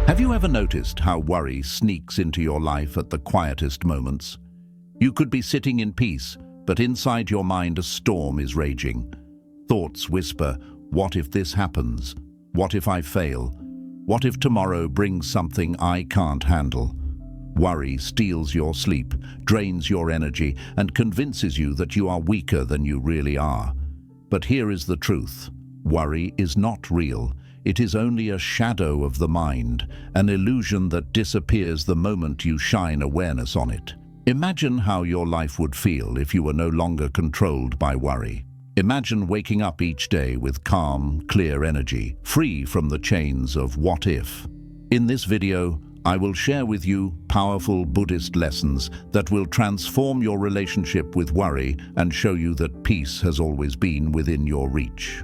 Have you ever noticed how worry sneaks into your life at the quietest moments? You could be sitting in peace, but inside your mind a storm is raging. Thoughts whisper, what if this happens? What if I fail? What if tomorrow brings something I can't handle? Worry steals your sleep, drains your energy, and convinces you that you are weaker than you really are. But here is the truth. Worry is not real. It is only a shadow of the mind, an illusion that disappears the moment you shine awareness on it. Imagine how your life would feel if you were no longer controlled by worry. Imagine waking up each day with calm, clear energy, free from the chains of what if. In this video, I will share with you powerful Buddhist lessons that will transform your relationship with worry and show you that peace has always been within your reach.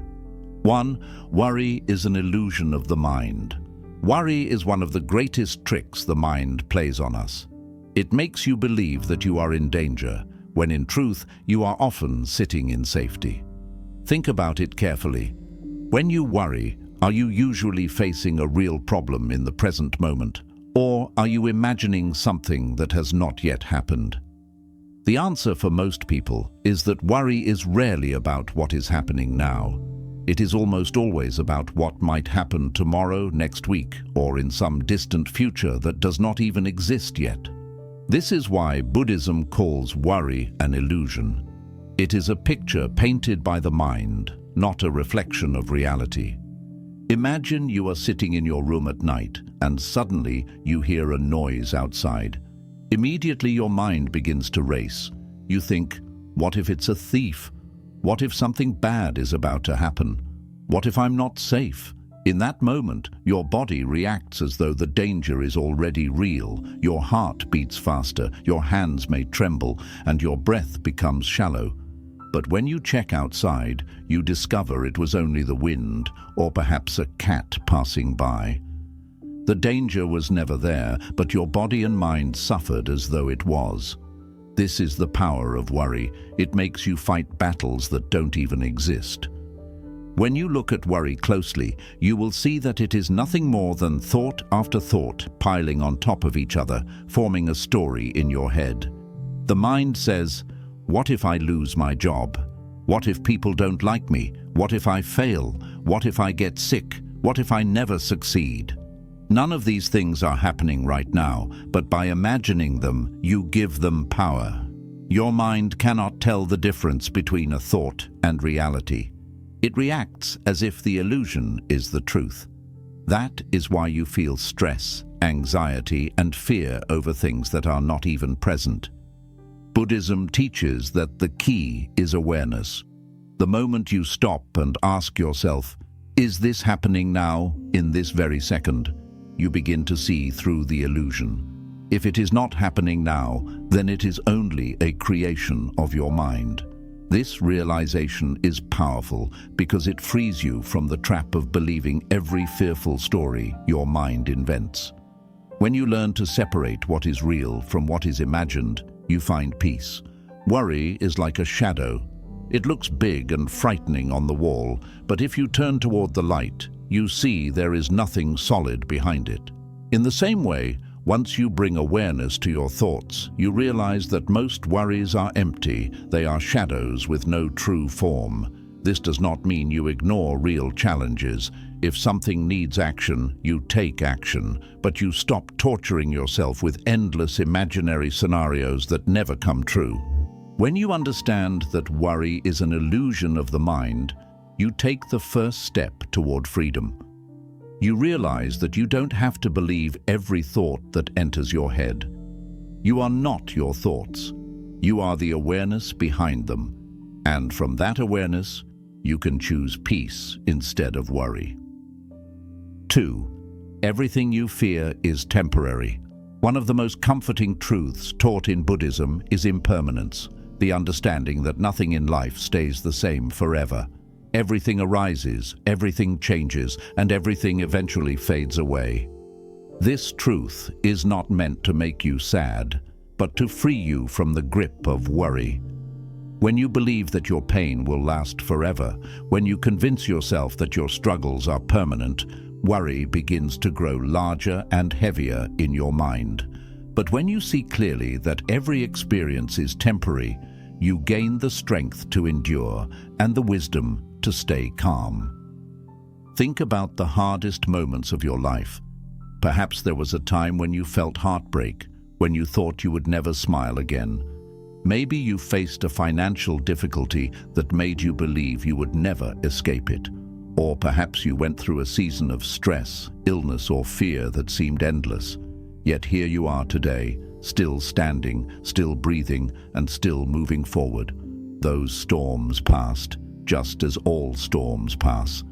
1. Worry is an illusion of the mind. Worry is one of the greatest tricks the mind plays on us. It makes you believe that you are in danger, when in truth you are often sitting in safety. Think about it carefully. When you worry, are you usually facing a real problem in the present moment, or are you imagining something that has not yet happened? The answer for most people is that worry is rarely about what is happening now. It is almost always about what might happen tomorrow, next week, or in some distant future that does not even exist yet. This is why Buddhism calls worry an illusion. It is a picture painted by the mind, not a reflection of reality. Imagine you are sitting in your room at night and suddenly you hear a noise outside. Immediately your mind begins to race. You think, what if it's a thief? What if something bad is about to happen? What if I'm not safe? In that moment, your body reacts as though the danger is already real. Your heart beats faster, your hands may tremble, and your breath becomes shallow. But when you check outside, you discover it was only the wind, or perhaps a cat passing by. The danger was never there, but your body and mind suffered as though it was. This is the power of worry. It makes you fight battles that don't even exist. When you look at worry closely, you will see that it is nothing more than thought after thought piling on top of each other, forming a story in your head. The mind says, what if I lose my job? What if people don't like me? What if I fail? What if I get sick? What if I never succeed? None of these things are happening right now, but by imagining them, you give them power. Your mind cannot tell the difference between a thought and reality. It reacts as if the illusion is the truth. That is why you feel stress, anxiety, and fear over things that are not even present. Buddhism teaches that the key is awareness. The moment you stop and ask yourself, is this happening now, in this very second? You begin to see through the illusion. If it is not happening now, then it is only a creation of your mind. This realization is powerful because it frees you from the trap of believing every fearful story your mind invents. When you learn to separate what is real from what is imagined, you find peace. Worry is like a shadow. It looks big and frightening on the wall, but if you turn toward the light, you see there is nothing solid behind it. In the same way, once you bring awareness to your thoughts, you realize that most worries are empty. They are shadows with no true form. This does not mean you ignore real challenges. If something needs action, you take action, but you stop torturing yourself with endless imaginary scenarios that never come true. When you understand that worry is an illusion of the mind, you take the first step toward freedom. You realize that you don't have to believe every thought that enters your head. You are not your thoughts. You are the awareness behind them. And from that awareness, you can choose peace instead of worry. 2. Everything you fear is temporary. One of the most comforting truths taught in Buddhism is impermanence, the understanding that nothing in life stays the same forever. Everything arises, everything changes, and everything eventually fades away. This truth is not meant to make you sad, but to free you from the grip of worry. When you believe that your pain will last forever, when you convince yourself that your struggles are permanent, worry begins to grow larger and heavier in your mind. But when you see clearly that every experience is temporary, you gain the strength to endure and the wisdom to stay calm. Think about the hardest moments of your life. Perhaps there was a time when you felt heartbreak, when you thought you would never smile again. Maybe you faced a financial difficulty that made you believe you would never escape it. Or perhaps you went through a season of stress, illness, or fear that seemed endless. Yet here you are today, still standing, still breathing, and still moving forward. Those storms passed, just as all storms pass.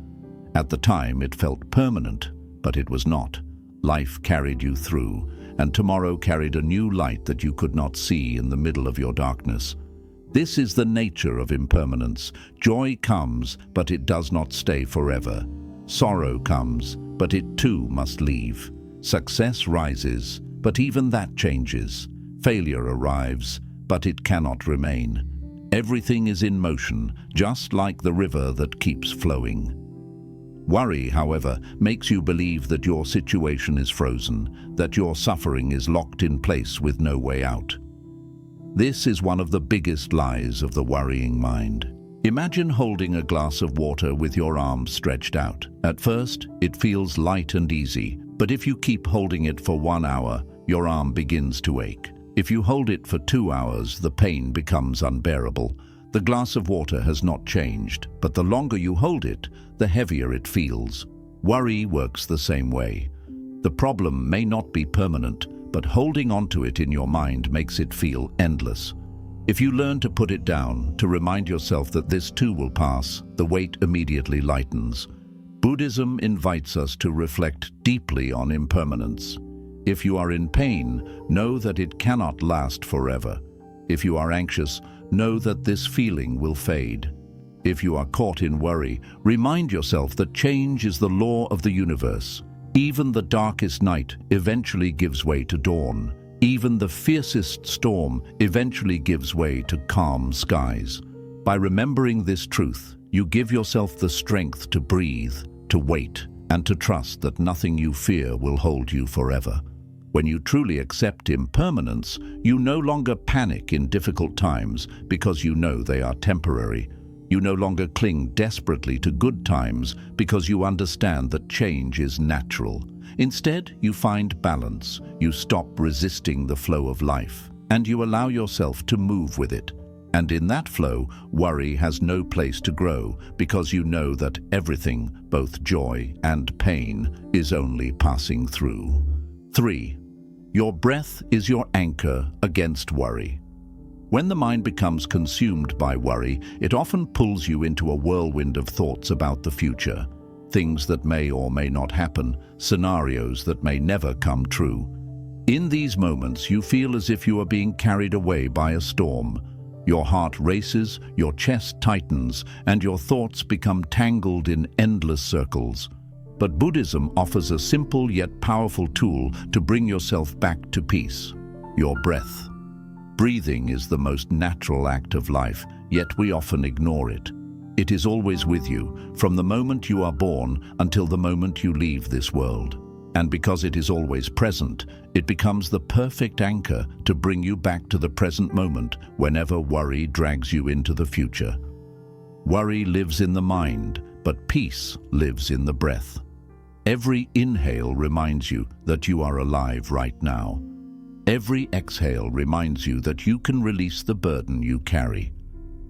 At the time it felt permanent, but it was not. Life carried you through, and tomorrow carried a new light that you could not see in the middle of your darkness. This is the nature of impermanence. Joy comes, but it does not stay forever. Sorrow comes, but it too must leave. Success rises, but even that changes. Failure arrives, but it cannot remain. Everything is in motion, just like the river that keeps flowing. Worry, however, makes you believe that your situation is frozen, that your suffering is locked in place with no way out. This is one of the biggest lies of the worrying mind. Imagine holding a glass of water with your arms stretched out. At first, it feels light and easy, but if you keep holding it for 1 hour, your arm begins to ache. If you hold it for 2 hours, the pain becomes unbearable. The glass of water has not changed, but the longer you hold it, the heavier it feels. Worry works the same way. The problem may not be permanent, but holding onto it in your mind makes it feel endless. If you learn to put it down, to remind yourself that this too will pass, the weight immediately lightens. Buddhism invites us to reflect deeply on impermanence. If you are in pain, know that it cannot last forever. If you are anxious, know that this feeling will fade. If you are caught in worry, remind yourself that change is the law of the universe. Even the darkest night eventually gives way to dawn. Even the fiercest storm eventually gives way to calm skies. By remembering this truth, you give yourself the strength to breathe, to wait, and to trust that nothing you fear will hold you forever. When you truly accept impermanence, you no longer panic in difficult times because you know they are temporary. You no longer cling desperately to good times because you understand that change is natural. Instead, you find balance, you stop resisting the flow of life, and you allow yourself to move with it. And in that flow, worry has no place to grow because you know that everything, both joy and pain, is only passing through. 3. Your breath is your anchor against worry. When the mind becomes consumed by worry, it often pulls you into a whirlwind of thoughts about the future. Things that may or may not happen, scenarios that may never come true. In these moments, you feel as if you are being carried away by a storm. Your heart races, your chest tightens, and your thoughts become tangled in endless circles. But Buddhism offers a simple yet powerful tool to bring yourself back to peace: your breath. Breathing is the most natural act of life, yet we often ignore it. It is always with you, from the moment you are born until the moment you leave this world. And because it is always present, it becomes the perfect anchor to bring you back to the present moment whenever worry drags you into the future. Worry lives in the mind, but peace lives in the breath. Every inhale reminds you that you are alive right now. Every exhale reminds you that you can release the burden you carry.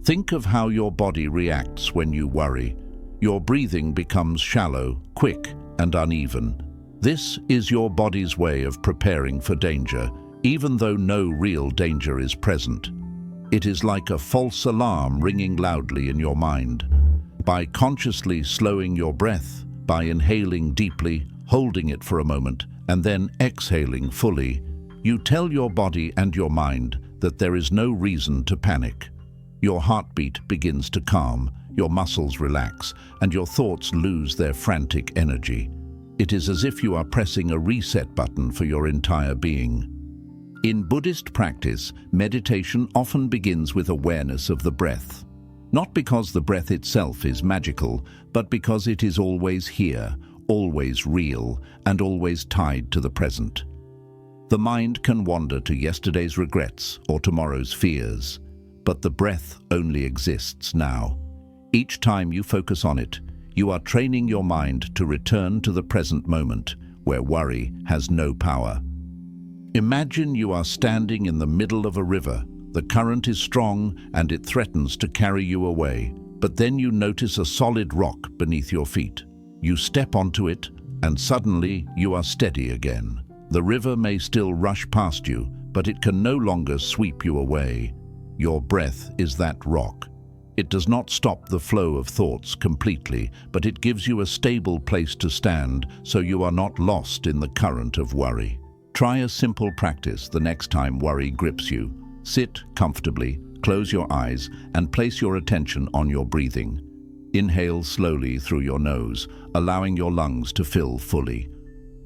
Think of how your body reacts when you worry. Your breathing becomes shallow, quick, and uneven. This is your body's way of preparing for danger, even though no real danger is present. It is like a false alarm ringing loudly in your mind. By consciously slowing your breath, by inhaling deeply, holding it for a moment, and then exhaling fully, you tell your body and your mind that there is no reason to panic. Your heartbeat begins to calm, your muscles relax, and your thoughts lose their frantic energy. It is as if you are pressing a reset button for your entire being. In Buddhist practice, meditation often begins with awareness of the breath. Not because the breath itself is magical, but because it is always here, always real, and always tied to the present. The mind can wander to yesterday's regrets or tomorrow's fears, but the breath only exists now. Each time you focus on it, you are training your mind to return to the present moment, where worry has no power. Imagine you are standing in the middle of a river. The current is strong and it threatens to carry you away, but then you notice a solid rock beneath your feet. You step onto it, and suddenly you are steady again. The river may still rush past you, but it can no longer sweep you away. Your breath is that rock. It does not stop the flow of thoughts completely, but it gives you a stable place to stand so you are not lost in the current of worry. Try a simple practice the next time worry grips you. Sit comfortably, close your eyes, and place your attention on your breathing. Inhale slowly through your nose, allowing your lungs to fill fully.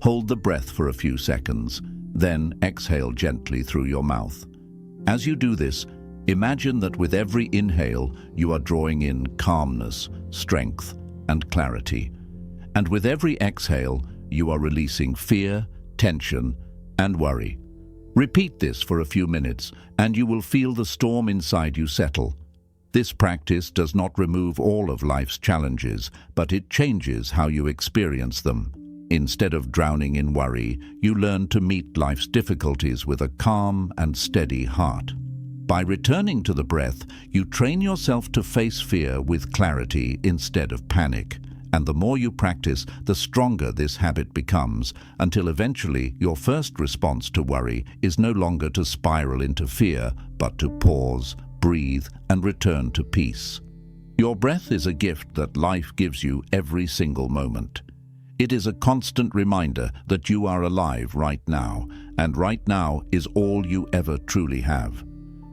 Hold the breath for a few seconds, then exhale gently through your mouth. As you do this, imagine that with every inhale, you are drawing in calmness, strength, and clarity. And with every exhale, you are releasing fear, tension, and worry. Repeat this for a few minutes, and you will feel the storm inside you settle. This practice does not remove all of life's challenges, but it changes how you experience them. Instead of drowning in worry, you learn to meet life's difficulties with a calm and steady heart. By returning to the breath, you train yourself to face fear with clarity instead of panic. And the more you practice, the stronger this habit becomes, until eventually your first response to worry is no longer to spiral into fear, but to pause, breathe, and return to peace. Your breath is a gift that life gives you every single moment. It is a constant reminder that you are alive right now, and right now is all you ever truly have.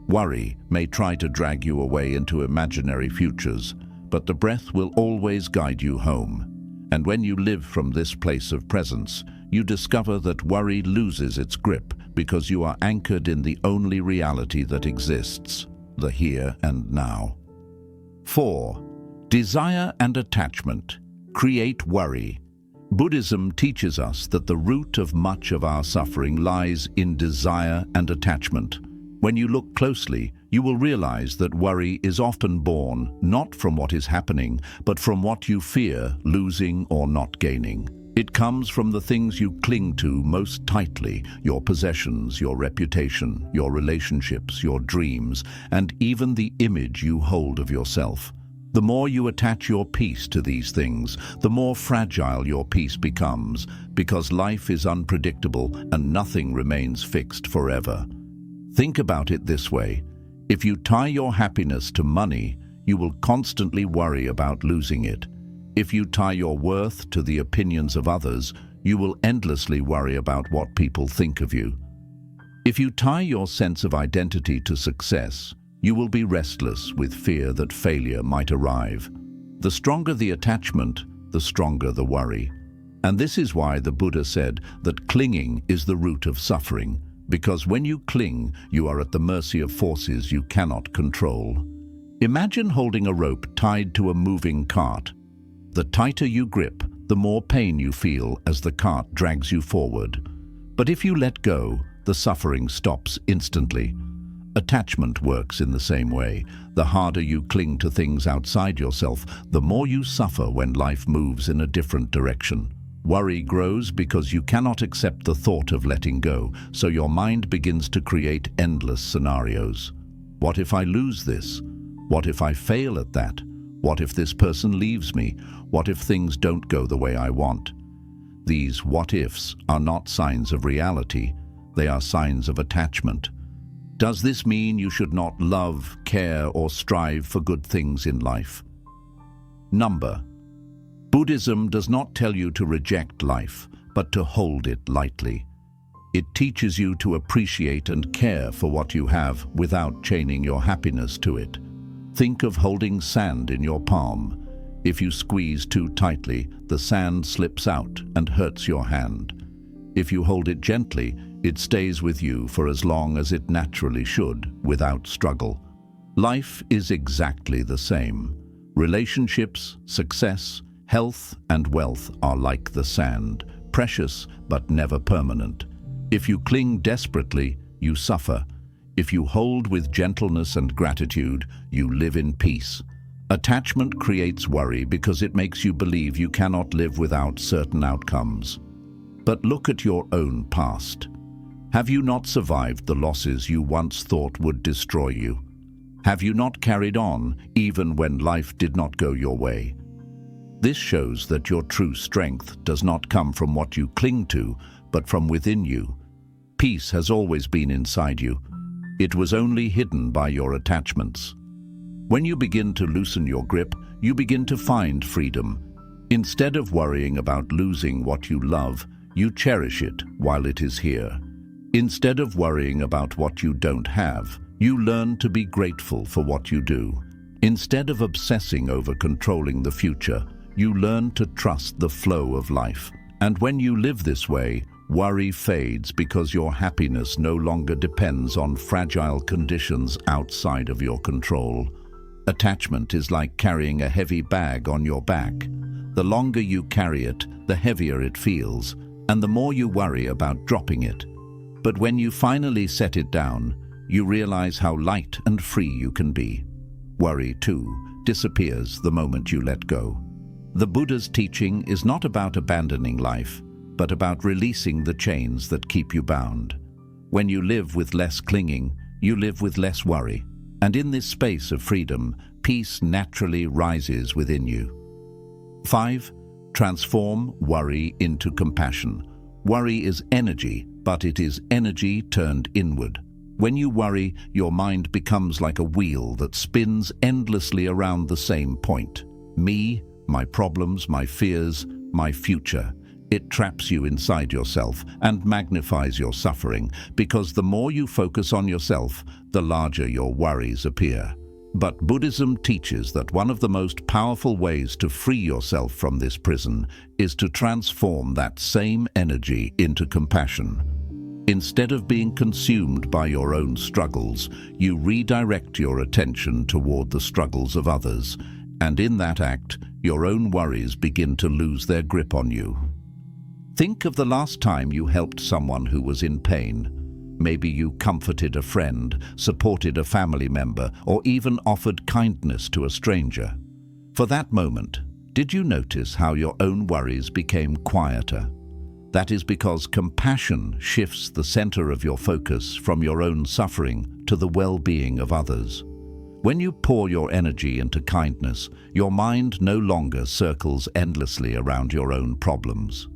Worry may try to drag you away into imaginary futures, but the breath will always guide you home. And when you live from this place of presence, you discover that worry loses its grip because you are anchored in the only reality that exists, the here and now. 4. Desire and attachment create worry. Buddhism teaches us that the root of much of our suffering lies in desire and attachment. When you look closely, you will realize that worry is often born not from what is happening, but from what you fear losing or not gaining. It comes from the things you cling to most tightly: your possessions, your reputation, your relationships, your dreams, and even the image you hold of yourself. The more you attach your peace to these things, the more fragile your peace becomes, because life is unpredictable and nothing remains fixed forever. Think about it this way: if you tie your happiness to money, you will constantly worry about losing it. If you tie your worth to the opinions of others, you will endlessly worry about what people think of you. If you tie your sense of identity to success, you will be restless with fear that failure might arrive. The stronger the attachment, the stronger the worry. And this is why the Buddha said that clinging is the root of suffering, because when you cling, you are at the mercy of forces you cannot control. Imagine holding a rope tied to a moving cart. The tighter you grip, the more pain you feel as the cart drags you forward. But if you let go, the suffering stops instantly. Attachment works in the same way. The harder you cling to things outside yourself, the more you suffer when life moves in a different direction. Worry grows because you cannot accept the thought of letting go, so your mind begins to create endless scenarios. What if I lose this? What if I fail at that? What if this person leaves me? What if things don't go the way I want? These what-ifs are not signs of reality. They are signs of attachment. Does this mean you should not love, care, or strive for good things in life? Number. Buddhism does not tell you to reject life, but to hold it lightly. It teaches you to appreciate and care for what you have without chaining your happiness to it. Think of holding sand in your palm. If you squeeze too tightly, the sand slips out and hurts your hand. If you hold it gently, it stays with you for as long as it naturally should, without struggle. Life is exactly the same. Relationships, success, Health and wealth are like the sand, precious but never permanent. If you cling desperately, you suffer. If you hold with gentleness and gratitude, you live in peace. Attachment creates worry because it makes you believe you cannot live without certain outcomes. But look at your own past. Have you not survived the losses you once thought would destroy you? Have you not carried on even when life did not go your way? This shows that your true strength does not come from what you cling to, but from within you. Peace has always been inside you. It was only hidden by your attachments. When you begin to loosen your grip, you begin to find freedom. Instead of worrying about losing what you love, you cherish it while it is here. Instead of worrying about what you don't have, you learn to be grateful for what you do. Instead of obsessing over controlling the future, you learn to trust the flow of life. And when you live this way, worry fades because your happiness no longer depends on fragile conditions outside of your control. Attachment is like carrying a heavy bag on your back. The longer you carry it, the heavier it feels, and the more you worry about dropping it. But when you finally set it down, you realize how light and free you can be. Worry, too, disappears the moment you let go. The Buddha's teaching is not about abandoning life, but about releasing the chains that keep you bound. When you live with less clinging, you live with less worry. And in this space of freedom, peace naturally rises within you. 5. Transform worry into compassion. Worry is energy, but it is energy turned inward. When you worry, your mind becomes like a wheel that spins endlessly around the same point. Me, my problems, my fears, my future. It traps you inside yourself and magnifies your suffering, because the more you focus on yourself, the larger your worries appear. But Buddhism teaches that one of the most powerful ways to free yourself from this prison is to transform that same energy into compassion. Instead of being consumed by your own struggles, you redirect your attention toward the struggles of others, and in that act, your own worries begin to lose their grip on you. Think of the last time you helped someone who was in pain. Maybe you comforted a friend, supported a family member, or even offered kindness to a stranger. For that moment, did you notice how your own worries became quieter? That is because compassion shifts the center of your focus from your own suffering to the well-being of others. When you pour your energy into kindness, your mind no longer circles endlessly around your own problems.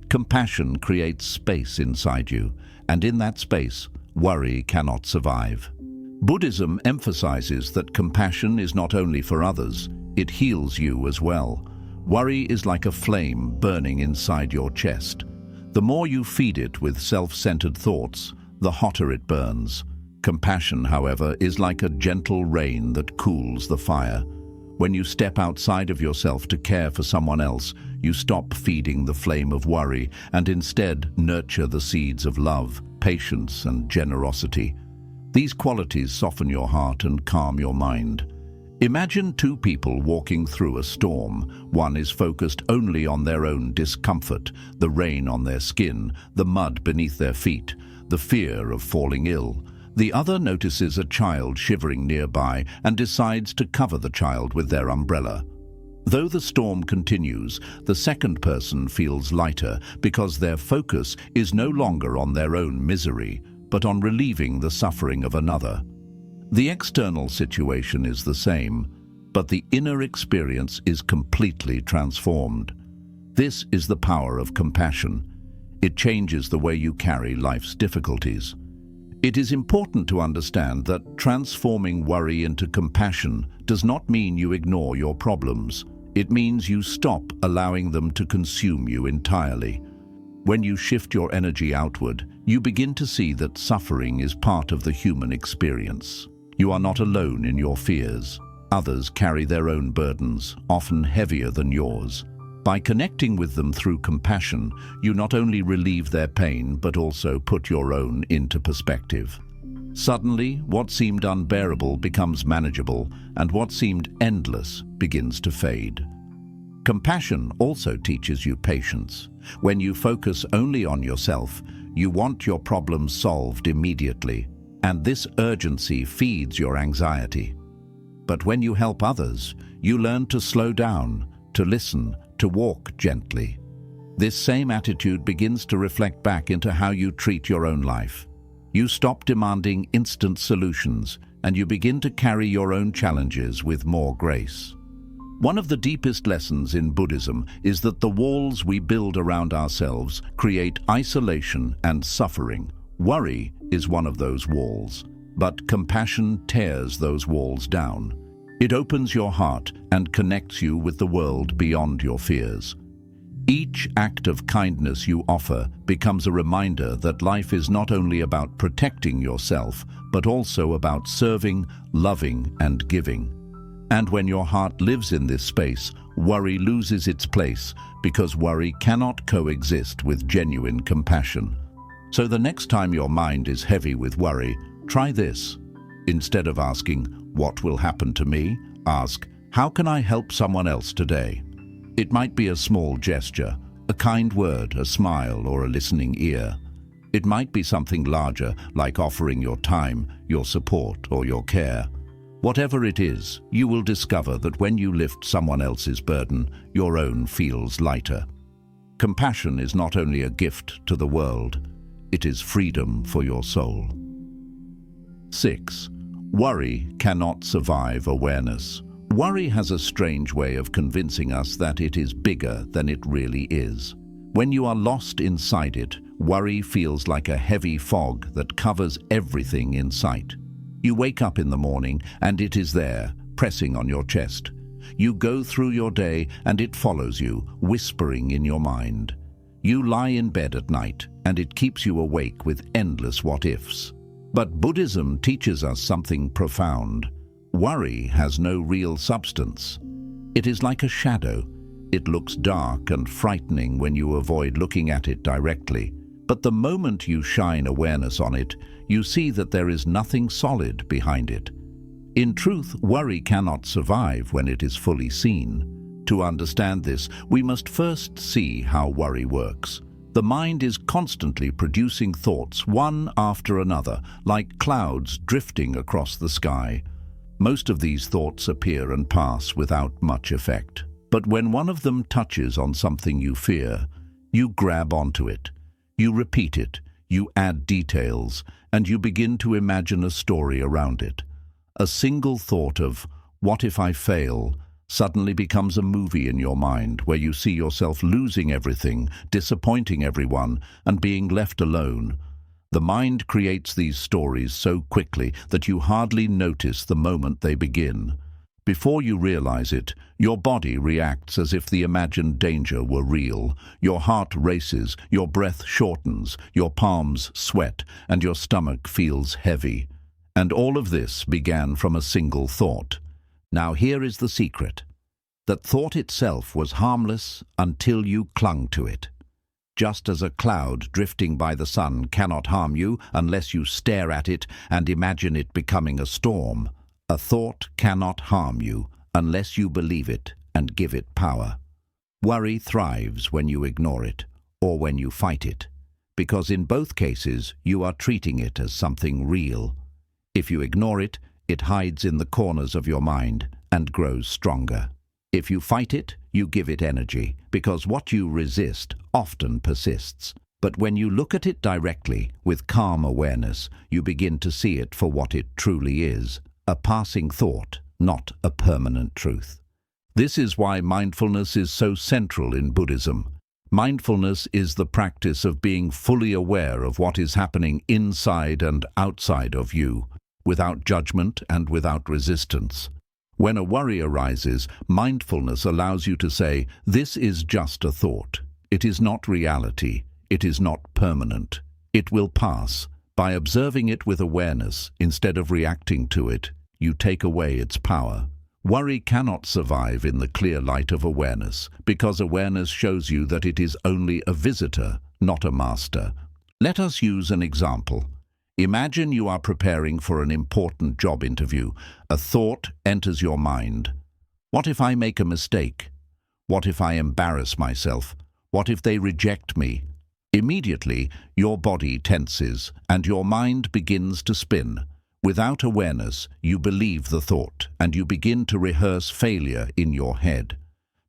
Compassion creates space inside you, and in that space, worry cannot survive. Buddhism emphasizes that compassion is not only for others, it heals you as well. Worry is like a flame burning inside your chest. The more you feed it with self-centered thoughts, the hotter it burns. Compassion, however, is like a gentle rain that cools the fire. When you step outside of yourself to care for someone else, you stop feeding the flame of worry and instead nurture the seeds of love, patience, and generosity. These qualities soften your heart and calm your mind. Imagine two people walking through a storm. One is focused only on their own discomfort, the rain on their skin, the mud beneath their feet, the fear of falling ill. The other notices a child shivering nearby and decides to cover the child with their umbrella. Though the storm continues, the second person feels lighter because their focus is no longer on their own misery, but on relieving the suffering of another. The external situation is the same, but the inner experience is completely transformed. This is the power of compassion. It changes the way you carry life's difficulties. It is important to understand that transforming worry into compassion does not mean you ignore your problems. It means you stop allowing them to consume you entirely. When you shift your energy outward, you begin to see that suffering is part of the human experience. You are not alone in your fears. Others carry their own burdens, often heavier than yours. By connecting with them through compassion, you not only relieve their pain, but also put your own into perspective. Suddenly, what seemed unbearable becomes manageable, and what seemed endless begins to fade. Compassion also teaches you patience. When you focus only on yourself, you want your problems solved immediately, and this urgency feeds your anxiety. But when you help others, you learn to slow down, to listen, to walk gently. This same attitude begins to reflect back into how you treat your own life. You stop demanding instant solutions, and you begin to carry your own challenges with more grace. One of the deepest lessons in Buddhism is that the walls we build around ourselves create isolation and suffering. Worry is one of those walls, but compassion tears those walls down. It opens your heart and connects you with the world beyond your fears. Each act of kindness you offer becomes a reminder that life is not only about protecting yourself, but also about serving, loving, and giving. And when your heart lives in this space, worry loses its place, because worry cannot coexist with genuine compassion. So the next time your mind is heavy with worry, try this. Instead of asking, "What will happen to me?" ask, "How can I help someone else today?" It might be a small gesture, a kind word, a smile, or a listening ear. It might be something larger, like offering your time, your support, or your care. Whatever it is, you will discover that when you lift someone else's burden, your own feels lighter. Compassion is not only a gift to the world, it is freedom for your soul. 6. Worry cannot survive awareness. Worry has a strange way of convincing us that it is bigger than it really is. When you are lost inside it, worry feels like a heavy fog that covers everything in sight. You wake up in the morning and it is there, pressing on your chest. You go through your day and it follows you, whispering in your mind. You lie in bed at night and it keeps you awake with endless what-ifs. But Buddhism teaches us something profound. Worry has no real substance. It is like a shadow. It looks dark and frightening when you avoid looking at it directly. But the moment you shine awareness on it, you see that there is nothing solid behind it. In truth, worry cannot survive when it is fully seen. To understand this, we must first see how worry works. The mind is constantly producing thoughts, one after another, like clouds drifting across the sky. Most of these thoughts appear and pass without much effect. But when one of them touches on something you fear, you grab onto it. You repeat it, you add details, and you begin to imagine a story around it. A single thought of, "What if I fail?" suddenly becomes a movie in your mind where you see yourself losing everything, disappointing everyone, and being left alone. The mind creates these stories so quickly that you hardly notice the moment they begin. Before you realize it, your body reacts as if the imagined danger were real. Your heart races, your breath shortens, your palms sweat, and your stomach feels heavy. And all of this began from a single thought. Now here is the secret. That thought itself was harmless until you clung to it. Just as a cloud drifting by the sun cannot harm you unless you stare at it and imagine it becoming a storm, a thought cannot harm you unless you believe it and give it power. Worry thrives when you ignore it or when you fight it, because in both cases you are treating it as something real. If you ignore it, it hides in the corners of your mind and grows stronger. If you fight it, you give it energy, because what you resist often persists. But when you look at it directly, with calm awareness, you begin to see it for what it truly is. A passing thought, not a permanent truth. This is why mindfulness is so central in Buddhism. Mindfulness is the practice of being fully aware of what is happening inside and outside of you, without judgment and without resistance. When a worry arises, mindfulness allows you to say, "This is just a thought. It is not reality. It is not permanent. It will pass." By observing it with awareness, instead of reacting to it, you take away its power. Worry cannot survive in the clear light of awareness, because awareness shows you that it is only a visitor, not a master. Let us use an example. Imagine you are preparing for an important job interview. A thought enters your mind. What if I make a mistake? What if I embarrass myself? What if they reject me? Immediately, your body tenses and your mind begins to spin. Without awareness, you believe the thought and you begin to rehearse failure in your head.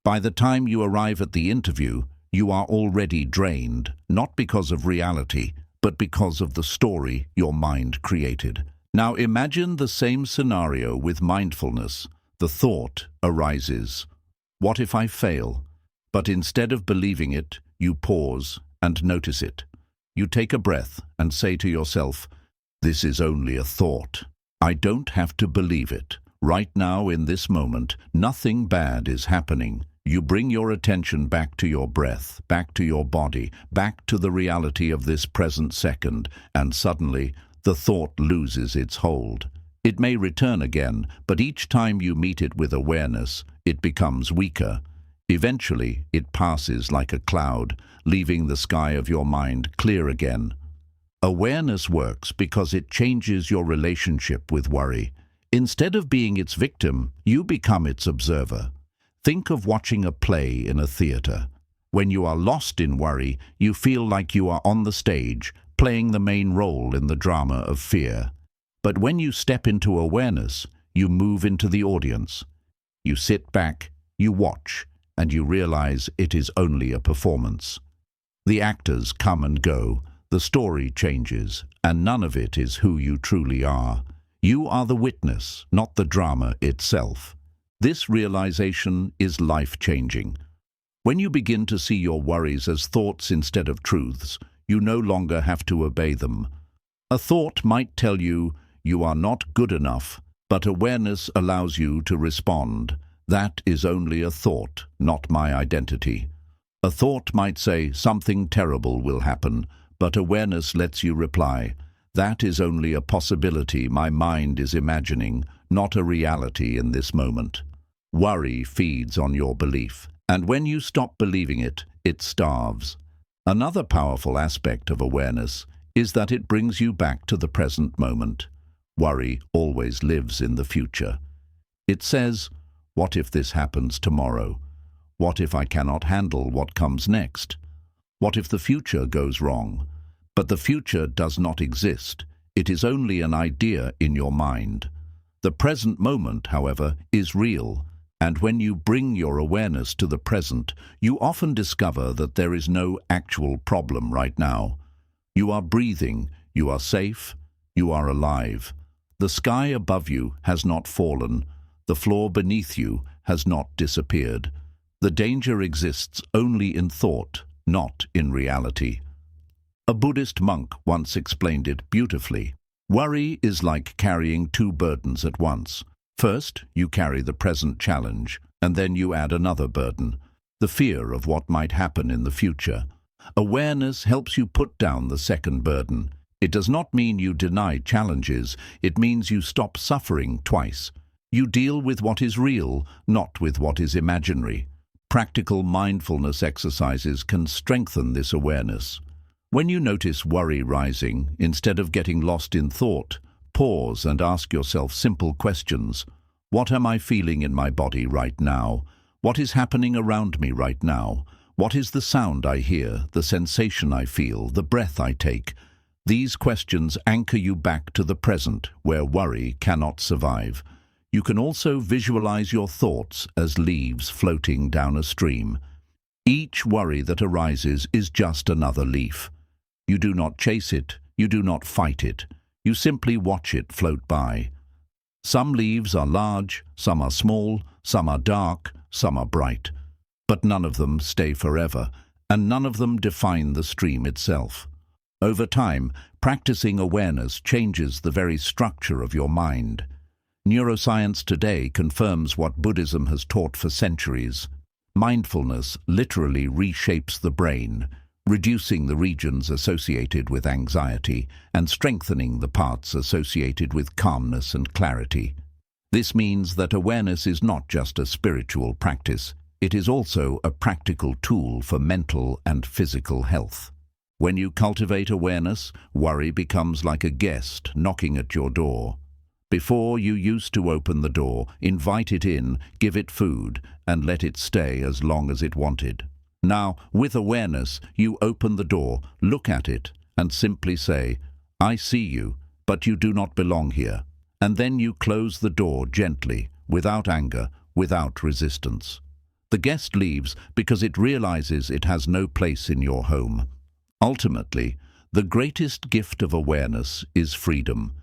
By the time you arrive at the interview, you are already drained, not because of reality, but because of the story your mind created. Now imagine the same scenario with mindfulness. The thought arises. What if I fail? But instead of believing it, you pause and notice it. You take a breath and say to yourself, "This is only a thought. I don't have to believe it. Right now, in this moment, nothing bad is happening." You bring your attention back to your breath, back to your body, back to the reality of this present second, and suddenly the thought loses its hold. It may return again, but each time you meet it with awareness, it becomes weaker. Eventually, it passes like a cloud, leaving the sky of your mind clear again. Awareness works because it changes your relationship with worry. Instead of being its victim, you become its observer. Think of watching a play in a theater. When you are lost in worry, you feel like you are on the stage, playing the main role in the drama of fear. But when you step into awareness, you move into the audience. You sit back, you watch, and you realize it is only a performance. The actors come and go, the story changes, and none of it is who you truly are. You are the witness, not the drama itself. This realization is life-changing. When you begin to see your worries as thoughts instead of truths, you no longer have to obey them. A thought might tell you, "You are not good enough," but awareness allows you to respond. "That is only a thought, not my identity." A thought might say, "Something terrible will happen," but awareness lets you reply, "That is only a possibility my mind is imagining, not a reality in this moment." Worry feeds on your belief, and when you stop believing it, it starves. Another powerful aspect of awareness is that it brings you back to the present moment. Worry always lives in the future. It says, "What if this happens tomorrow? What if I cannot handle what comes next? What if the future goes wrong?" But the future does not exist. It is only an idea in your mind. The present moment, however, is real. And when you bring your awareness to the present, you often discover that there is no actual problem right now. You are breathing, you are safe, you are alive. The sky above you has not fallen, the floor beneath you has not disappeared. The danger exists only in thought, not in reality. A Buddhist monk once explained it beautifully. Worry is like carrying two burdens at once. First, you carry the present challenge, and then you add another burden, the fear of what might happen in the future. Awareness helps you put down the second burden. It does not mean you deny challenges, it means you stop suffering twice. You deal with what is real, not with what is imaginary. Practical mindfulness exercises can strengthen this awareness. When you notice worry rising, instead of getting lost in thought, pause and ask yourself simple questions. What am I feeling in my body right now? What is happening around me right now? What is the sound I hear, the sensation I feel, the breath I take? These questions anchor you back to the present, where worry cannot survive. You can also visualize your thoughts as leaves floating down a stream. Each worry that arises is just another leaf. You do not chase it, you do not fight it. You simply watch it float by. Some leaves are large, some are small, some are dark, some are bright. But none of them stay forever, and none of them define the stream itself. Over time, practicing awareness changes the very structure of your mind. Neuroscience today confirms what Buddhism has taught for centuries. Mindfulness literally reshapes the brain, reducing the regions associated with anxiety and strengthening the parts associated with calmness and clarity. This means that awareness is not just a spiritual practice, it is also a practical tool for mental and physical health. When you cultivate awareness, worry becomes like a guest knocking at your door. Before, you used to open the door, invite it in, give it food, and let it stay as long as it wanted. Now, with awareness, you open the door, look at it, and simply say, "I see you, but you do not belong here." And then you close the door gently, without anger, without resistance. The guest leaves because it realizes it has no place in your home. Ultimately, the greatest gift of awareness is freedom.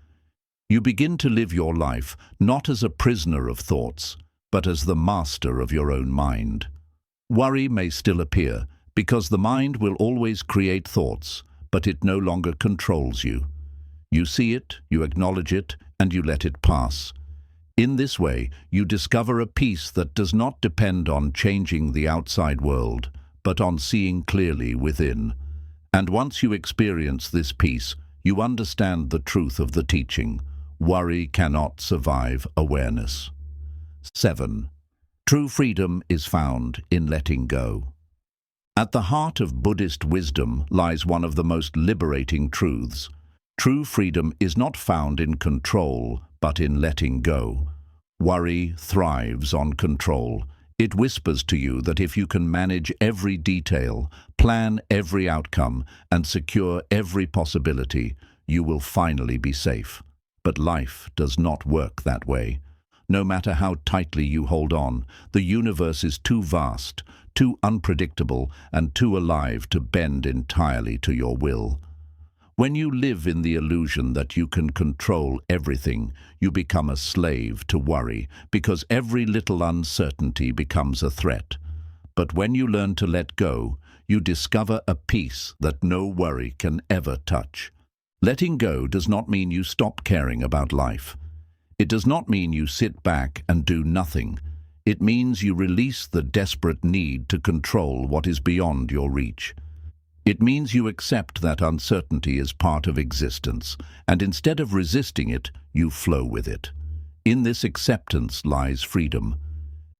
You begin to live your life not as a prisoner of thoughts, but as the master of your own mind. Worry may still appear, because the mind will always create thoughts, but it no longer controls you. You see it, you acknowledge it, and you let it pass. In this way, you discover a peace that does not depend on changing the outside world, but on seeing clearly within. And once you experience this peace, you understand the truth of the teaching. Worry cannot survive awareness. 7. True freedom is found in letting go. At the heart of Buddhist wisdom lies one of the most liberating truths. True freedom is not found in control, but in letting go. Worry thrives on control. It whispers to you that if you can manage every detail, plan every outcome, and secure every possibility, you will finally be safe. But life does not work that way. No matter how tightly you hold on, the universe is too vast, too unpredictable, and too alive to bend entirely to your will. When you live in the illusion that you can control everything, you become a slave to worry, because every little uncertainty becomes a threat. But when you learn to let go, you discover a peace that no worry can ever touch. Letting go does not mean you stop caring about life. It does not mean you sit back and do nothing. It means you release the desperate need to control what is beyond your reach. It means you accept that uncertainty is part of existence, and instead of resisting it, you flow with it. In this acceptance lies freedom.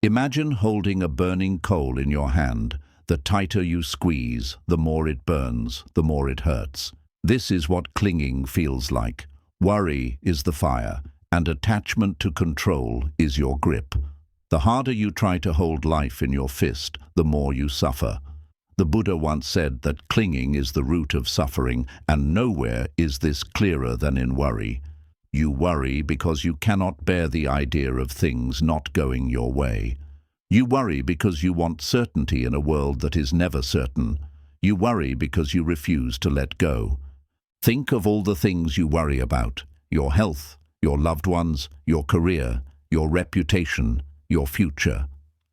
Imagine holding a burning coal in your hand. The tighter you squeeze, the more it burns, the more it hurts. This is what clinging feels like. Worry is the fire, and attachment to control is your grip. The harder you try to hold life in your fist, the more you suffer. The Buddha once said that clinging is the root of suffering, and nowhere is this clearer than in worry. You worry because you cannot bear the idea of things not going your way. You worry because you want certainty in a world that is never certain. You worry because you refuse to let go. Think of all the things you worry about: your health, your loved ones, your career, your reputation, your future.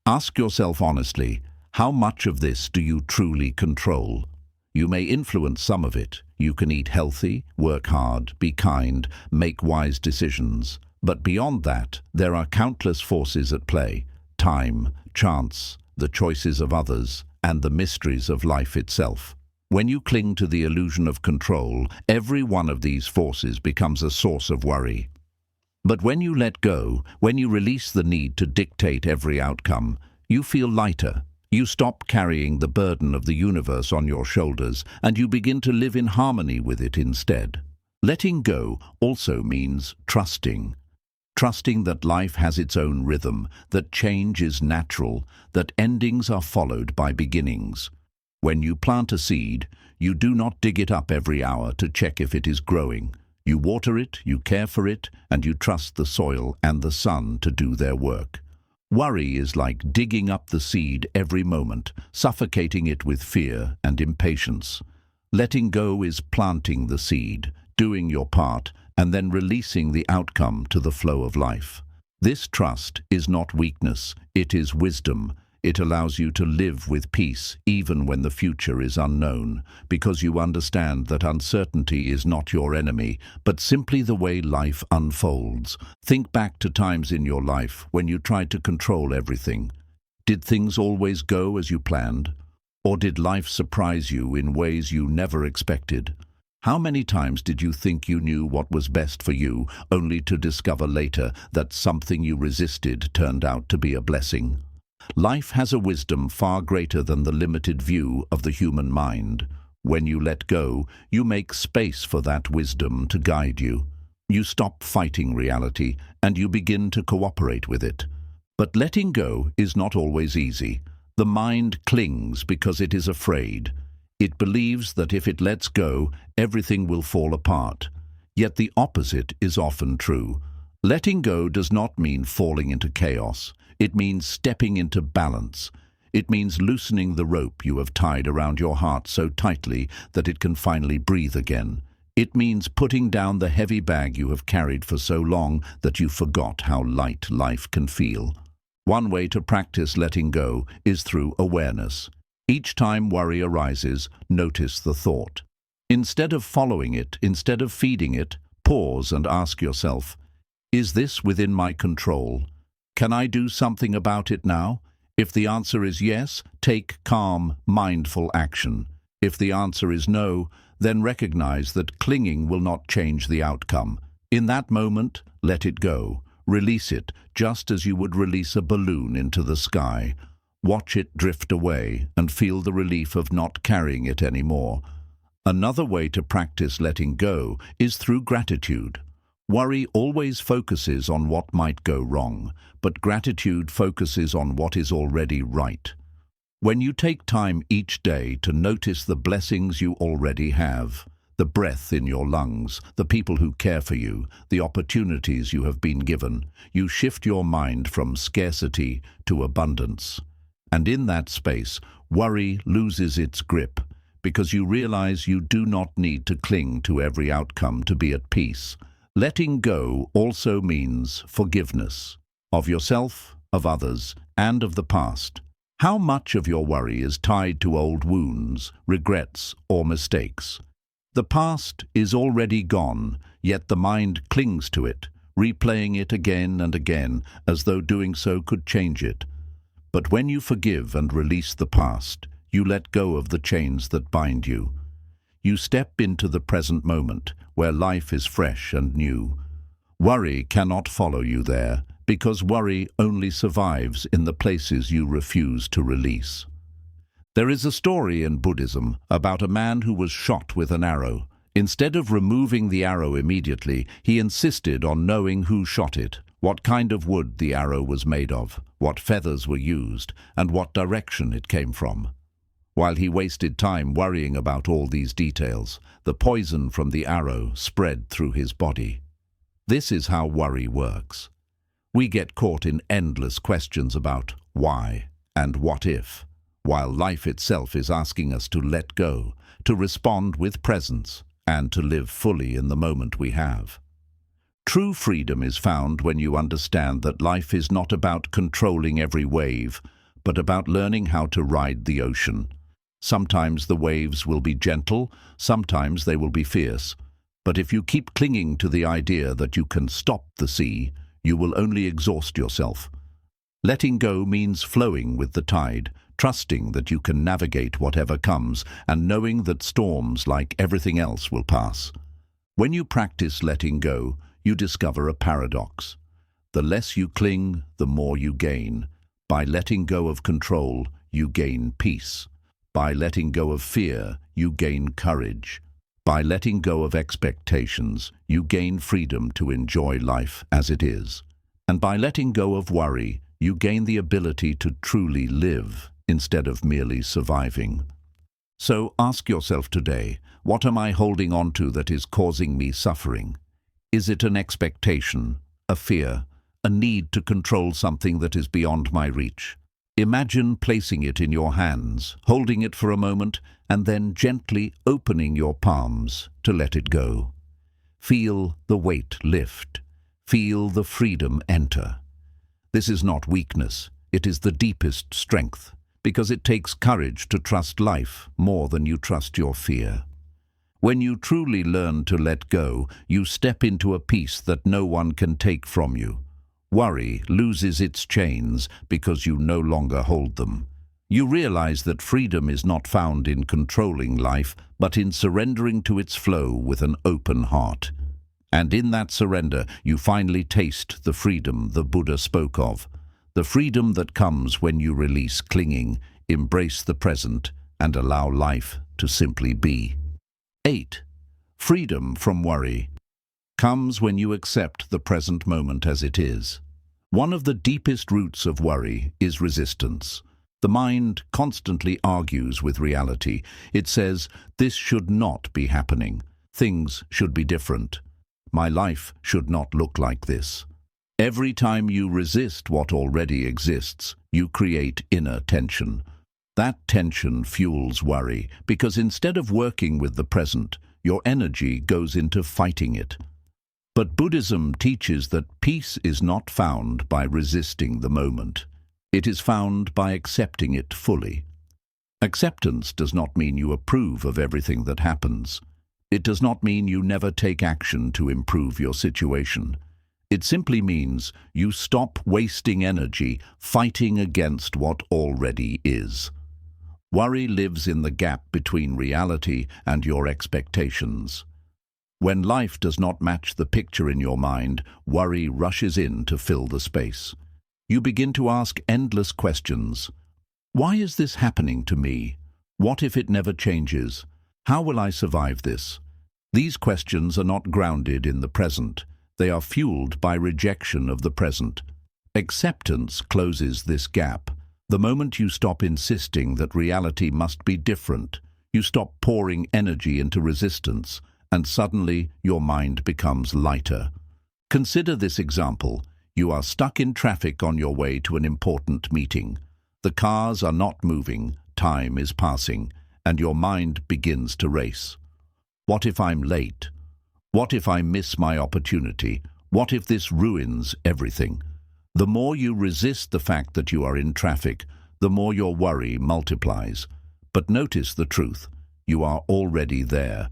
Ask yourself honestly, how much of this do you truly control? You may influence some of it. You can eat healthy, work hard, be kind, make wise decisions. But beyond that, there are countless forces at play: time, chance, the choices of others, and the mysteries of life itself. When you cling to the illusion of control, every one of these forces becomes a source of worry. But when you let go, when you release the need to dictate every outcome, you feel lighter. You stop carrying the burden of the universe on your shoulders, and you begin to live in harmony with it instead. Letting go also means trusting. Trusting that life has its own rhythm, that change is natural, that endings are followed by beginnings. When you plant a seed, you do not dig it up every hour to check if it is growing. You water it, you care for it, and you trust the soil and the sun to do their work. Worry is like digging up the seed every moment, suffocating it with fear and impatience. Letting go is planting the seed, doing your part, and then releasing the outcome to the flow of life. This trust is not weakness, it is wisdom. It allows you to live with peace even when the future is unknown, because you understand that uncertainty is not your enemy, but simply the way life unfolds. Think back to times in your life when you tried to control everything. Did things always go as you planned? Or did life surprise you in ways you never expected? How many times did you think you knew what was best for you, only to discover later that something you resisted turned out to be a blessing? Life has a wisdom far greater than the limited view of the human mind. When you let go, you make space for that wisdom to guide you. You stop fighting reality and you begin to cooperate with it. But letting go is not always easy. The mind clings because it is afraid. It believes that if it lets go, everything will fall apart. Yet the opposite is often true. Letting go does not mean falling into chaos. It means stepping into balance. It means loosening the rope you have tied around your heart so tightly that it can finally breathe again. It means putting down the heavy bag you have carried for so long that you forgot how light life can feel. One way to practice letting go is through awareness. Each time worry arises, notice the thought. Instead of following it, instead of feeding it, pause and ask yourself, is this within my control? Can I do something about it now? If the answer is yes, take calm, mindful action. If the answer is no, then recognize that clinging will not change the outcome. In that moment, let it go. Release it, just as you would release a balloon into the sky. Watch it drift away and feel the relief of not carrying it anymore. Another way to practice letting go is through gratitude. Worry always focuses on what might go wrong, but gratitude focuses on what is already right. When you take time each day to notice the blessings you already have, the breath in your lungs, the people who care for you, the opportunities you have been given, you shift your mind from scarcity to abundance. And in that space, worry loses its grip, because you realize you do not need to cling to every outcome to be at peace. Letting go also means forgiveness of yourself, of others, and of the past. How much of your worry is tied to old wounds, regrets, or mistakes? The past is already gone, yet the mind clings to it, replaying it again and again, as though doing so could change it. But when you forgive and release the past, you let go of the chains that bind you. You step into the present moment, where life is fresh and new. Worry cannot follow you there, because worry only survives in the places you refuse to release. There is a story in Buddhism about a man who was shot with an arrow. Instead of removing the arrow immediately, he insisted on knowing who shot it, what kind of wood the arrow was made of, what feathers were used, and what direction it came from. While he wasted time worrying about all these details, the poison from the arrow spread through his body. This is how worry works. We get caught in endless questions about why and what if, while life itself is asking us to let go, to respond with presence, and to live fully in the moment we have. True freedom is found when you understand that life is not about controlling every wave, but about learning how to ride the ocean. Sometimes the waves will be gentle, sometimes they will be fierce. But if you keep clinging to the idea that you can stop the sea, you will only exhaust yourself. Letting go means flowing with the tide, trusting that you can navigate whatever comes, and knowing that storms, like everything else, will pass. When you practice letting go, you discover a paradox. The less you cling, the more you gain. By letting go of control, you gain peace. By letting go of fear, you gain courage. By letting go of expectations, you gain freedom to enjoy life as it is. And by letting go of worry, you gain the ability to truly live instead of merely surviving. So ask yourself today, what am I holding on to that is causing me suffering? Is it an expectation, a fear, a need to control something that is beyond my reach? Imagine placing it in your hands, holding it for a moment, and then gently opening your palms to let it go. Feel the weight lift. Feel the freedom enter. This is not weakness, it is the deepest strength, because it takes courage to trust life more than you trust your fear. When you truly learn to let go, you step into a peace that no one can take from you. Worry loses its chains because you no longer hold them. You realize that freedom is not found in controlling life, but in surrendering to its flow with an open heart. And in that surrender, you finally taste the freedom the Buddha spoke of, the freedom that comes when you release clinging, embrace the present, and allow life to simply be. 8. Freedom from worry. comes when you accept the present moment as it is. One of the deepest roots of worry is resistance. The mind constantly argues with reality. It says, this should not be happening. Things should be different. My life should not look like this. Every time you resist what already exists, you create inner tension. That tension fuels worry, because instead of working with the present, your energy goes into fighting it. But Buddhism teaches that peace is not found by resisting the moment. It is found by accepting it fully. Acceptance does not mean you approve of everything that happens. It does not mean you never take action to improve your situation. It simply means you stop wasting energy fighting against what already is. Worry lives in the gap between reality and your expectations. When life does not match the picture in your mind, worry rushes in to fill the space. You begin to ask endless questions. Why is this happening to me? What if it never changes? How will I survive this? These questions are not grounded in the present. They are fueled by rejection of the present. Acceptance closes this gap. The moment you stop insisting that reality must be different, you stop pouring energy into resistance, and suddenly your mind becomes lighter. Consider this example. You are stuck in traffic on your way to an important meeting. The cars are not moving, time is passing, and your mind begins to race. What if I'm late? What if I miss my opportunity? What if this ruins everything? The more you resist the fact that you are in traffic, the more your worry multiplies. But notice the truth. You are already there.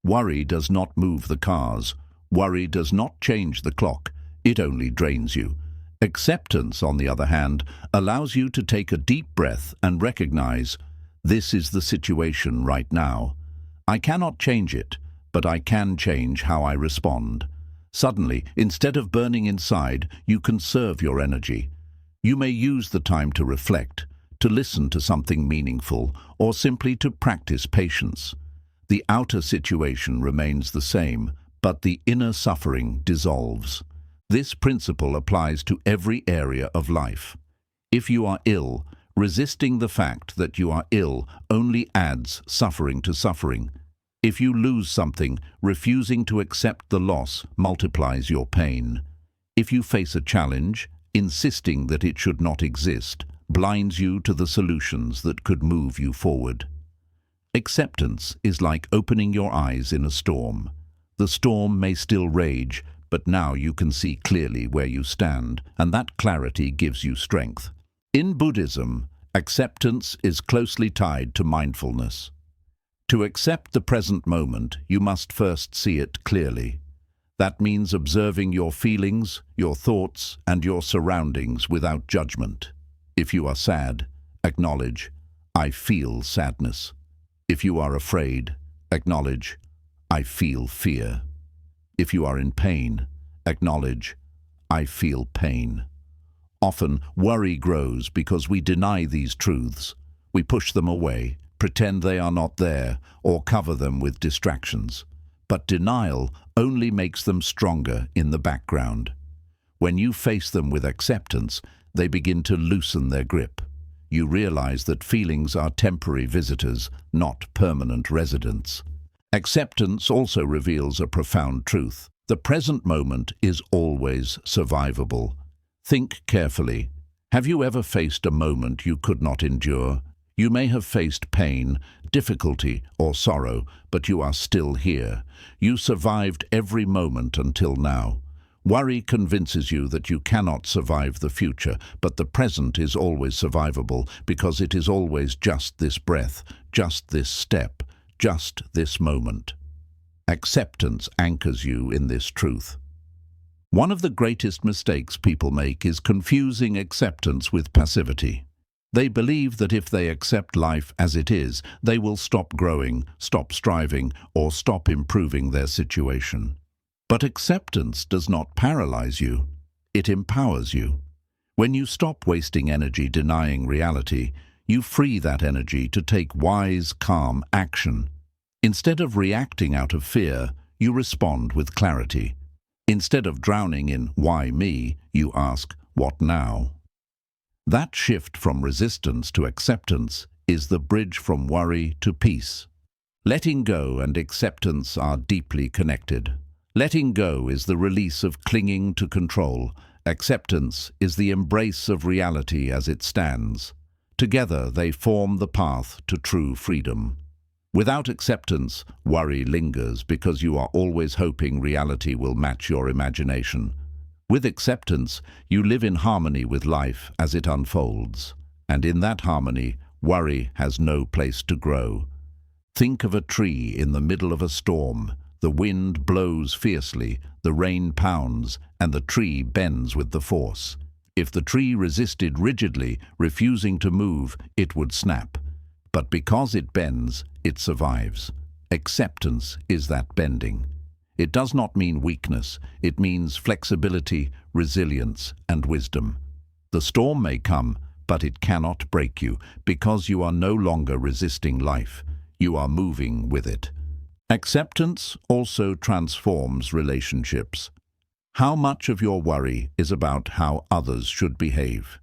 Worry does not move the cars. Worry does not change the clock. It only drains you. Acceptance, on the other hand, allows you to take a deep breath and recognize, this is the situation right now. I cannot change it, but I can change how I respond. Suddenly, instead of burning inside, you conserve your energy. You may use the time to reflect, to listen to something meaningful, or simply to practice patience. The outer situation remains the same, but the inner suffering dissolves. This principle applies to every area of life. If you are ill, resisting the fact that you are ill only adds suffering to suffering. If you lose something, refusing to accept the loss multiplies your pain. If you face a challenge, insisting that it should not exist blinds you to the solutions that could move you forward. Acceptance is like opening your eyes in a storm. The storm may still rage, but now you can see clearly where you stand, and that clarity gives you strength. In Buddhism, acceptance is closely tied to mindfulness. To accept the present moment, you must first see it clearly. That means observing your feelings, your thoughts, and your surroundings without judgment. If you are sad, acknowledge, I feel sadness. If you are afraid, acknowledge, I feel fear. If you are in pain, acknowledge, I feel pain. Often, worry grows because we deny these truths. We push them away, pretend they are not there, or cover them with distractions. But denial only makes them stronger in the background. When you face them with acceptance, they begin to loosen their grip. You realize that feelings are temporary visitors, not permanent residents. Acceptance also reveals a profound truth. The present moment is always survivable. Think carefully. Have you ever faced a moment you could not endure? You may have faced pain, difficulty, or sorrow, but you are still here. You survived every moment until now. Worry convinces you that you cannot survive the future, but the present is always survivable because it is always just this breath, just this step, just this moment. Acceptance anchors you in this truth. One of the greatest mistakes people make is confusing acceptance with passivity. They believe that if they accept life as it is, they will stop growing, stop striving, or stop improving their situation. But acceptance does not paralyze you. It empowers you. When you stop wasting energy denying reality, you free that energy to take wise, calm action. Instead of reacting out of fear, you respond with clarity. Instead of drowning in "why me?" you ask, "what now?" That shift from resistance to acceptance is the bridge from worry to peace. Letting go and acceptance are deeply connected. Letting go is the release of clinging to control. Acceptance is the embrace of reality as it stands. Together they form the path to true freedom. Without acceptance, worry lingers because you are always hoping reality will match your imagination. With acceptance, you live in harmony with life as it unfolds. And in that harmony, worry has no place to grow. Think of a tree in the middle of a storm. The wind blows fiercely, the rain pounds, and the tree bends with the force. If the tree resisted rigidly, refusing to move, it would snap. But because it bends, it survives. Acceptance is that bending. It does not mean weakness, it means flexibility, resilience, and wisdom. The storm may come, but it cannot break you, because you are no longer resisting life. You are moving with it. Acceptance also transforms relationships. How much of your worry is about how others should behave?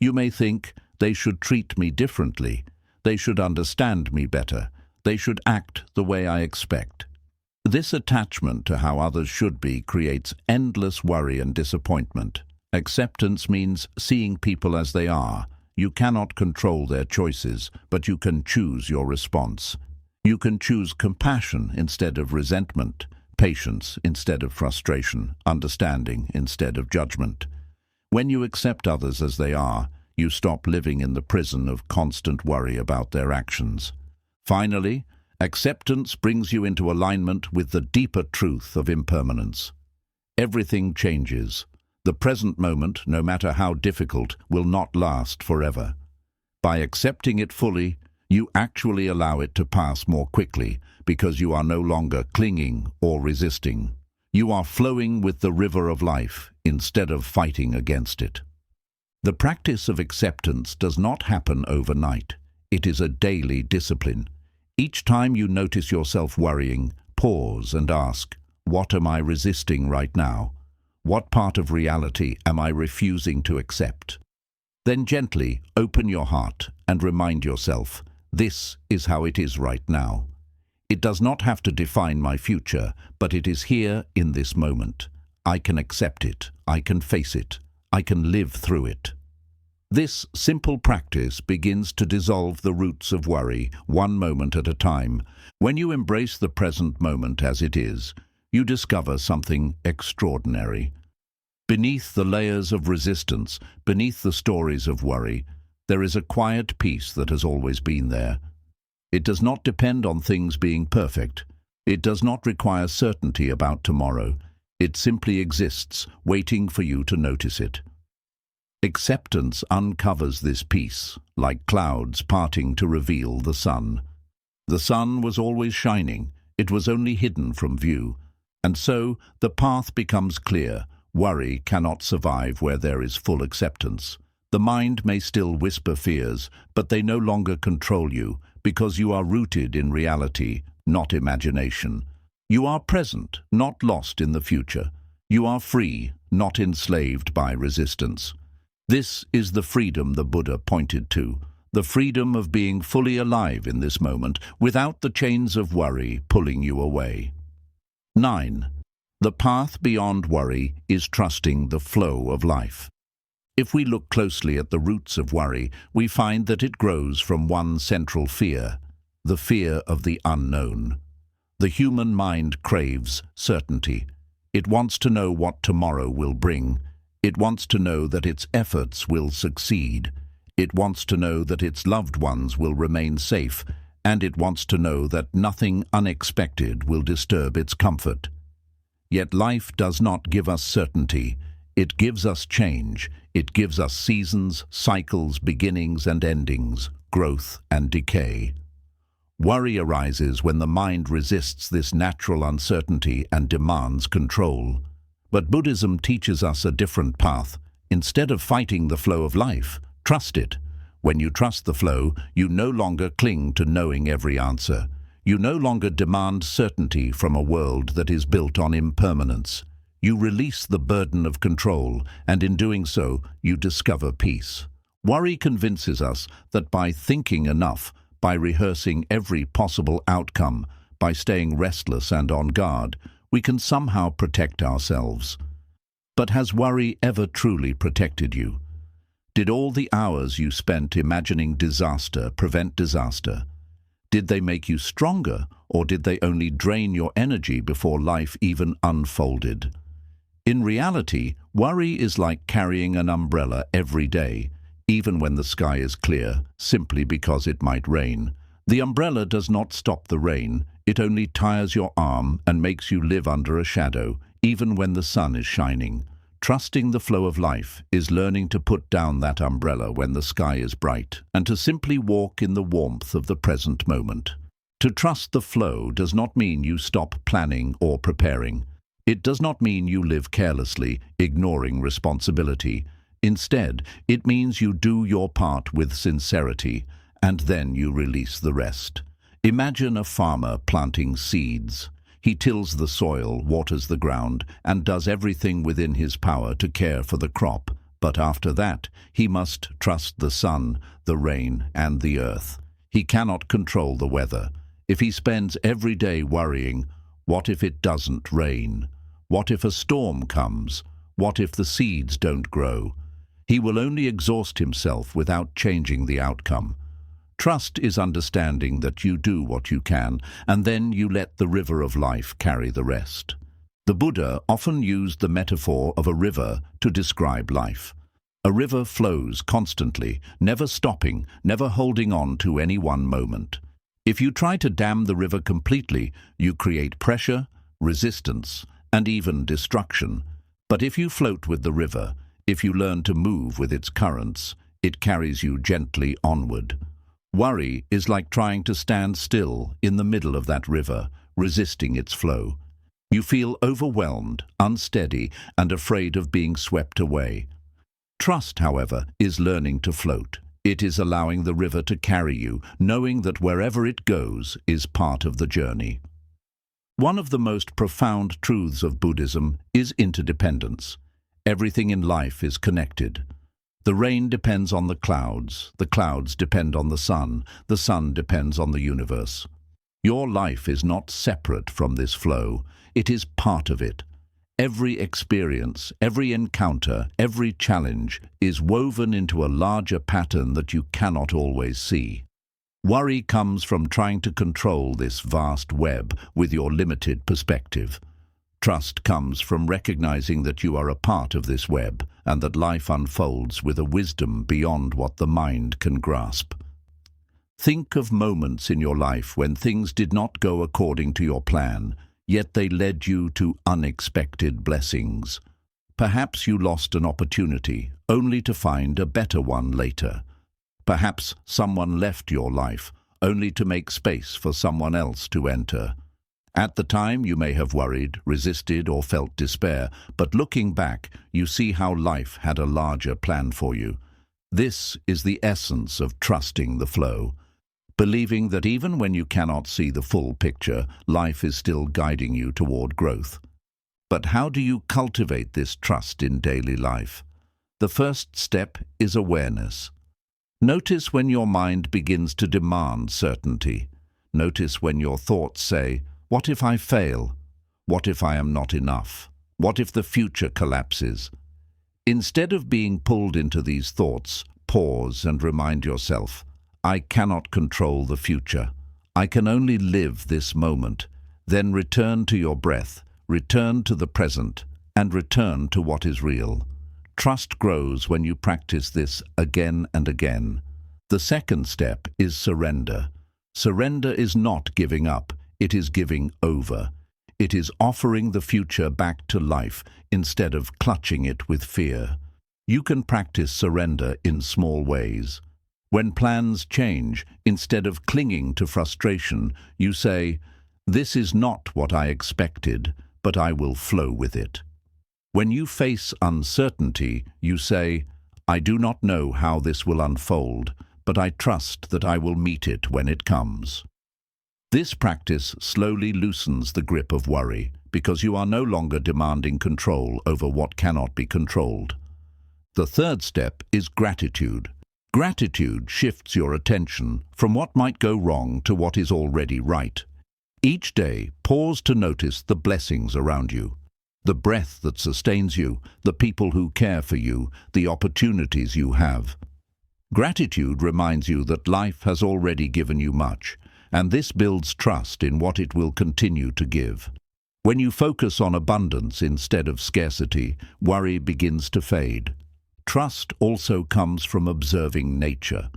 You may think, they should treat me differently, they should understand me better, they should act the way I expect. This attachment to how others should be creates endless worry and disappointment. Acceptance means seeing people as they are. You cannot control their choices, but you can choose your response. You can choose compassion instead of resentment, patience instead of frustration, understanding instead of judgment. When you accept others as they are, you stop living in the prison of constant worry about their actions. Finally, acceptance brings you into alignment with the deeper truth of impermanence. Everything changes. The present moment, no matter how difficult, will not last forever. By accepting it fully, you actually allow it to pass more quickly because you are no longer clinging or resisting. You are flowing with the river of life instead of fighting against it. The practice of acceptance does not happen overnight. It is a daily discipline. Each time you notice yourself worrying, pause and ask, what am I resisting right now? What part of reality am I refusing to accept? Then gently open your heart and remind yourself, this is how it is right now. It does not have to define my future, but it is here in this moment. I can accept it, I can face it, I can live through it. This simple practice begins to dissolve the roots of worry, one moment at a time. When you embrace the present moment as it is, you discover something extraordinary. Beneath the layers of resistance, beneath the stories of worry, there is a quiet peace that has always been there. It does not depend on things being perfect. It does not require certainty about tomorrow. It simply exists, waiting for you to notice it. Acceptance uncovers this peace, like clouds parting to reveal the sun. The sun was always shining, it was only hidden from view. And so, the path becomes clear. Worry cannot survive where there is full acceptance. The mind may still whisper fears, but they no longer control you, because you are rooted in reality, not imagination. You are present, not lost in the future. You are free, not enslaved by resistance. This is the freedom the Buddha pointed to, the freedom of being fully alive in this moment, without the chains of worry pulling you away. 9. The path beyond worry is trusting the flow of life. If we look closely at the roots of worry, we find that it grows from one central fear, the fear of the unknown. The human mind craves certainty. It wants to know what tomorrow will bring. It wants to know that its efforts will succeed. It wants to know that its loved ones will remain safe, and it wants to know that nothing unexpected will disturb its comfort. Yet life does not give us certainty. It gives us change. It gives us seasons, cycles, beginnings and endings, growth and decay. Worry arises when the mind resists this natural uncertainty and demands control. But Buddhism teaches us a different path. Instead of fighting the flow of life, trust it. When you trust the flow, you no longer cling to knowing every answer. You no longer demand certainty from a world that is built on impermanence. You release the burden of control, and in doing so, you discover peace. Worry convinces us that by thinking enough, by rehearsing every possible outcome, by staying restless and on guard, we can somehow protect ourselves. But has worry ever truly protected you? Did all the hours you spent imagining disaster prevent disaster? Did they make you stronger, or did they only drain your energy before life even unfolded? In reality, worry is like carrying an umbrella every day, even when the sky is clear, simply because it might rain. The umbrella does not stop the rain, it only tires your arm and makes you live under a shadow, even when the sun is shining. Trusting the flow of life is learning to put down that umbrella when the sky is bright and to simply walk in the warmth of the present moment. To trust the flow does not mean you stop planning or preparing. It does not mean you live carelessly, ignoring responsibility. Instead, it means you do your part with sincerity, and then you release the rest. Imagine a farmer planting seeds. He tills the soil, waters the ground, and does everything within his power to care for the crop. But after that, he must trust the sun, the rain, and the earth. He cannot control the weather. If he spends every day worrying, what if it doesn't rain? What if a storm comes? What if the seeds don't grow? He will only exhaust himself without changing the outcome. Trust is understanding that you do what you can, and then you let the river of life carry the rest. The Buddha often used the metaphor of a river to describe life. A river flows constantly, never stopping, never holding on to any one moment. If you try to dam the river completely, you create pressure, resistance, and even destruction. But if you float with the river, if you learn to move with its currents, it carries you gently onward. Worry is like trying to stand still in the middle of that river, resisting its flow. You feel overwhelmed, unsteady, and afraid of being swept away. Trust, however, is learning to float. It is allowing the river to carry you, knowing that wherever it goes is part of the journey. One of the most profound truths of Buddhism is interdependence. Everything in life is connected. The rain depends on the clouds depend on the sun depends on the universe. Your life is not separate from this flow, it is part of it. Every experience, every encounter, every challenge is woven into a larger pattern that you cannot always see. Worry comes from trying to control this vast web with your limited perspective. Trust comes from recognizing that you are a part of this web and that life unfolds with a wisdom beyond what the mind can grasp. Think of moments in your life when things did not go according to your plan, yet they led you to unexpected blessings. Perhaps you lost an opportunity, only to find a better one later. Perhaps someone left your life, only to make space for someone else to enter. At the time, you may have worried, resisted, or felt despair, but looking back, you see how life had a larger plan for you. This is the essence of trusting the flow, believing that even when you cannot see the full picture, life is still guiding you toward growth. But how do you cultivate this trust in daily life? The first step is awareness. Notice when your mind begins to demand certainty. Notice when your thoughts say, "What if I fail? What if I am not enough? What if the future collapses?" Instead of being pulled into these thoughts, pause and remind yourself, "I cannot control the future. I can only live this moment." Then return to your breath, return to the present, and return to what is real. Trust grows when you practice this again and again. The second step is surrender. Surrender is not giving up. It is giving over. It is offering the future back to life instead of clutching it with fear. You can practice surrender in small ways. When plans change, instead of clinging to frustration, you say, "This is not what I expected, but I will flow with it." When you face uncertainty, you say, "I do not know how this will unfold, but I trust that I will meet it when it comes." This practice slowly loosens the grip of worry, because you are no longer demanding control over what cannot be controlled. The third step is gratitude. Gratitude shifts your attention from what might go wrong to what is already right. Each day, pause to notice the blessings around you. The breath that sustains you, the people who care for you, the opportunities you have. Gratitude reminds you that life has already given you much, and this builds trust in what it will continue to give. When you focus on abundance instead of scarcity, worry begins to fade. Trust also comes from observing nature.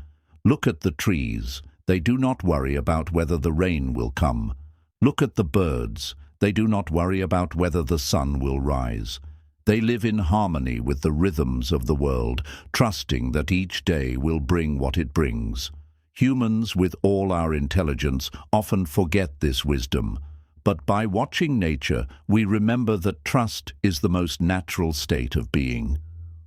Look at the trees. They do not worry about whether the rain will come. Look at the birds. They do not worry about whether the sun will rise. They live in harmony with the rhythms of the world, trusting that each day will bring what it brings. Humans, with all our intelligence, often forget this wisdom. But by watching nature, we remember that trust is the most natural state of being.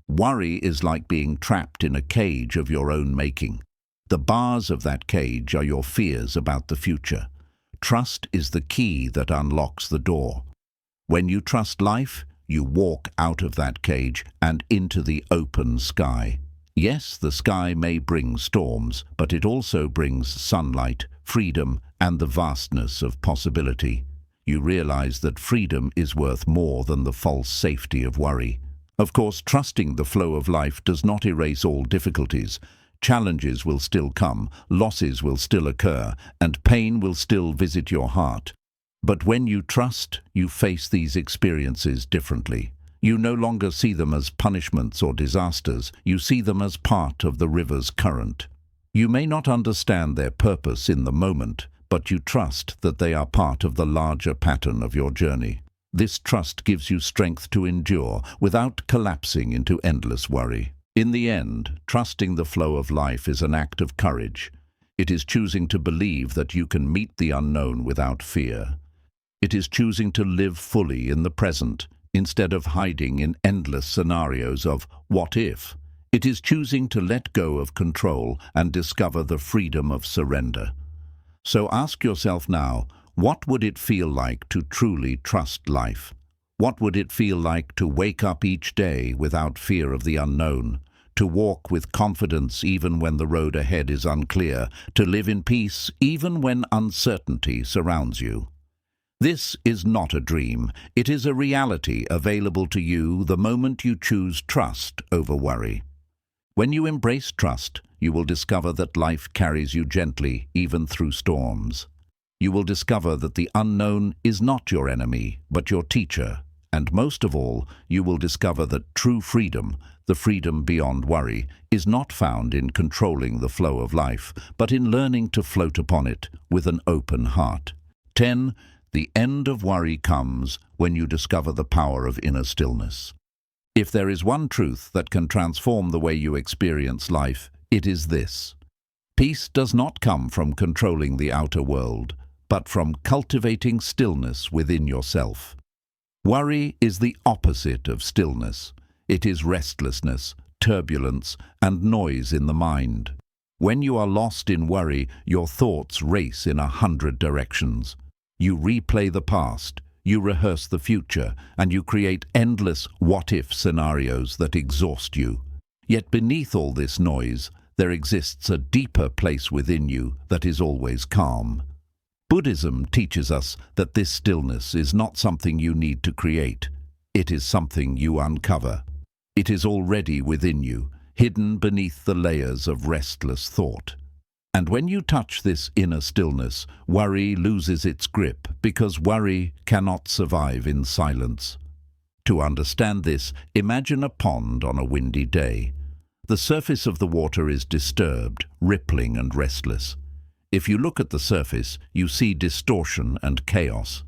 Worry is like being trapped in a cage of your own making. The bars of that cage are your fears about the future. Trust is the key that unlocks the door. When you trust life, you walk out of that cage and into the open sky. Yes, the sky may bring storms, but it also brings sunlight, freedom, and the vastness of possibility. You realize that freedom is worth more than the false safety of worry. Of course, trusting the flow of life does not erase all difficulties. Challenges will still come, losses will still occur, and pain will still visit your heart. But when you trust, you face these experiences differently. You no longer see them as punishments or disasters, you see them as part of the river's current. You may not understand their purpose in the moment, but you trust that they are part of the larger pattern of your journey. This trust gives you strength to endure without collapsing into endless worry. In the end, trusting the flow of life is an act of courage. It is choosing to believe that you can meet the unknown without fear. It is choosing to live fully in the present, instead of hiding in endless scenarios of what if. It is choosing to let go of control and discover the freedom of surrender. So ask yourself now, what would it feel like to truly trust life? What would it feel like to wake up each day without fear of the unknown? To walk with confidence even when the road ahead is unclear? To live in peace even when uncertainty surrounds you? This is not a dream. It is a reality available to you the moment you choose trust over worry. When you embrace trust, you will discover that life carries you gently even through storms. You will discover that the unknown is not your enemy, but your teacher. And most of all, you will discover that true freedom, the freedom beyond worry, is not found in controlling the flow of life, but in learning to float upon it with an open heart. 10. The end of worry comes when you discover the power of inner stillness. If there is one truth that can transform the way you experience life, it is this. Peace does not come from controlling the outer world, but from cultivating stillness within yourself. Worry is the opposite of stillness. It is restlessness, turbulence, and noise in the mind. When you are lost in worry, your thoughts race in 100 directions. You replay the past, you rehearse the future, and you create endless what-if scenarios that exhaust you. Yet beneath all this noise, there exists a deeper place within you that is always calm. Buddhism teaches us that this stillness is not something you need to create. It is something you uncover. It is already within you, hidden beneath the layers of restless thought. And when you touch this inner stillness, worry loses its grip, because worry cannot survive in silence. To understand this, imagine a pond on a windy day. The surface of the water is disturbed, rippling and restless. If you look at the surface, you see distortion and chaos.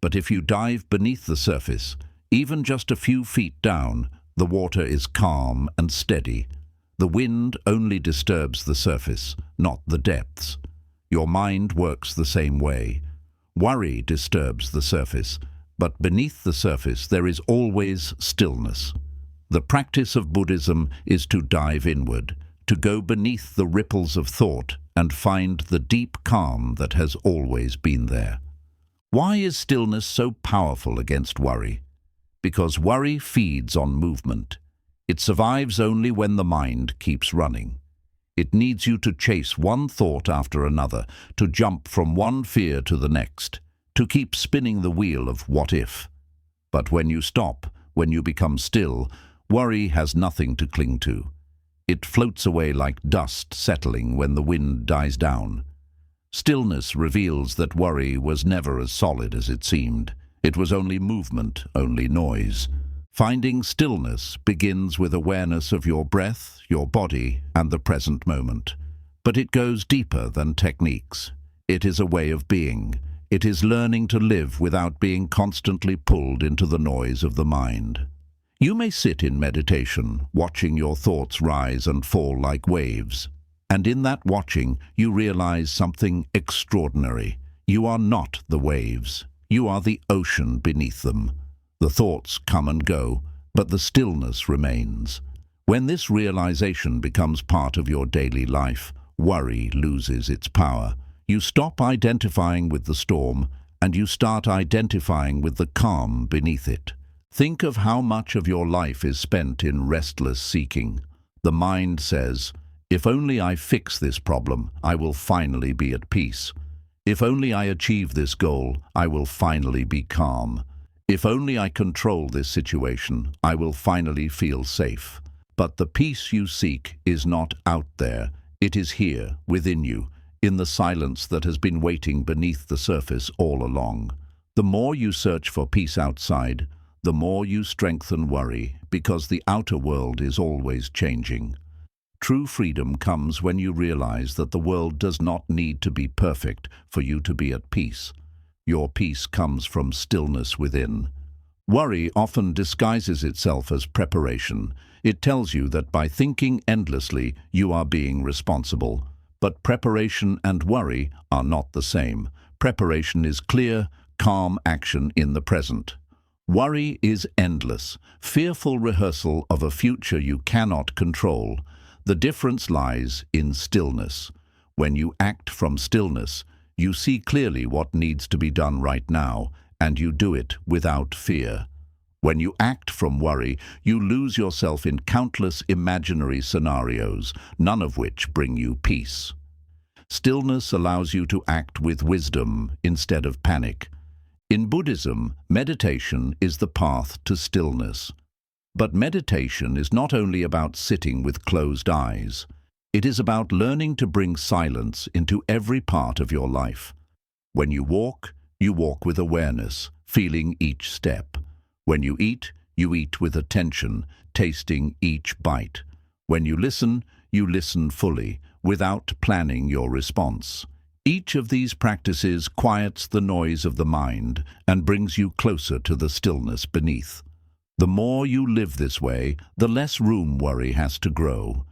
But if you dive beneath the surface, even just a few feet down, the water is calm and steady. The wind only disturbs the surface, not the depths. Your mind works the same way. Worry disturbs the surface, but beneath the surface there is always stillness. The practice of Buddhism is to dive inward, to go beneath the ripples of thought and find the deep calm that has always been there. Why is stillness so powerful against worry? Because worry feeds on movement. It survives only when the mind keeps running. It needs you to chase one thought after another, to jump from one fear to the next, to keep spinning the wheel of what if. But when you stop, when you become still, worry has nothing to cling to. It floats away like dust settling when the wind dies down. Stillness reveals that worry was never as solid as it seemed. It was only movement, only noise. Finding stillness begins with awareness of your breath, your body, and the present moment. But it goes deeper than techniques. It is a way of being. It is learning to live without being constantly pulled into the noise of the mind. You may sit in meditation, watching your thoughts rise and fall like waves. And in that watching, you realize something extraordinary. You are not the waves. You are the ocean beneath them. The thoughts come and go, but the stillness remains. When this realization becomes part of your daily life, worry loses its power. You stop identifying with the storm, and you start identifying with the calm beneath it. Think of how much of your life is spent in restless seeking. The mind says, "If only I fix this problem, I will finally be at peace. If only I achieve this goal, I will finally be calm. If only I control this situation, I will finally feel safe." But the peace you seek is not out there. It is here, within you, in the silence that has been waiting beneath the surface all along. The more you search for peace outside, the more you strengthen worry, because the outer world is always changing. True freedom comes when you realize that the world does not need to be perfect for you to be at peace. Your peace comes from stillness within. Worry often disguises itself as preparation. It tells you that by thinking endlessly, you are being responsible. But preparation and worry are not the same. Preparation is clear, calm action in the present. Worry is endless, fearful rehearsal of a future you cannot control. The difference lies in stillness. When you act from stillness, you see clearly what needs to be done right now, and you do it without fear. When you act from worry, you lose yourself in countless imaginary scenarios, none of which bring you peace. Stillness allows you to act with wisdom instead of panic. In Buddhism, meditation is the path to stillness. But meditation is not only about sitting with closed eyes. It is about learning to bring silence into every part of your life. When you walk with awareness, feeling each step. When you eat with attention, tasting each bite. When you listen fully, without planning your response. Each of these practices quiets the noise of the mind and brings you closer to the stillness beneath. The more you live this way, the less room worry has to grow.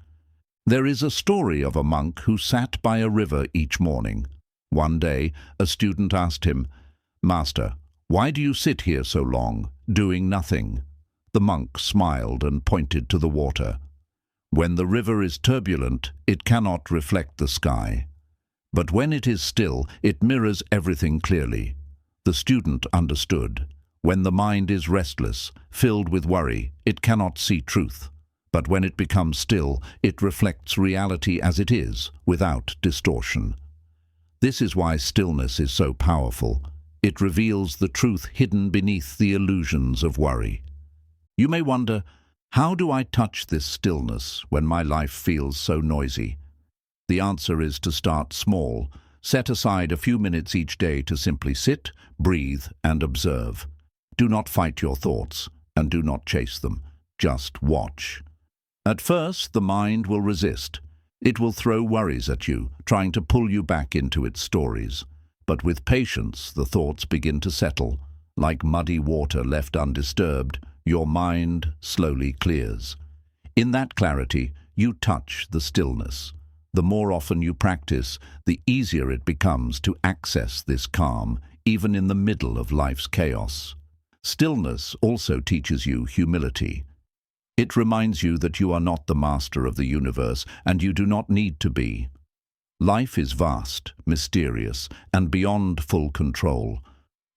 There is a story of a monk who sat by a river each morning. One day, a student asked him, "Master, why do you sit here so long, doing nothing?" The monk smiled and pointed to the water. When the river is turbulent, it cannot reflect the sky. But when it is still, it mirrors everything clearly. The student understood. When the mind is restless, filled with worry, it cannot see truth. But when it becomes still, it reflects reality as it is, without distortion. This is why stillness is so powerful. It reveals the truth hidden beneath the illusions of worry. You may wonder, how do I touch this stillness when my life feels so noisy? The answer is to start small. Set aside a few minutes each day to simply sit, breathe, and observe. Do not fight your thoughts, and do not chase them. Just watch. At first, the mind will resist. It will throw worries at you, trying to pull you back into its stories. But with patience, the thoughts begin to settle. Like muddy water left undisturbed, your mind slowly clears. In that clarity, you touch the stillness. The more often you practice, the easier it becomes to access this calm, even in the middle of life's chaos. Stillness also teaches you humility. It reminds you that you are not the master of the universe, and you do not need to be. Life is vast, mysterious, and beyond full control.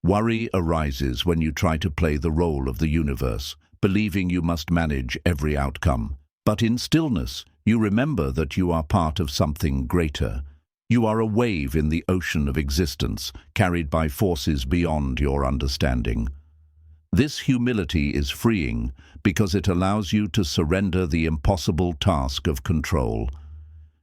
Worry arises when you try to play the role of the universe, believing you must manage every outcome. But in stillness, you remember that you are part of something greater. You are a wave in the ocean of existence, carried by forces beyond your understanding. This humility is freeing because it allows you to surrender the impossible task of control.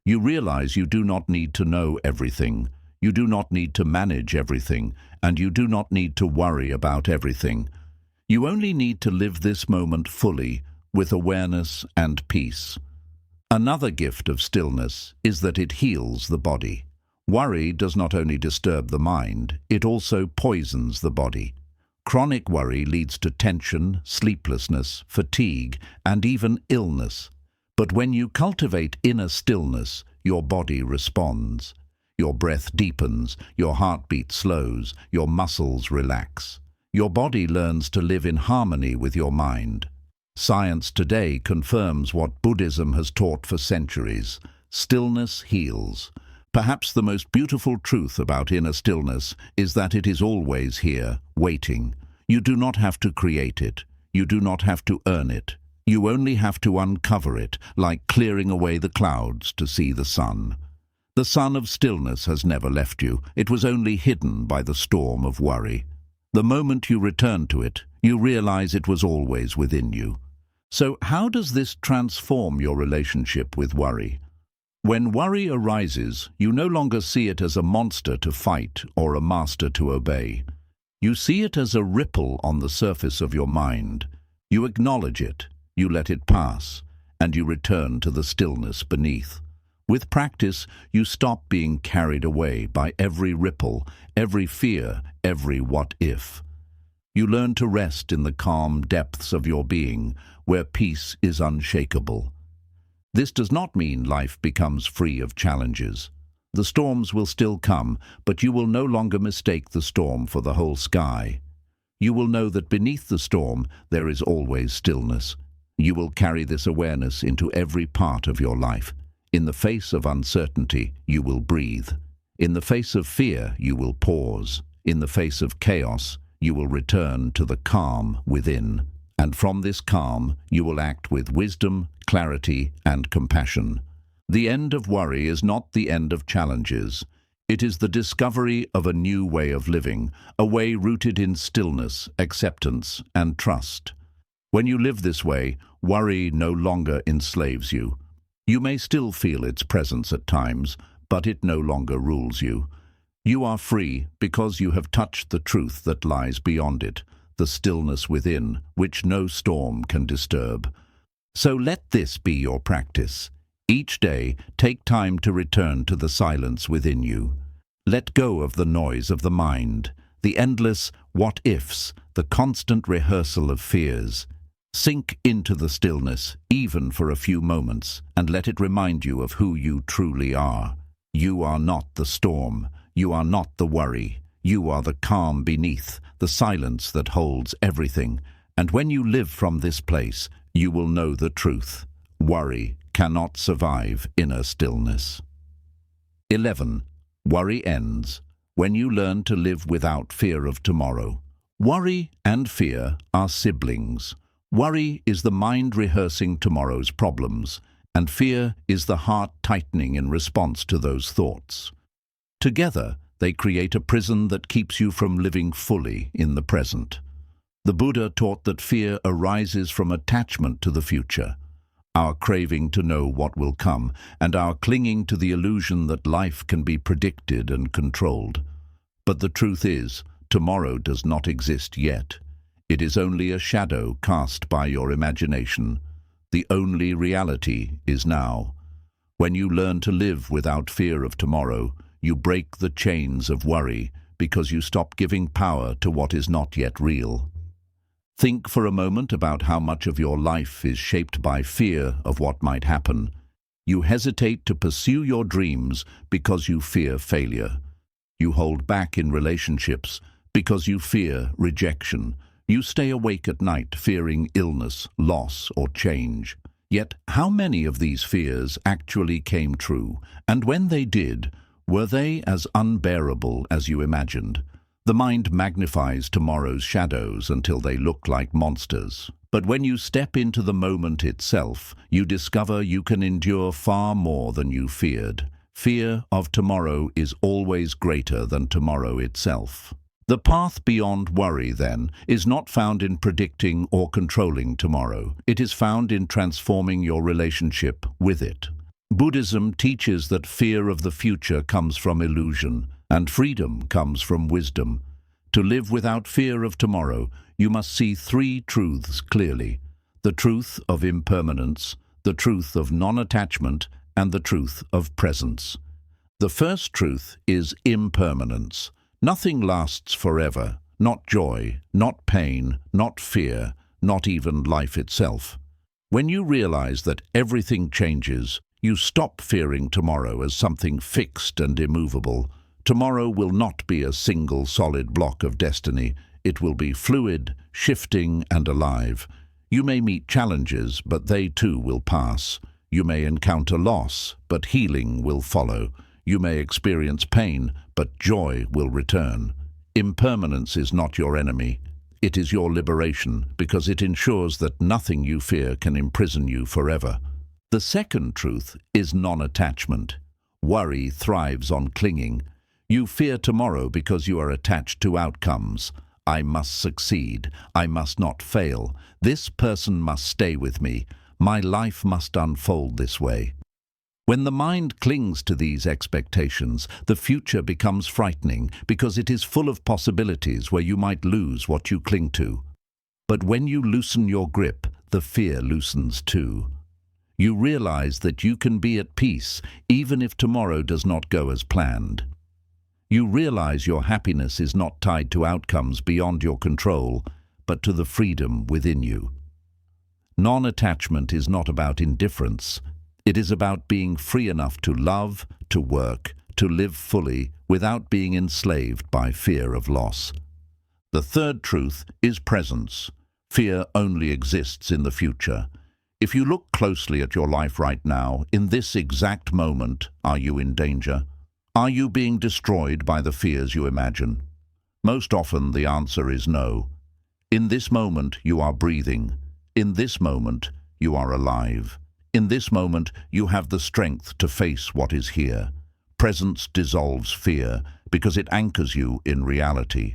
You realize you do not need to know everything, you do not need to manage everything, and you do not need to worry about everything. You only need to live this moment fully, with awareness and peace. Another gift of stillness is that it heals the body. Worry does not only disturb the mind, it also poisons the body. Chronic worry leads to tension, sleeplessness, fatigue, and even illness. But when you cultivate inner stillness, your body responds. Your breath deepens, your heartbeat slows, your muscles relax. Your body learns to live in harmony with your mind. Science today confirms what Buddhism has taught for centuries. Stillness heals. Perhaps the most beautiful truth about inner stillness is that it is always here, waiting. You do not have to create it. You do not have to earn it. You only have to uncover it, like clearing away the clouds to see the sun. The sun of stillness has never left you. It was only hidden by the storm of worry. The moment you return to it, you realize it was always within you. So how does this transform your relationship with worry? When worry arises, you no longer see it as a monster to fight or a master to obey. You see it as a ripple on the surface of your mind. You acknowledge it, you let it pass, and you return to the stillness beneath. With practice, you stop being carried away by every ripple, every fear, every what-if. You learn to rest in the calm depths of your being, where peace is unshakable. This does not mean life becomes free of challenges. The storms will still come, but you will no longer mistake the storm for the whole sky. You will know that beneath the storm there is always stillness. You will carry this awareness into every part of your life. In the face of uncertainty, you will breathe. In the face of fear, you will pause. In the face of chaos, you will return to the calm within. And from this calm, you will act with wisdom, clarity, and compassion. The end of worry is not the end of challenges. It is the discovery of a new way of living, a way rooted in stillness, acceptance, and trust. When you live this way, worry no longer enslaves you. You may still feel its presence at times, but it no longer rules you. You are free because you have touched the truth that lies beyond it, the stillness within, which no storm can disturb. So let this be your practice. Each day, take time to return to the silence within you. Let go of the noise of the mind, the endless what-ifs, the constant rehearsal of fears. Sink into the stillness, even for a few moments, and let it remind you of who you truly are. You are not the storm. You are not the worry. You are the calm beneath, the silence that holds everything. And when you live from this place, you will know the truth. Worry cannot survive inner stillness. 11. Worry ends when you learn to live without fear of tomorrow. Worry and fear are siblings. Worry is the mind rehearsing tomorrow's problems, and fear is the heart tightening in response to those thoughts. Together, they create a prison that keeps you from living fully in the present. The Buddha taught that fear arises from attachment to the future, our craving to know what will come, and our clinging to the illusion that life can be predicted and controlled. But the truth is, tomorrow does not exist yet. It is only a shadow cast by your imagination. The only reality is now. When you learn to live without fear of tomorrow, you break the chains of worry because you stop giving power to what is not yet real. Think for a moment about how much of your life is shaped by fear of what might happen. You hesitate to pursue your dreams because you fear failure. You hold back in relationships because you fear rejection. You stay awake at night fearing illness, loss, or change. Yet, how many of these fears actually came true? And when they did, were they as unbearable as you imagined? The mind magnifies tomorrow's shadows until they look like monsters. But when you step into the moment itself, you discover you can endure far more than you feared. Fear of tomorrow is always greater than tomorrow itself. The path beyond worry, then, is not found in predicting or controlling tomorrow. It is found in transforming your relationship with it. Buddhism teaches that fear of the future comes from illusion, and freedom comes from wisdom. To live without fear of tomorrow, you must see three truths clearly: the truth of impermanence, the truth of non-attachment, and the truth of presence. The first truth is impermanence. Nothing lasts forever, not joy, not pain, not fear, not even life itself. When you realize that everything changes, you stop fearing tomorrow as something fixed and immovable. Tomorrow will not be a single solid block of destiny. It will be fluid, shifting, and alive. You may meet challenges, but they too will pass. You may encounter loss, but healing will follow. You may experience pain, but joy will return. Impermanence is not your enemy. It is your liberation, because it ensures that nothing you fear can imprison you forever. The second truth is non-attachment. Worry thrives on clinging. You fear tomorrow because you are attached to outcomes. I must succeed. I must not fail. This person must stay with me. My life must unfold this way. When the mind clings to these expectations, the future becomes frightening because it is full of possibilities where you might lose what you cling to. But when you loosen your grip, the fear loosens too. You realize that you can be at peace even if tomorrow does not go as planned. You realize your happiness is not tied to outcomes beyond your control, but to the freedom within you. Non-attachment is not about indifference. It is about being free enough to love, to work, to live fully without being enslaved by fear of loss. The third truth is presence. Fear only exists in the future. If you look closely at your life right now, in this exact moment, are you in danger? Are you being destroyed by the fears you imagine? Most often the answer is no. In this moment you are breathing. In this moment you are alive. In this moment you have the strength to face what is here. Presence dissolves fear because it anchors you in reality.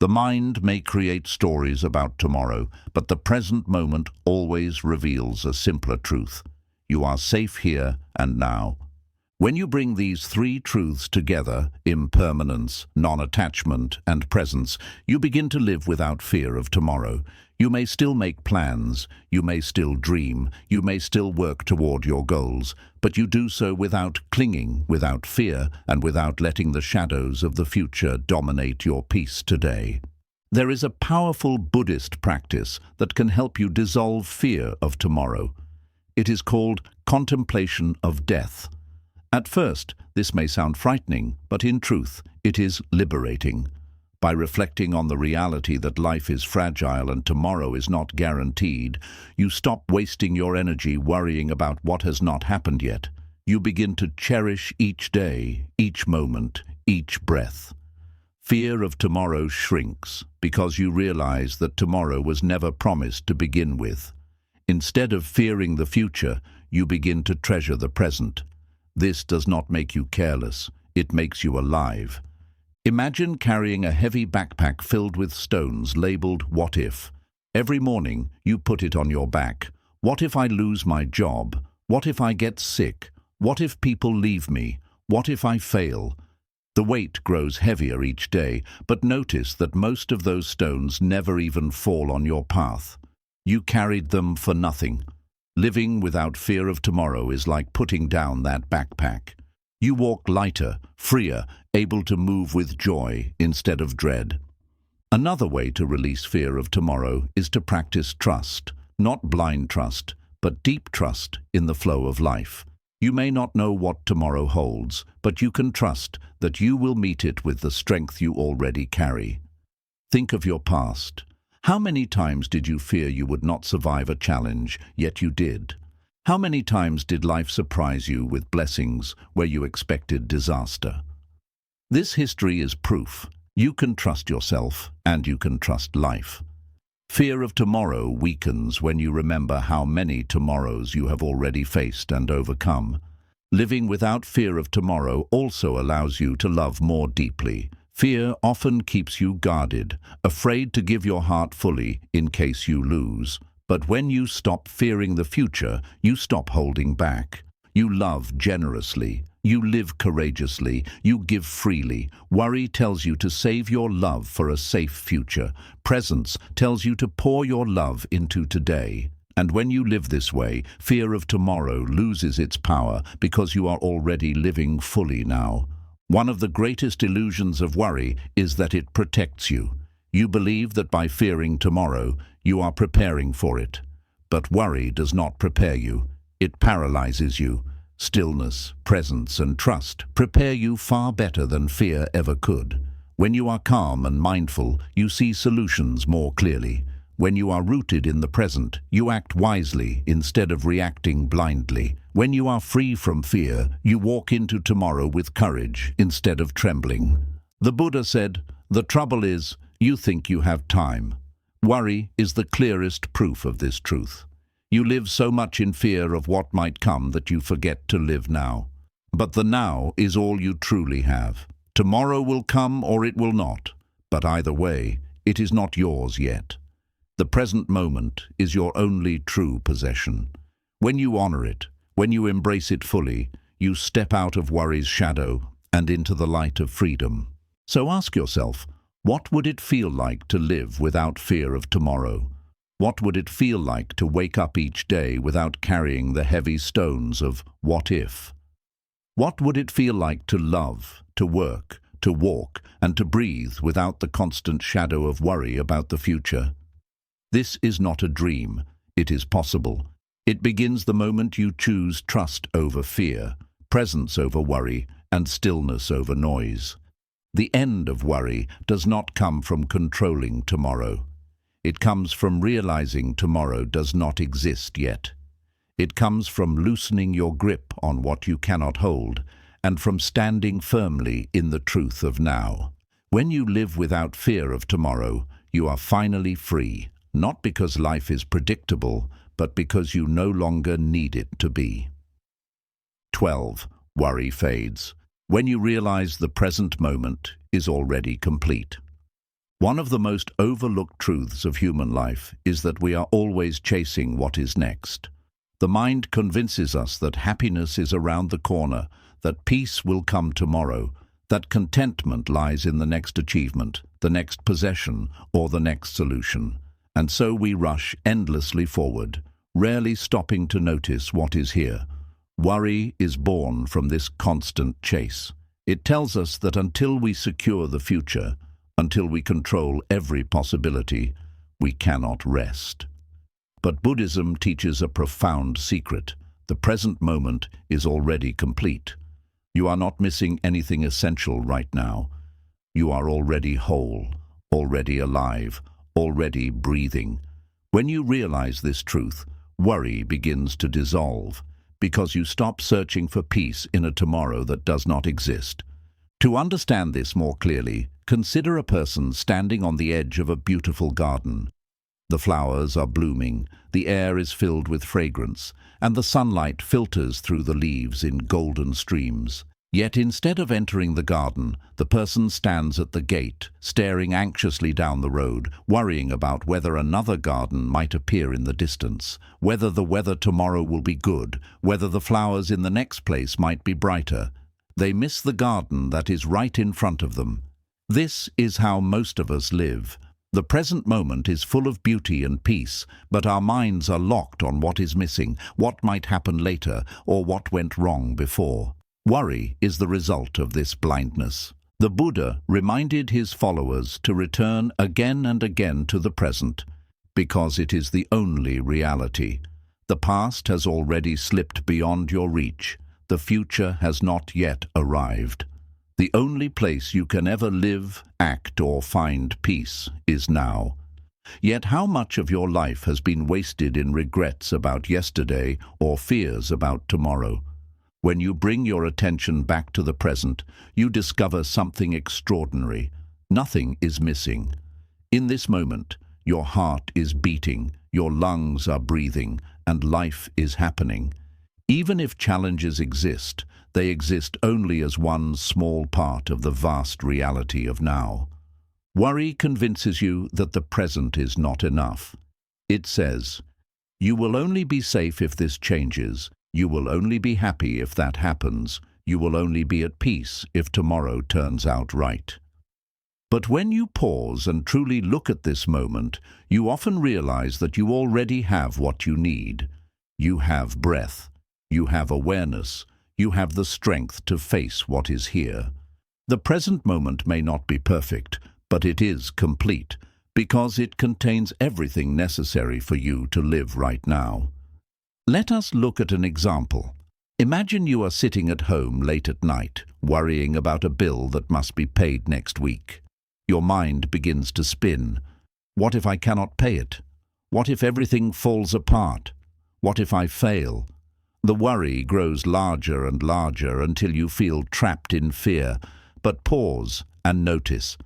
The mind may create stories about tomorrow, but the present moment always reveals a simpler truth. You are safe here and now. When you bring these three truths together, impermanence, non-attachment, and presence, you begin to live without fear of tomorrow. You may still make plans, you may still dream, you may still work toward your goals, but you do so without clinging, without fear, and without letting the shadows of the future dominate your peace today. There is a powerful Buddhist practice that can help you dissolve fear of tomorrow. It is called contemplation of death. At first, this may sound frightening, but in truth, it is liberating. By reflecting on the reality that life is fragile and tomorrow is not guaranteed, you stop wasting your energy worrying about what has not happened yet. You begin to cherish each day, each moment, each breath. Fear of tomorrow shrinks because you realize that tomorrow was never promised to begin with. Instead of fearing the future, you begin to treasure the present. This does not make you careless, it makes you alive. Imagine carrying a heavy backpack filled with stones labeled "What if?" Every morning you put it on your back. What if I lose my job? What if I get sick? What if people leave me? What if I fail? The weight grows heavier each day, but notice that most of those stones never even fall on your path. You carried them for nothing. Living without fear of tomorrow is like putting down that backpack. You walk lighter, freer, able to move with joy instead of dread. Another way to release fear of tomorrow is to practice trust, not blind trust, but deep trust in the flow of life. You may not know what tomorrow holds, but you can trust that you will meet it with the strength you already carry. Think of your past. How many times did you fear you would not survive a challenge, yet you did? How many times did life surprise you with blessings where you expected disaster? This history is proof. You can trust yourself, and you can trust life. Fear of tomorrow weakens when you remember how many tomorrows you have already faced and overcome. Living without fear of tomorrow also allows you to love more deeply. Fear often keeps you guarded, afraid to give your heart fully in case you lose. But when you stop fearing the future, you stop holding back. You love generously. You live courageously. You give freely. Worry tells you to save your love for a safe future. Presence tells you to pour your love into today. And when you live this way, fear of tomorrow loses its power because you are already living fully now. One of the greatest illusions of worry is that it protects you. You believe that by fearing tomorrow, you are preparing for it. But worry does not prepare you. It paralyzes you. Stillness, presence, and trust prepare you far better than fear ever could. When you are calm and mindful, you see solutions more clearly. When you are rooted in the present, you act wisely instead of reacting blindly. When you are free from fear, you walk into tomorrow with courage instead of trembling. The Buddha said, "The trouble is, you think you have time." Worry is the clearest proof of this truth. You live so much in fear of what might come that you forget to live now. But the now is all you truly have. Tomorrow will come or it will not, but either way, it is not yours yet. The present moment is your only true possession. When you honor it, when you embrace it fully, you step out of worry's shadow and into the light of freedom. So ask yourself, what would it feel like to live without fear of tomorrow? What would it feel like to wake up each day without carrying the heavy stones of what if? What would it feel like to love, to work, to walk, and to breathe without the constant shadow of worry about the future? This is not a dream. It is possible. It begins the moment you choose trust over fear, presence over worry, and stillness over noise. The end of worry does not come from controlling tomorrow. It comes from realizing tomorrow does not exist yet. It comes from loosening your grip on what you cannot hold, and from standing firmly in the truth of now. When you live without fear of tomorrow, you are finally free. Not because life is predictable, but because you no longer need it to be. 12. Worry fades. When you realize the present moment is already complete. One of the most overlooked truths of human life is that we are always chasing what is next. The mind convinces us that happiness is around the corner, that peace will come tomorrow, that contentment lies in the next achievement, the next possession, or the next solution. And so we rush endlessly forward, rarely stopping to notice what is here. Worry is born from this constant chase. It tells us that until we secure the future, until we control every possibility, we cannot rest. But Buddhism teaches a profound secret. The present moment is already complete. You are not missing anything essential right now. You are already whole, already alive, already breathing. When you realize this truth, worry begins to dissolve, because you stop searching for peace in a tomorrow that does not exist. To understand this more clearly, consider a person standing on the edge of a beautiful garden. The flowers are blooming, the air is filled with fragrance, and the sunlight filters through the leaves in golden streams. Yet instead of entering the garden, the person stands at the gate, staring anxiously down the road, worrying about whether another garden might appear in the distance, whether the weather tomorrow will be good, whether the flowers in the next place might be brighter. They miss the garden that is right in front of them. This is how most of us live. The present moment is full of beauty and peace, but our minds are locked on what is missing, what might happen later, or what went wrong before. Worry is the result of this blindness. The Buddha reminded his followers to return again and again to the present, because it is the only reality. The past has already slipped beyond your reach. The future has not yet arrived. The only place you can ever live, act, or find peace is now. Yet how much of your life has been wasted in regrets about yesterday or fears about tomorrow? When you bring your attention back to the present, you discover something extraordinary. Nothing is missing. In this moment, your heart is beating, your lungs are breathing, and life is happening. Even if challenges exist, they exist only as one small part of the vast reality of now. Worry convinces you that the present is not enough. It says, "You will only be safe if this changes. You will only be happy if that happens. You will only be at peace if tomorrow turns out right." But when you pause and truly look at this moment, you often realize that you already have what you need. You have breath. You have awareness. You have the strength to face what is here. The present moment may not be perfect, but it is complete, because it contains everything necessary for you to live right now. Let us look at an example. Imagine you are sitting at home late at night, worrying about a bill that must be paid next week. Your mind begins to spin. What if I cannot pay it? What if everything falls apart? What if I fail? The worry grows larger and larger until you feel trapped in fear. But pause and notice.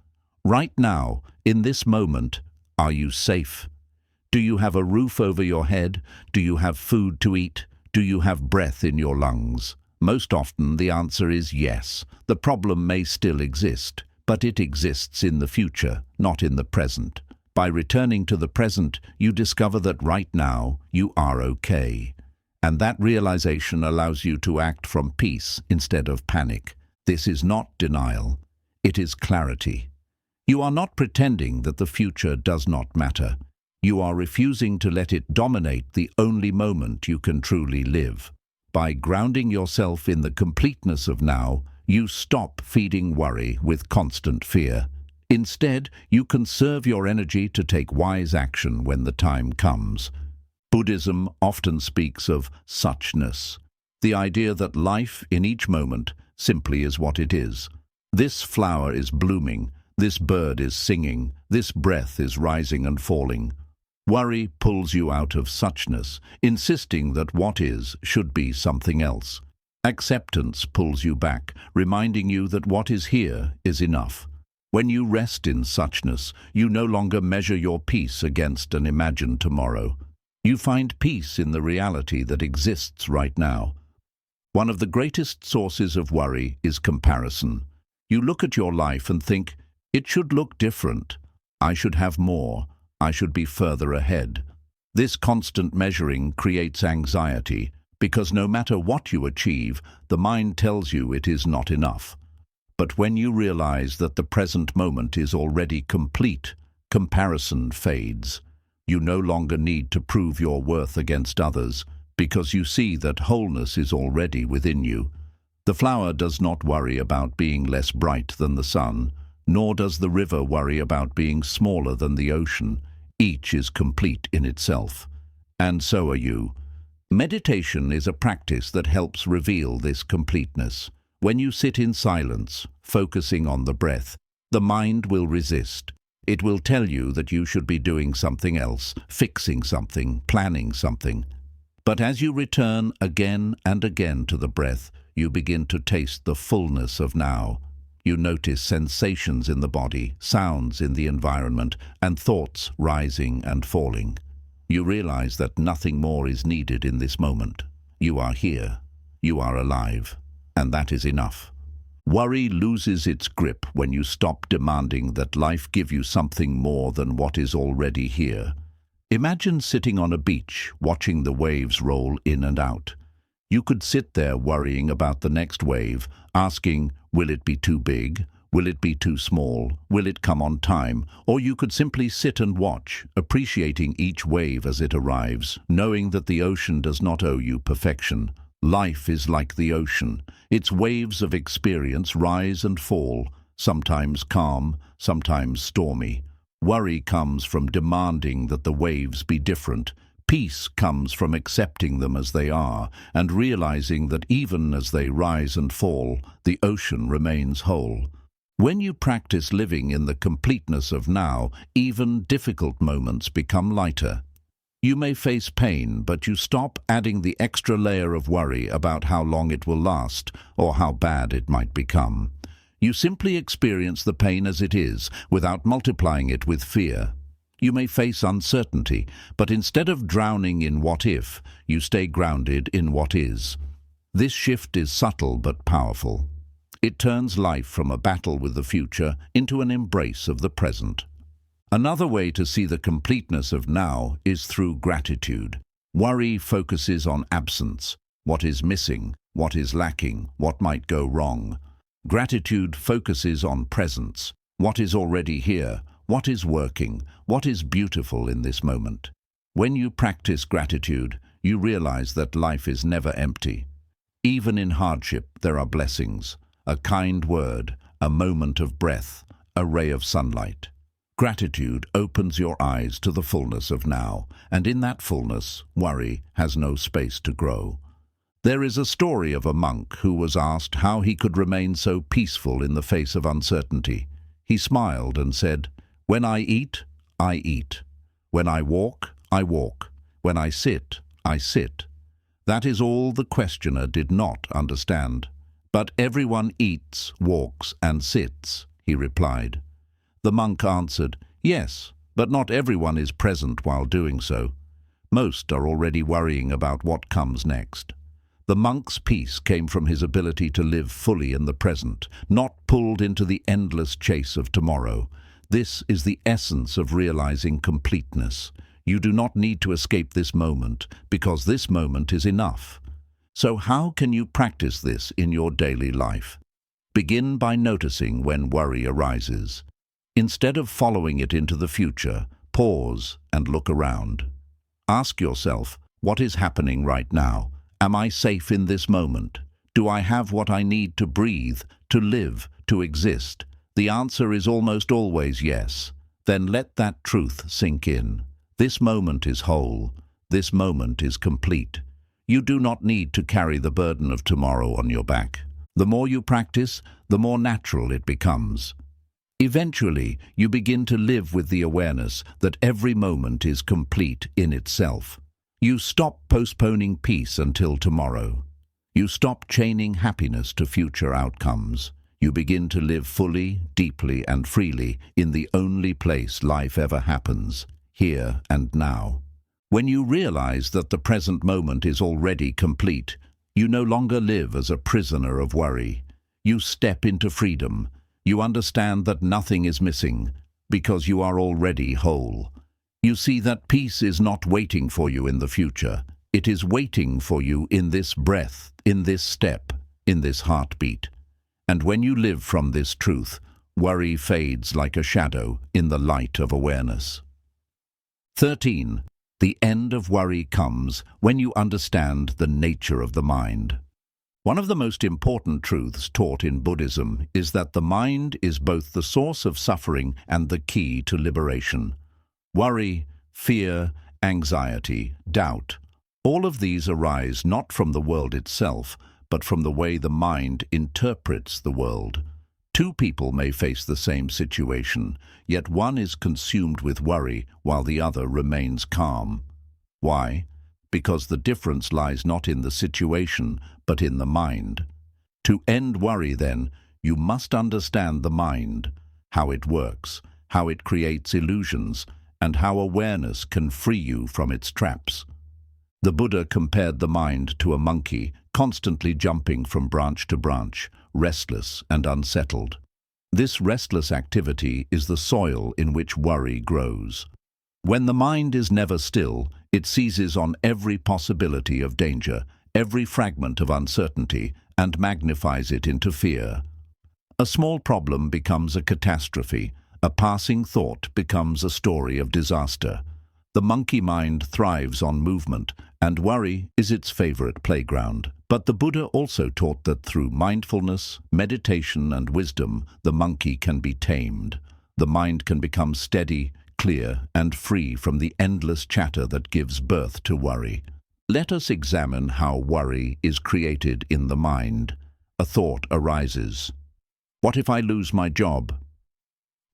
Right now, in this moment, are you safe? Do you have a roof over your head? Do you have food to eat? Do you have breath in your lungs? Most often the answer is yes. The problem may still exist, but it exists in the future, not in the present. By returning to the present, you discover that right now you are okay. And that realization allows you to act from peace instead of panic. This is not denial. It is clarity. You are not pretending that the future does not matter. You are refusing to let it dominate the only moment you can truly live. By grounding yourself in the completeness of now, you stop feeding worry with constant fear. Instead, you conserve your energy to take wise action when the time comes. Buddhism often speaks of suchness, the idea that life in each moment simply is what it is. This flower is blooming, this bird is singing, this breath is rising and falling. Worry pulls you out of suchness, insisting that what is should be something else. Acceptance pulls you back, reminding you that what is here is enough. When you rest in suchness, you no longer measure your peace against an imagined tomorrow. You find peace in the reality that exists right now. One of the greatest sources of worry is comparison. You look at your life and think, it should look different. I should have more. I should be further ahead. This constant measuring creates anxiety, because no matter what you achieve, the mind tells you it is not enough. But when you realize that the present moment is already complete, comparison fades. You no longer need to prove your worth against others, because you see that wholeness is already within you. The flower does not worry about being less bright than the sun, nor does the river worry about being smaller than the ocean. Each is complete in itself. And so are you. Meditation is a practice that helps reveal this completeness. When you sit in silence, focusing on the breath, the mind will resist. It will tell you that you should be doing something else, fixing something, planning something. But as you return again and again to the breath, you begin to taste the fullness of now. You notice sensations in the body, sounds in the environment, and thoughts rising and falling. You realize that nothing more is needed in this moment. You are here. You are alive. And that is enough. Worry loses its grip when you stop demanding that life give you something more than what is already here. Imagine sitting on a beach, watching the waves roll in and out. You could sit there worrying about the next wave, asking, will it be too big? Will it be too small? Will it come on time? Or you could simply sit and watch, appreciating each wave as it arrives, knowing that the ocean does not owe you perfection. Life is like the ocean. Its waves of experience rise and fall, sometimes calm, sometimes stormy. Worry comes from demanding that the waves be different. Peace comes from accepting them as they are and realizing that even as they rise and fall, the ocean remains whole. When you practice living in the completeness of now, even difficult moments become lighter. You may face pain, but you stop adding the extra layer of worry about how long it will last or how bad it might become. You simply experience the pain as it is, without multiplying it with fear. You may face uncertainty, but instead of drowning in what if, you stay grounded in what is. This shift is subtle but powerful. It turns life from a battle with the future into an embrace of the present. Another way to see the completeness of now is through gratitude. Worry focuses on absence, what is missing, what is lacking, what might go wrong. Gratitude focuses on presence, what is already here, what is working, what is beautiful in this moment. When you practice gratitude, you realize that life is never empty. Even in hardship, there are blessings. A kind word, a moment of breath, a ray of sunlight. Gratitude opens your eyes to the fullness of now, and in that fullness, worry has no space to grow. There is a story of a monk who was asked how he could remain so peaceful in the face of uncertainty. He smiled and said, "When I eat, I eat. When I walk, I walk. When I sit, I sit." That is all the questioner did not understand. "But everyone eats, walks, and sits," he replied. The monk answered, "Yes, but not everyone is present while doing so. Most are already worrying about what comes next." The monk's peace came from his ability to live fully in the present, not pulled into the endless chase of tomorrow. This is the essence of realizing completeness. You do not need to escape this moment, because this moment is enough. So how can you practice this in your daily life? Begin by noticing when worry arises. Instead of following it into the future, pause and look around. Ask yourself, what is happening right now? Am I safe in this moment? Do I have what I need to breathe, to live, to exist? The answer is almost always yes. Then let that truth sink in. This moment is whole. This moment is complete. You do not need to carry the burden of tomorrow on your back. The more you practice, the more natural it becomes. Eventually, you begin to live with the awareness that every moment is complete in itself. You stop postponing peace until tomorrow. You stop chaining happiness to future outcomes. You begin to live fully, deeply, and freely in the only place life ever happens, here and now. When you realize that the present moment is already complete, you no longer live as a prisoner of worry. You step into freedom. You understand that nothing is missing, because you are already whole. You see that peace is not waiting for you in the future. It is waiting for you in this breath, in this step, in this heartbeat. And when you live from this truth, worry fades like a shadow in the light of awareness. 13. The end of worry comes when you understand the nature of the mind. One of the most important truths taught in Buddhism is that the mind is both the source of suffering and the key to liberation. Worry, fear, anxiety, doubt, all of these arise not from the world itself, but from the way the mind interprets the world. Two people may face the same situation, yet one is consumed with worry while the other remains calm. Why? Because the difference lies not in the situation, but in the mind. To end worry, then, you must understand the mind, how it works, how it creates illusions, and how awareness can free you from its traps. The Buddha compared the mind to a monkey, constantly jumping from branch to branch, restless and unsettled. This restless activity is the soil in which worry grows. When the mind is never still, it seizes on every possibility of danger, every fragment of uncertainty, and magnifies it into fear. A small problem becomes a catastrophe. A passing thought becomes a story of disaster. The monkey mind thrives on movement, and worry is its favorite playground. But the Buddha also taught that through mindfulness, meditation, and wisdom, the monkey can be tamed. The mind can become steady, clear, and free from the endless chatter that gives birth to worry. Let us examine how worry is created in the mind. A thought arises. What if I lose my job?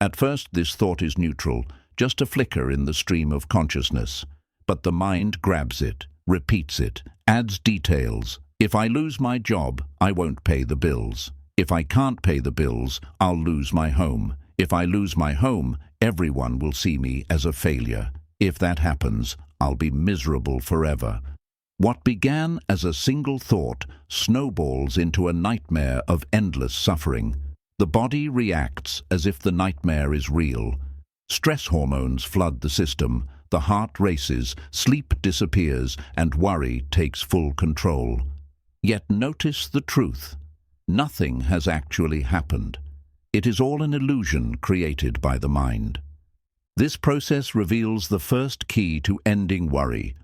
At first, this thought is neutral, just a flicker in the stream of consciousness. But the mind grabs it, repeats it, adds details. If I lose my job, I won't pay the bills. If I can't pay the bills, I'll lose my home. If I lose my home, everyone will see me as a failure. If that happens, I'll be miserable forever. What began as a single thought snowballs into a nightmare of endless suffering. The body reacts as if the nightmare is real. Stress hormones flood the system, the heart races, sleep disappears, and worry takes full control. Yet notice the truth. Nothing has actually happened. It is all an illusion created by the mind. This process reveals the first key to ending worry.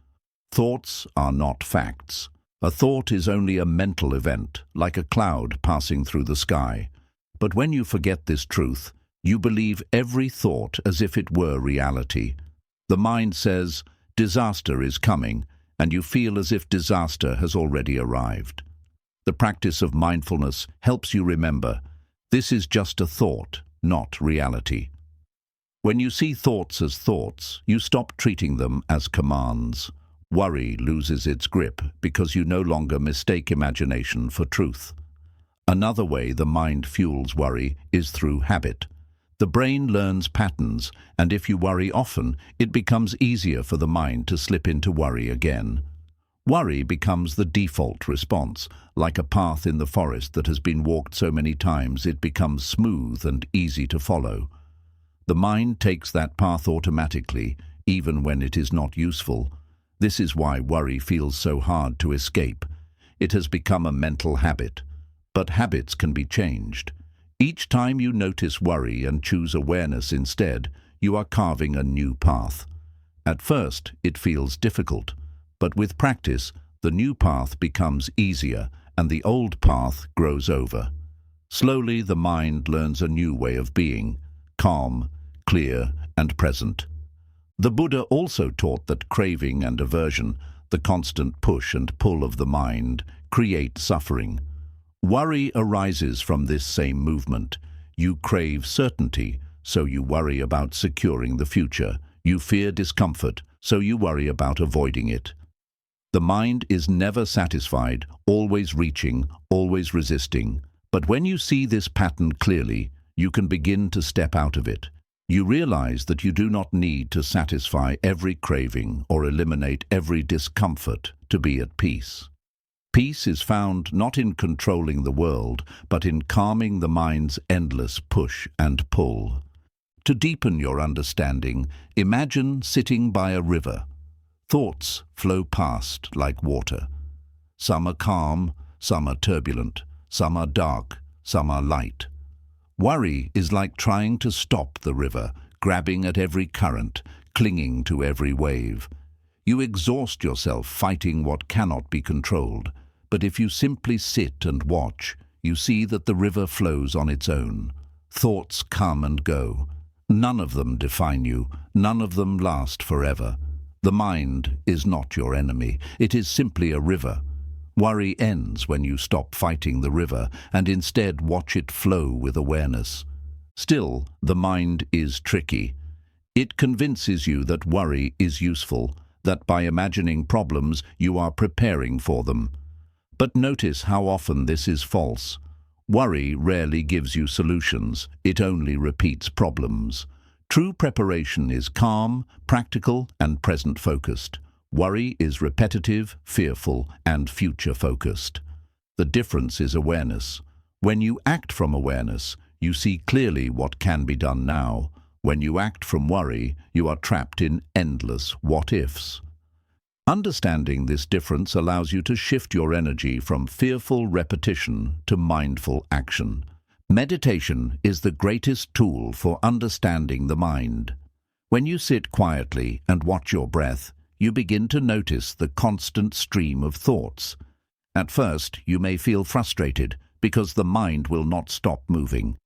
Thoughts are not facts. A thought is only a mental event, like a cloud passing through the sky. But when you forget this truth, you believe every thought as if it were reality. The mind says, disaster is coming, and you feel as if disaster has already arrived. The practice of mindfulness helps you remember, this is just a thought, not reality. When you see thoughts as thoughts, you stop treating them as commands. Worry loses its grip because you no longer mistake imagination for truth. Another way the mind fuels worry is through habit. The brain learns patterns, and if you worry often, it becomes easier for the mind to slip into worry again. Worry becomes the default response, like a path in the forest that has been walked so many times it becomes smooth and easy to follow. The mind takes that path automatically, even when it is not useful. This is why worry feels so hard to escape. It has become a mental habit. But habits can be changed. Each time you notice worry and choose awareness instead, you are carving a new path. At first, it feels difficult. But with practice, the new path becomes easier and the old path grows over. Slowly, the mind learns a new way of being, calm, clear, and present. The Buddha also taught that craving and aversion, the constant push and pull of the mind, create suffering. Worry arises from this same movement. You crave certainty, so you worry about securing the future. You fear discomfort, so you worry about avoiding it. The mind is never satisfied, always reaching, always resisting. But when you see this pattern clearly, you can begin to step out of it. You realize that you do not need to satisfy every craving or eliminate every discomfort to be at peace. Peace is found not in controlling the world, but in calming the mind's endless push and pull. To deepen your understanding, imagine sitting by a river. Thoughts flow past like water. Some are calm, some are turbulent, some are dark, some are light. Worry is like trying to stop the river, grabbing at every current, clinging to every wave. You exhaust yourself fighting what cannot be controlled, but if you simply sit and watch, you see that the river flows on its own. Thoughts come and go. None of them define you, none of them last forever. The mind is not your enemy, it is simply a river. Worry ends when you stop fighting the river and instead watch it flow with awareness. Still, the mind is tricky. It convinces you that worry is useful, that by imagining problems you are preparing for them. But notice how often this is false. Worry rarely gives you solutions, it only repeats problems. True preparation is calm, practical, and present-focused. Worry is repetitive, fearful, and future-focused. The difference is awareness. When you act from awareness, you see clearly what can be done now. When you act from worry, you are trapped in endless what-ifs. Understanding this difference allows you to shift your energy from fearful repetition to mindful action. Meditation is the greatest tool for understanding the mind. When you sit quietly and watch your breath, you begin to notice the constant stream of thoughts. At first, you may feel frustrated because the mind will not stop moving.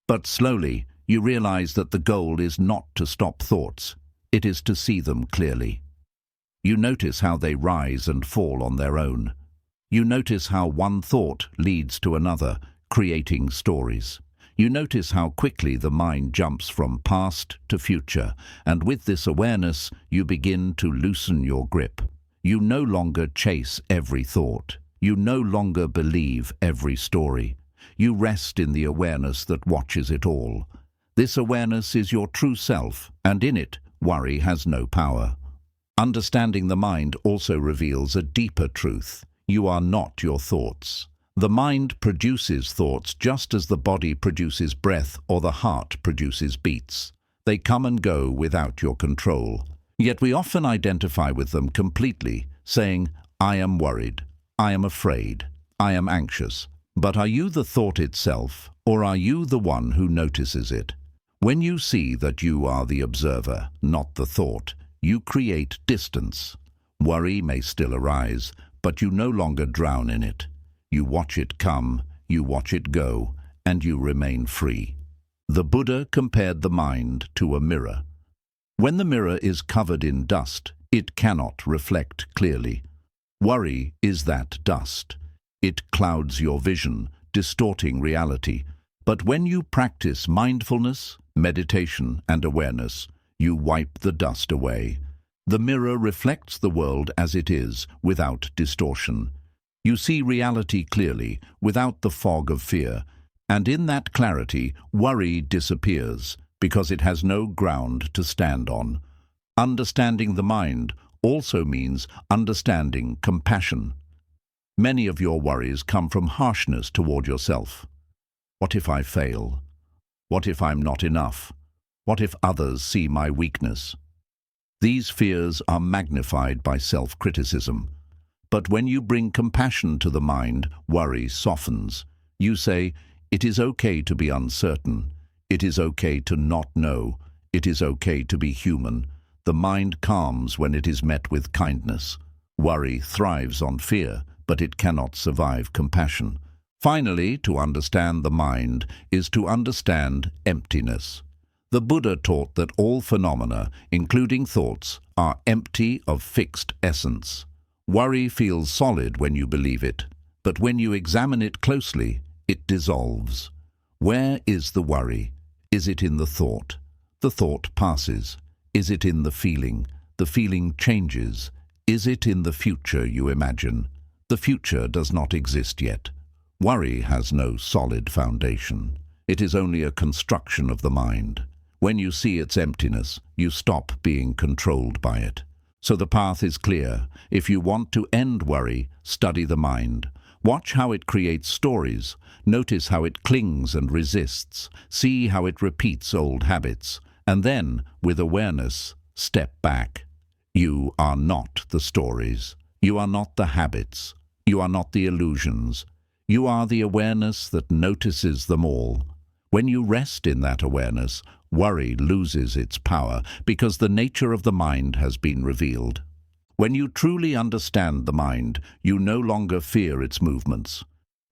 But slowly, you realize that the goal is not to stop thoughts, it is to see them clearly. You notice how they rise and fall on their own. You notice how one thought leads to another, creating stories. You notice how quickly the mind jumps from past to future, and with this awareness, you begin to loosen your grip. You no longer chase every thought. You no longer believe every story. You rest in the awareness that watches it all. This awareness is your true self, and in it, worry has no power. Understanding the mind also reveals a deeper truth. You are not your thoughts. The mind produces thoughts just as the body produces breath or the heart produces beats. They come and go without your control. Yet we often identify with them completely, saying, "I am worried, I am afraid, I am anxious." But are you the thought itself, or are you the one who notices it? When you see that you are the observer, not the thought, you create distance. Worry may still arise, but you no longer drown in it. You watch it come, you watch it go, and you remain free. The Buddha compared the mind to a mirror. When the mirror is covered in dust, it cannot reflect clearly. Worry is that dust. It clouds your vision, distorting reality. But when you practice mindfulness, meditation, and awareness, you wipe the dust away. The mirror reflects the world as it is, without distortion. You see reality clearly, without the fog of fear, and in that clarity, worry disappears, because it has no ground to stand on. Understanding the mind also means understanding compassion. Many of your worries come from harshness toward yourself. What if I fail? What if I'm not enough? What if others see my weakness? These fears are magnified by self-criticism. But when you bring compassion to the mind, worry softens. You say, "It is okay to be uncertain. It is okay to not know. It is okay to be human." The mind calms when it is met with kindness. Worry thrives on fear, but it cannot survive compassion. Finally, to understand the mind is to understand emptiness. The Buddha taught that all phenomena, including thoughts, are empty of fixed essence. Worry feels solid when you believe it, but when you examine it closely, it dissolves. Where is the worry? Is it in the thought? The thought passes. Is it in the feeling? The feeling changes. Is it in the future you imagine? The future does not exist yet. Worry has no solid foundation. It is only a construction of the mind. When you see its emptiness, you stop being controlled by it. So the path is clear. If you want to end worry, study the mind. Watch how it creates stories. Notice how it clings and resists. See how it repeats old habits. And then, with awareness, step back. You are not the stories. You are not the habits. You are not the illusions. You are the awareness that notices them all. When you rest in that awareness, worry loses its power because the nature of the mind has been revealed. When you truly understand the mind, you no longer fear its movements.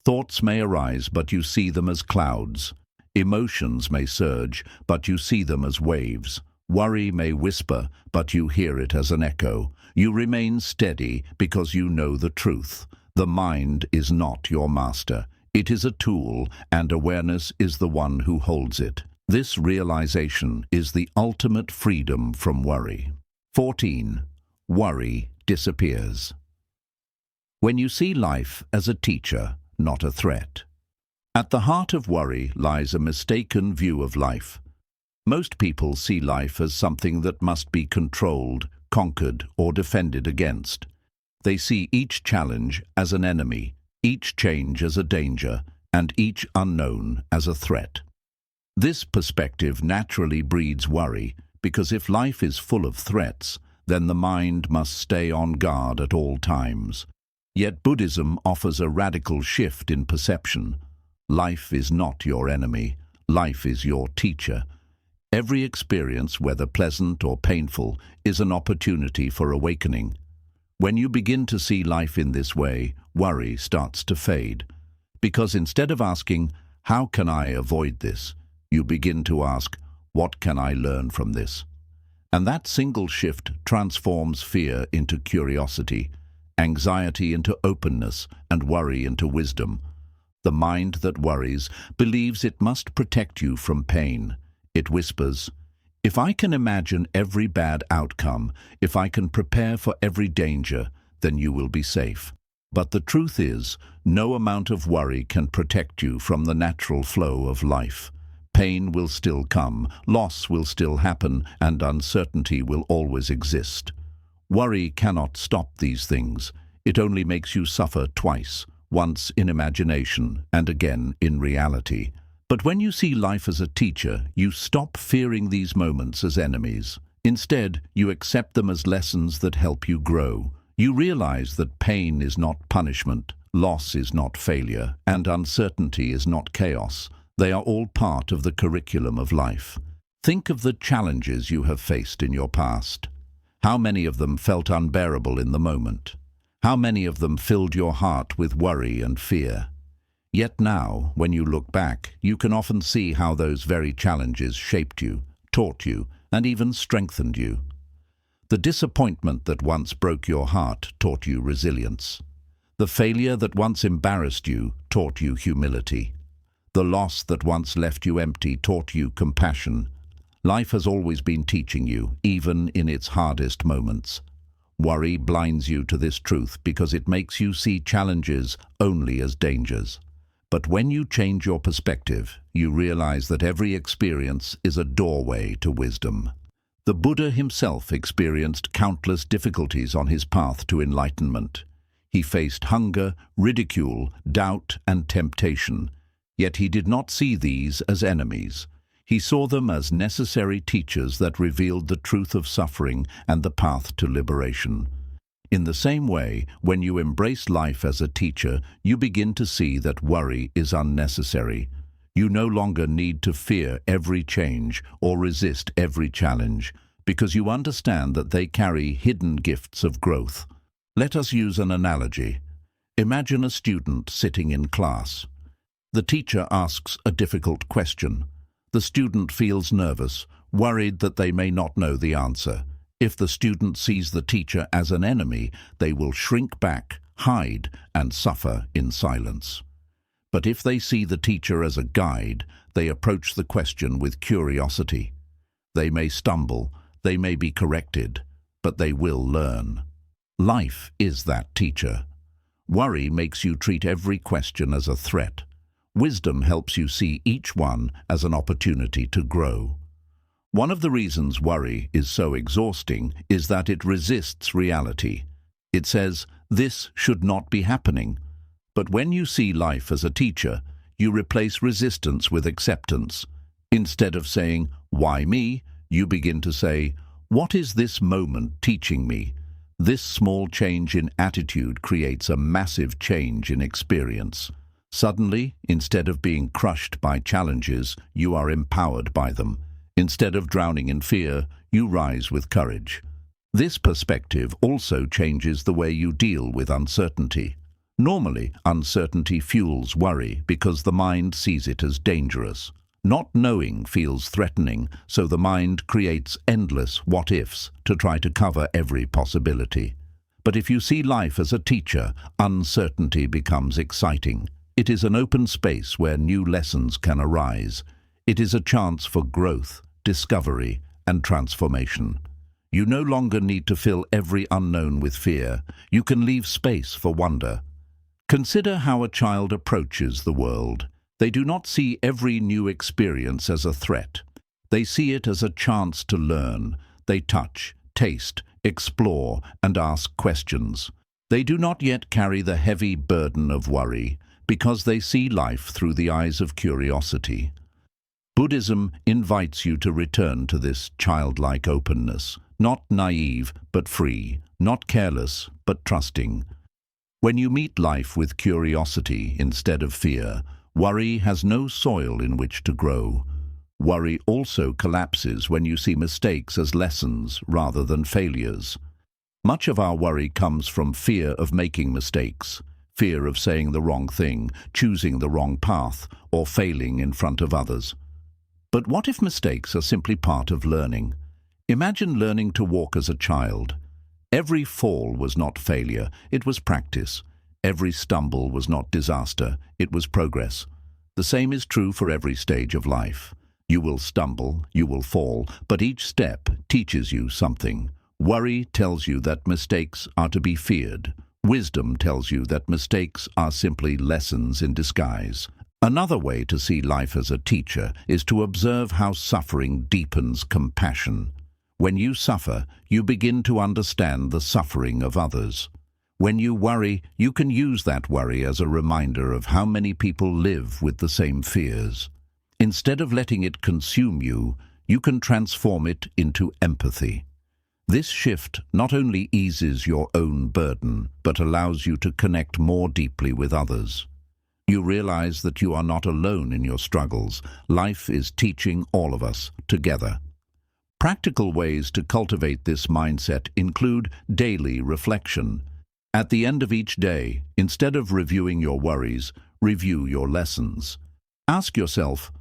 Thoughts may arise, but you see them as clouds. Emotions may surge, but you see them as waves. Worry may whisper, but you hear it as an echo. You remain steady because you know the truth. The mind is not your master. It is a tool, and awareness is the one who holds it. This realization is the ultimate freedom from worry. 14. Worry disappears. When you see life as a teacher, not a threat. At the heart of worry lies a mistaken view of life. Most people see life as something that must be controlled, conquered, or defended against. They see each challenge as an enemy, each change as a danger, and each unknown as a threat. This perspective naturally breeds worry, because if life is full of threats, then the mind must stay on guard at all times. Yet Buddhism offers a radical shift in perception. Life is not your enemy. Life is your teacher. Every experience, whether pleasant or painful, is an opportunity for awakening. When you begin to see life in this way, worry starts to fade. Because instead of asking, "How can I avoid this?" you begin to ask, "What can I learn from this?" And that single shift transforms fear into curiosity, anxiety into openness, and worry into wisdom. The mind that worries believes it must protect you from pain. It whispers, "If I can imagine every bad outcome, if I can prepare for every danger, then you will be safe." But the truth is, no amount of worry can protect you from the natural flow of life. Pain will still come, loss will still happen, and uncertainty will always exist. Worry cannot stop these things. It only makes you suffer twice, once in imagination and again in reality. But when you see life as a teacher, you stop fearing these moments as enemies. Instead, you accept them as lessons that help you grow. You realize that pain is not punishment, loss is not failure, and uncertainty is not chaos. They are all part of the curriculum of life. Think of the challenges you have faced in your past. How many of them felt unbearable in the moment? How many of them filled your heart with worry and fear? Yet now, when you look back, you can often see how those very challenges shaped you, taught you, and even strengthened you. The disappointment that once broke your heart taught you resilience. The failure that once embarrassed you taught you humility. The loss that once left you empty taught you compassion. Life has always been teaching you, even in its hardest moments. Worry blinds you to this truth because it makes you see challenges only as dangers. But when you change your perspective, you realize that every experience is a doorway to wisdom. The Buddha himself experienced countless difficulties on his path to enlightenment. He faced hunger, ridicule, doubt, and temptation. Yet he did not see these as enemies. He saw them as necessary teachers that revealed the truth of suffering and the path to liberation. In the same way, when you embrace life as a teacher, you begin to see that worry is unnecessary. You no longer need to fear every change or resist every challenge, because you understand that they carry hidden gifts of growth. Let us use an analogy. Imagine a student sitting in class. The teacher asks a difficult question. The student feels nervous, worried that they may not know the answer. If the student sees the teacher as an enemy, they will shrink back, hide, and suffer in silence. But if they see the teacher as a guide, they approach the question with curiosity. They may stumble, they may be corrected, but they will learn. Life is that teacher. Worry makes you treat every question as a threat. Wisdom helps you see each one as an opportunity to grow. One of the reasons worry is so exhausting is that it resists reality. It says, "This should not be happening." But when you see life as a teacher, you replace resistance with acceptance. Instead of saying, "Why me?" you begin to say, "What is this moment teaching me?" This small change in attitude creates a massive change in experience. Suddenly, instead of being crushed by challenges, you are empowered by them. Instead of drowning in fear, you rise with courage. This perspective also changes the way you deal with uncertainty. Normally, uncertainty fuels worry because the mind sees it as dangerous. Not knowing feels threatening, so the mind creates endless what-ifs to try to cover every possibility. But if you see life as a teacher, uncertainty becomes exciting. It is an open space where new lessons can arise. It is a chance for growth, discovery, and transformation. You no longer need to fill every unknown with fear. You can leave space for wonder. Consider how a child approaches the world. They do not see every new experience as a threat. They see it as a chance to learn. They touch, taste, explore, and ask questions. They do not yet carry the heavy burden of worry because they see life through the eyes of curiosity. Buddhism invites you to return to this childlike openness, not naive but free, not careless but trusting. When you meet life with curiosity instead of fear, worry has no soil in which to grow. Worry also collapses when you see mistakes as lessons rather than failures. Much of our worry comes from fear of making mistakes, fear of saying the wrong thing, choosing the wrong path, or failing in front of others. But what if mistakes are simply part of learning? Imagine learning to walk as a child. Every fall was not failure, it was practice. Every stumble was not disaster, it was progress. The same is true for every stage of life. You will stumble, you will fall, but each step teaches you something. Worry tells you that mistakes are to be feared. Wisdom tells you that mistakes are simply lessons in disguise. Another way to see life as a teacher is to observe how suffering deepens compassion. When you suffer, you begin to understand the suffering of others. When you worry, you can use that worry as a reminder of how many people live with the same fears. Instead of letting it consume you, you can transform it into empathy. This shift not only eases your own burden, but allows you to connect more deeply with others. You realize that you are not alone in your struggles. Life is teaching all of us together. Practical ways to cultivate this mindset include daily reflection. At the end of each day, instead of reviewing your worries, review your lessons. Ask yourself,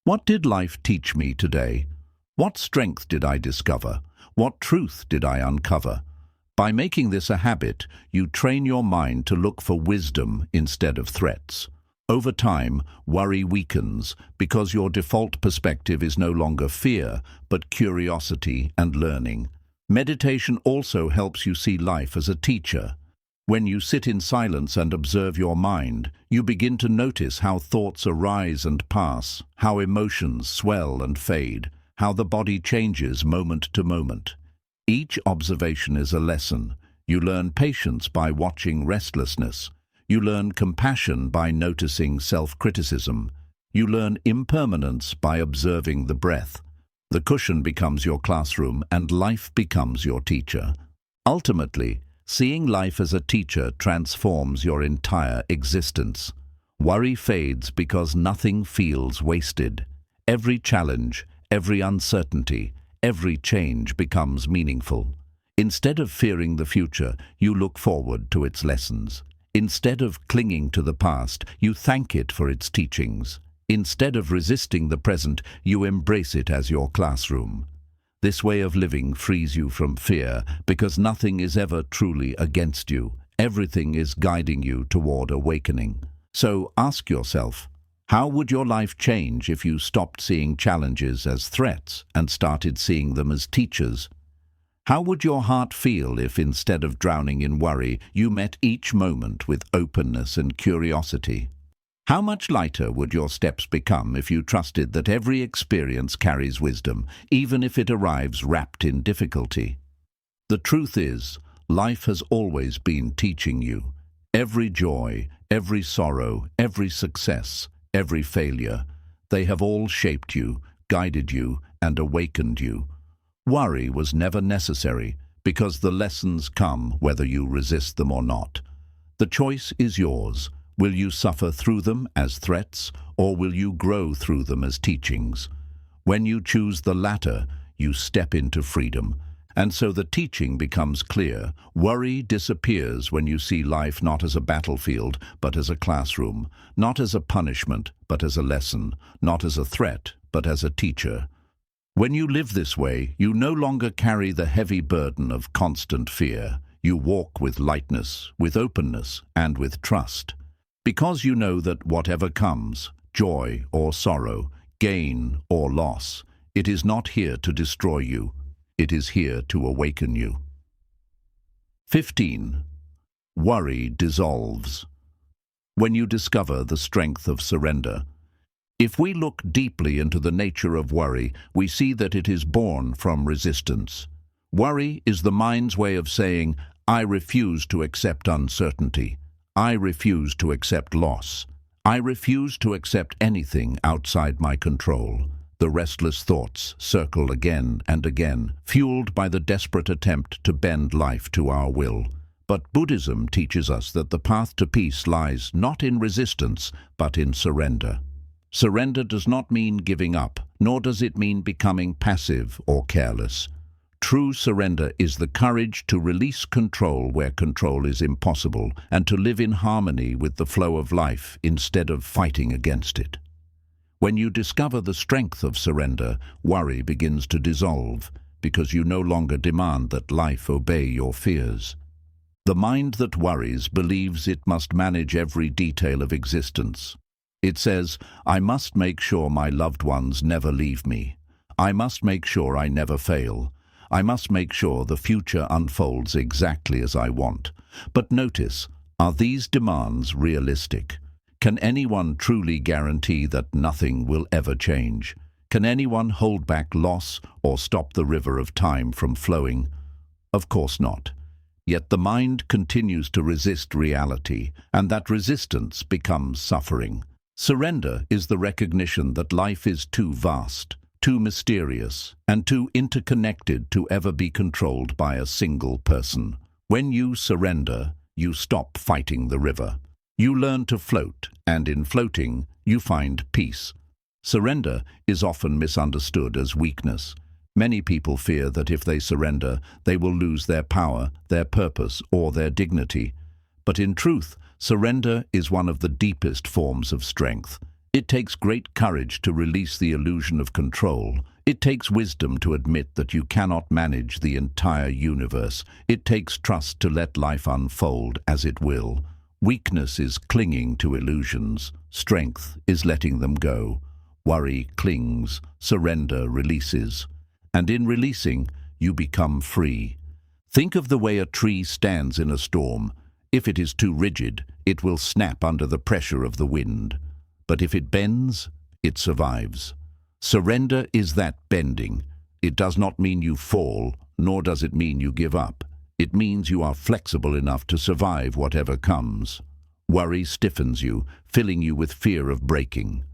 what did life teach me today? What strength did I discover? What truth did I uncover? By making this a habit, you train your mind to look for wisdom instead of threats. Over time, worry weakens because your default perspective is no longer fear, but curiosity and learning. Meditation also helps you see life as a teacher. When you sit in silence and observe your mind, you begin to notice how thoughts arise and pass, how emotions swell and fade, how the body changes moment to moment. Each observation is a lesson. You learn patience by watching restlessness. You learn compassion by noticing self-criticism. You learn impermanence by observing the breath. The cushion becomes your classroom and life becomes your teacher. Ultimately, seeing life as a teacher transforms your entire existence. Worry fades because nothing feels wasted. Every challenge, every uncertainty, every change becomes meaningful. Instead of fearing the future, you look forward to its lessons. Instead of clinging to the past, you thank it for its teachings. Instead of resisting the present, you embrace it as your classroom. This way of living frees you from fear because nothing is ever truly against you. Everything is guiding you toward awakening. So ask yourself, how would your life change if you stopped seeing challenges as threats and started seeing them as teachers? How would your heart feel if, instead of drowning in worry, you met each moment with openness and curiosity? How much lighter would your steps become if you trusted that every experience carries wisdom, even if it arrives wrapped in difficulty? The truth is, life has always been teaching you. Every joy, every sorrow, every success, every failure, they have all shaped you, guided you, and awakened you. Worry was never necessary because the lessons come whether you resist them or not. The choice is yours. Will you suffer through them as threats, or will you grow through them as teachings? When you choose the latter, you step into freedom. And so the teaching becomes clear. Worry disappears when you see life not as a battlefield, but as a classroom, not as a punishment, but as a lesson, not as a threat, but as a teacher. When you live this way, you no longer carry the heavy burden of constant fear. You walk with lightness, with openness, and with trust. Because you know that whatever comes, joy or sorrow, gain or loss, it is not here to destroy you. It is here to awaken you. 15. Worry dissolves. When you discover the strength of surrender. If we look deeply into the nature of worry, we see that it is born from resistance. Worry is the mind's way of saying, I refuse to accept uncertainty. I refuse to accept loss. I refuse to accept anything outside my control. The restless thoughts circle again and again, fueled by the desperate attempt to bend life to our will. But Buddhism teaches us that the path to peace lies not in resistance, but in surrender. Surrender does not mean giving up, nor does it mean becoming passive or careless. True surrender is the courage to release control where control is impossible and to live in harmony with the flow of life instead of fighting against it. When you discover the strength of surrender, worry begins to dissolve because you no longer demand that life obey your fears. The mind that worries believes it must manage every detail of existence. It says, I must make sure my loved ones never leave me. I must make sure I never fail. I must make sure the future unfolds exactly as I want. But notice, are these demands realistic? Can anyone truly guarantee that nothing will ever change? Can anyone hold back loss or stop the river of time from flowing? Of course not. Yet the mind continues to resist reality, and that resistance becomes suffering. Surrender is the recognition that life is too vast, too mysterious, and too interconnected to ever be controlled by a single person. When you surrender, you stop fighting the river. You learn to float, and in floating, you find peace. Surrender is often misunderstood as weakness. Many people fear that if they surrender, they will lose their power, their purpose, or their dignity. But in truth, surrender is one of the deepest forms of strength. It takes great courage to release the illusion of control. It takes wisdom to admit that you cannot manage the entire universe. It takes trust to let life unfold as it will. Weakness is clinging to illusions. Strength is letting them go. Worry clings. Surrender releases. And in releasing, you become free. Think of the way a tree stands in a storm. If it is too rigid, it will snap under the pressure of the wind. But if it bends, it survives. Surrender is that bending. It does not mean you fall, nor does it mean you give up. It means you are flexible enough to survive whatever comes. Worry stiffens you, filling you with fear of breaking.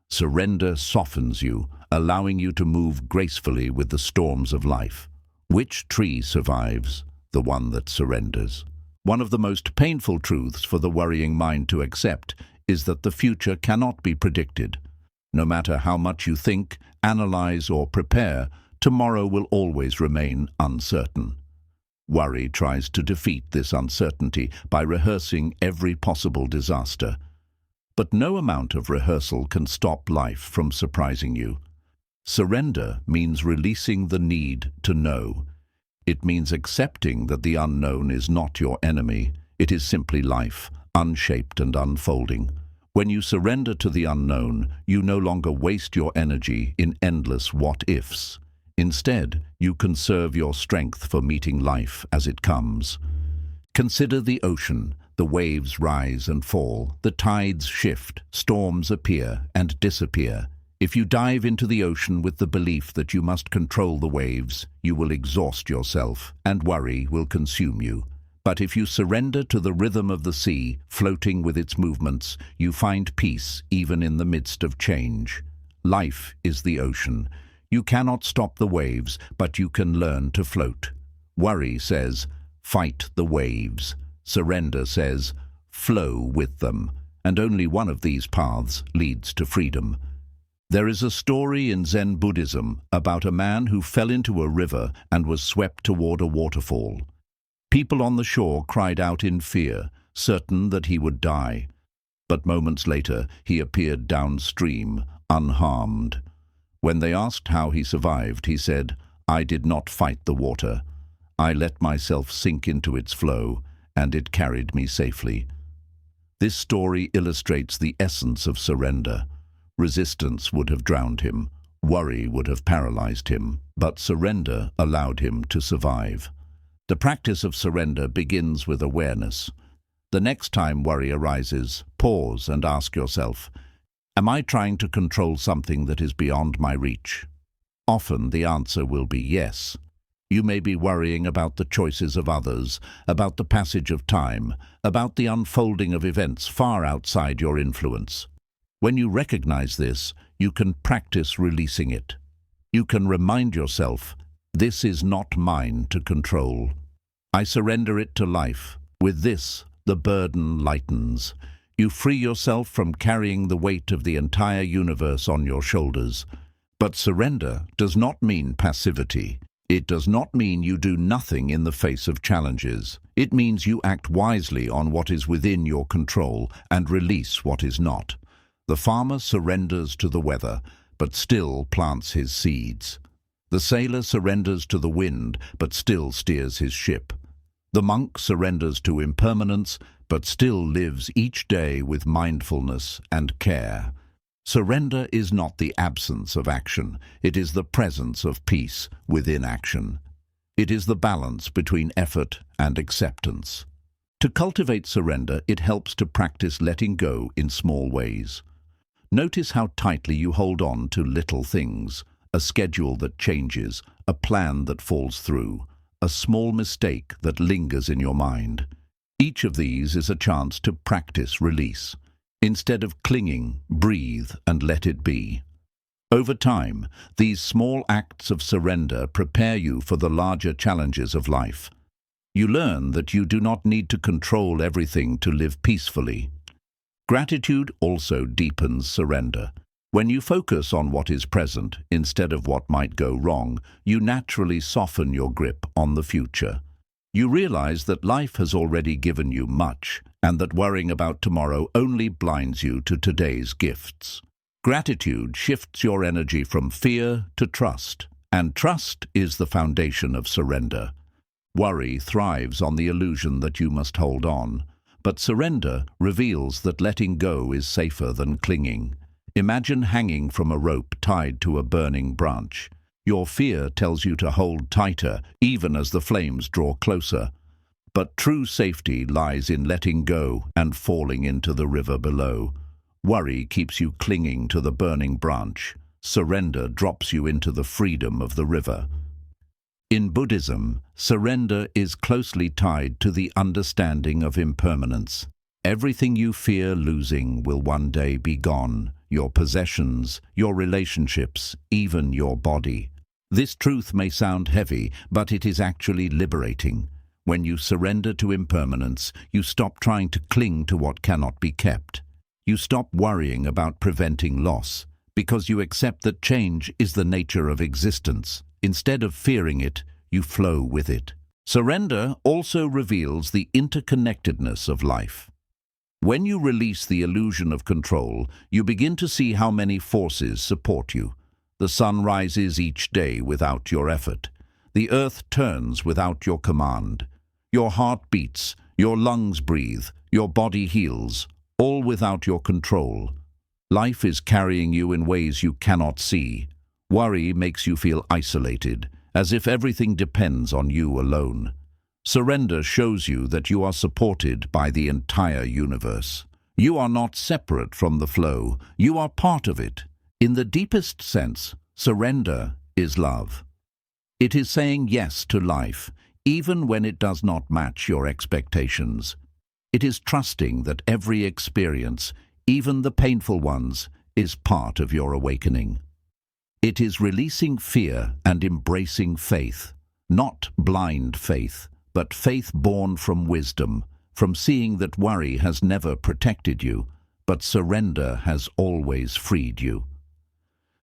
Surrender softens you, allowing you to move gracefully with the storms of life. Which tree survives? The one that surrenders. One of the most painful truths for the worrying mind to accept is that the future cannot be predicted. No matter how much you think, analyze, or prepare, tomorrow will always remain uncertain. Worry tries to defeat this uncertainty by rehearsing every possible disaster. But no amount of rehearsal can stop life from surprising you. Surrender means releasing the need to know. It means accepting that the unknown is not your enemy. It is simply life, unshaped and unfolding. When you surrender to the unknown, you no longer waste your energy in endless what-ifs. Instead, you conserve your strength for meeting life as it comes. Consider the ocean. The waves rise and fall, the tides shift, storms appear and disappear. If you dive into the ocean with the belief that you must control the waves, you will exhaust yourself, and worry will consume you. But if you surrender to the rhythm of the sea, floating with its movements, you find peace even in the midst of change. Life is the ocean. You cannot stop the waves, but you can learn to float. Worry says, fight the waves. Surrender says, flow with them. And only one of these paths leads to freedom. There is a story in Zen Buddhism about a man who fell into a river and was swept toward a waterfall. People on the shore cried out in fear, certain that he would die. But moments later, he appeared downstream, unharmed. When they asked how he survived, he said, "I did not fight the water. I let myself sink into its flow, and it carried me safely." This story illustrates the essence of surrender. Resistance would have drowned him. Worry would have paralyzed him. But surrender allowed him to survive. The practice of surrender begins with awareness. The next time worry arises, pause and ask yourself, am I trying to control something that is beyond my reach? Often the answer will be yes. You may be worrying about the choices of others, about the passage of time, about the unfolding of events far outside your influence. When you recognize this, you can practice releasing it. You can remind yourself, this is not mine to control. I surrender it to life. With this, the burden lightens. You free yourself from carrying the weight of the entire universe on your shoulders. But surrender does not mean passivity. It does not mean you do nothing in the face of challenges. It means you act wisely on what is within your control and release what is not. The farmer surrenders to the weather, but still plants his seeds. The sailor surrenders to the wind, but still steers his ship. The monk surrenders to impermanence, but still lives each day with mindfulness and care. Surrender is not the absence of action. It is the presence of peace within action. It is the balance between effort and acceptance. To cultivate surrender, it helps to practice letting go in small ways. Notice how tightly you hold on to little things, a schedule that changes, a plan that falls through, a small mistake that lingers in your mind. Each of these is a chance to practice release. Instead of clinging, breathe and let it be. Over time, these small acts of surrender prepare you for the larger challenges of life. You learn that you do not need to control everything to live peacefully. Gratitude also deepens surrender. When you focus on what is present instead of what might go wrong, you naturally soften your grip on the future. You realize that life has already given you much, and that worrying about tomorrow only blinds you to today's gifts. Gratitude shifts your energy from fear to trust, and trust is the foundation of surrender. Worry thrives on the illusion that you must hold on, but surrender reveals that letting go is safer than clinging. Imagine hanging from a rope tied to a burning branch. Your fear tells you to hold tighter, even as the flames draw closer. But true safety lies in letting go and falling into the river below. Worry keeps you clinging to the burning branch. Surrender drops you into the freedom of the river. In Buddhism, surrender is closely tied to the understanding of impermanence. Everything you fear losing will one day be gone. Your possessions, your relationships, even your body. This truth may sound heavy, but it is actually liberating. When you surrender to impermanence, you stop trying to cling to what cannot be kept. You stop worrying about preventing loss, because you accept that change is the nature of existence. Instead of fearing it, you flow with it. Surrender also reveals the interconnectedness of life. When you release the illusion of control, you begin to see how many forces support you. The sun rises each day without your effort. The earth turns without your command. Your heart beats, your lungs breathe, your body heals, all without your control. Life is carrying you in ways you cannot see. Worry makes you feel isolated, as if everything depends on you alone. Surrender shows you that you are supported by the entire universe. You are not separate from the flow, you are part of it. In the deepest sense, surrender is love. It is saying yes to life, even when it does not match your expectations. It is trusting that every experience, even the painful ones, is part of your awakening. It is releasing fear and embracing faith, not blind faith, but faith born from wisdom, from seeing that worry has never protected you, but surrender has always freed you.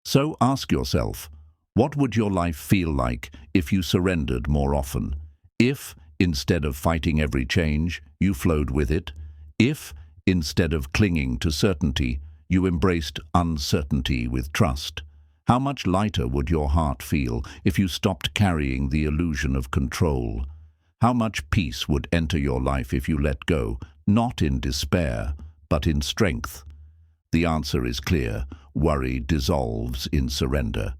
So ask yourself, what would your life feel like if you surrendered more often? If, instead of fighting every change, you flowed with it? If, instead of clinging to certainty, you embraced uncertainty with trust? How much lighter would your heart feel if you stopped carrying the illusion of control? How much peace would enter your life if you let go, not in despair, but in strength? The answer is clear. Worry dissolves in surrender.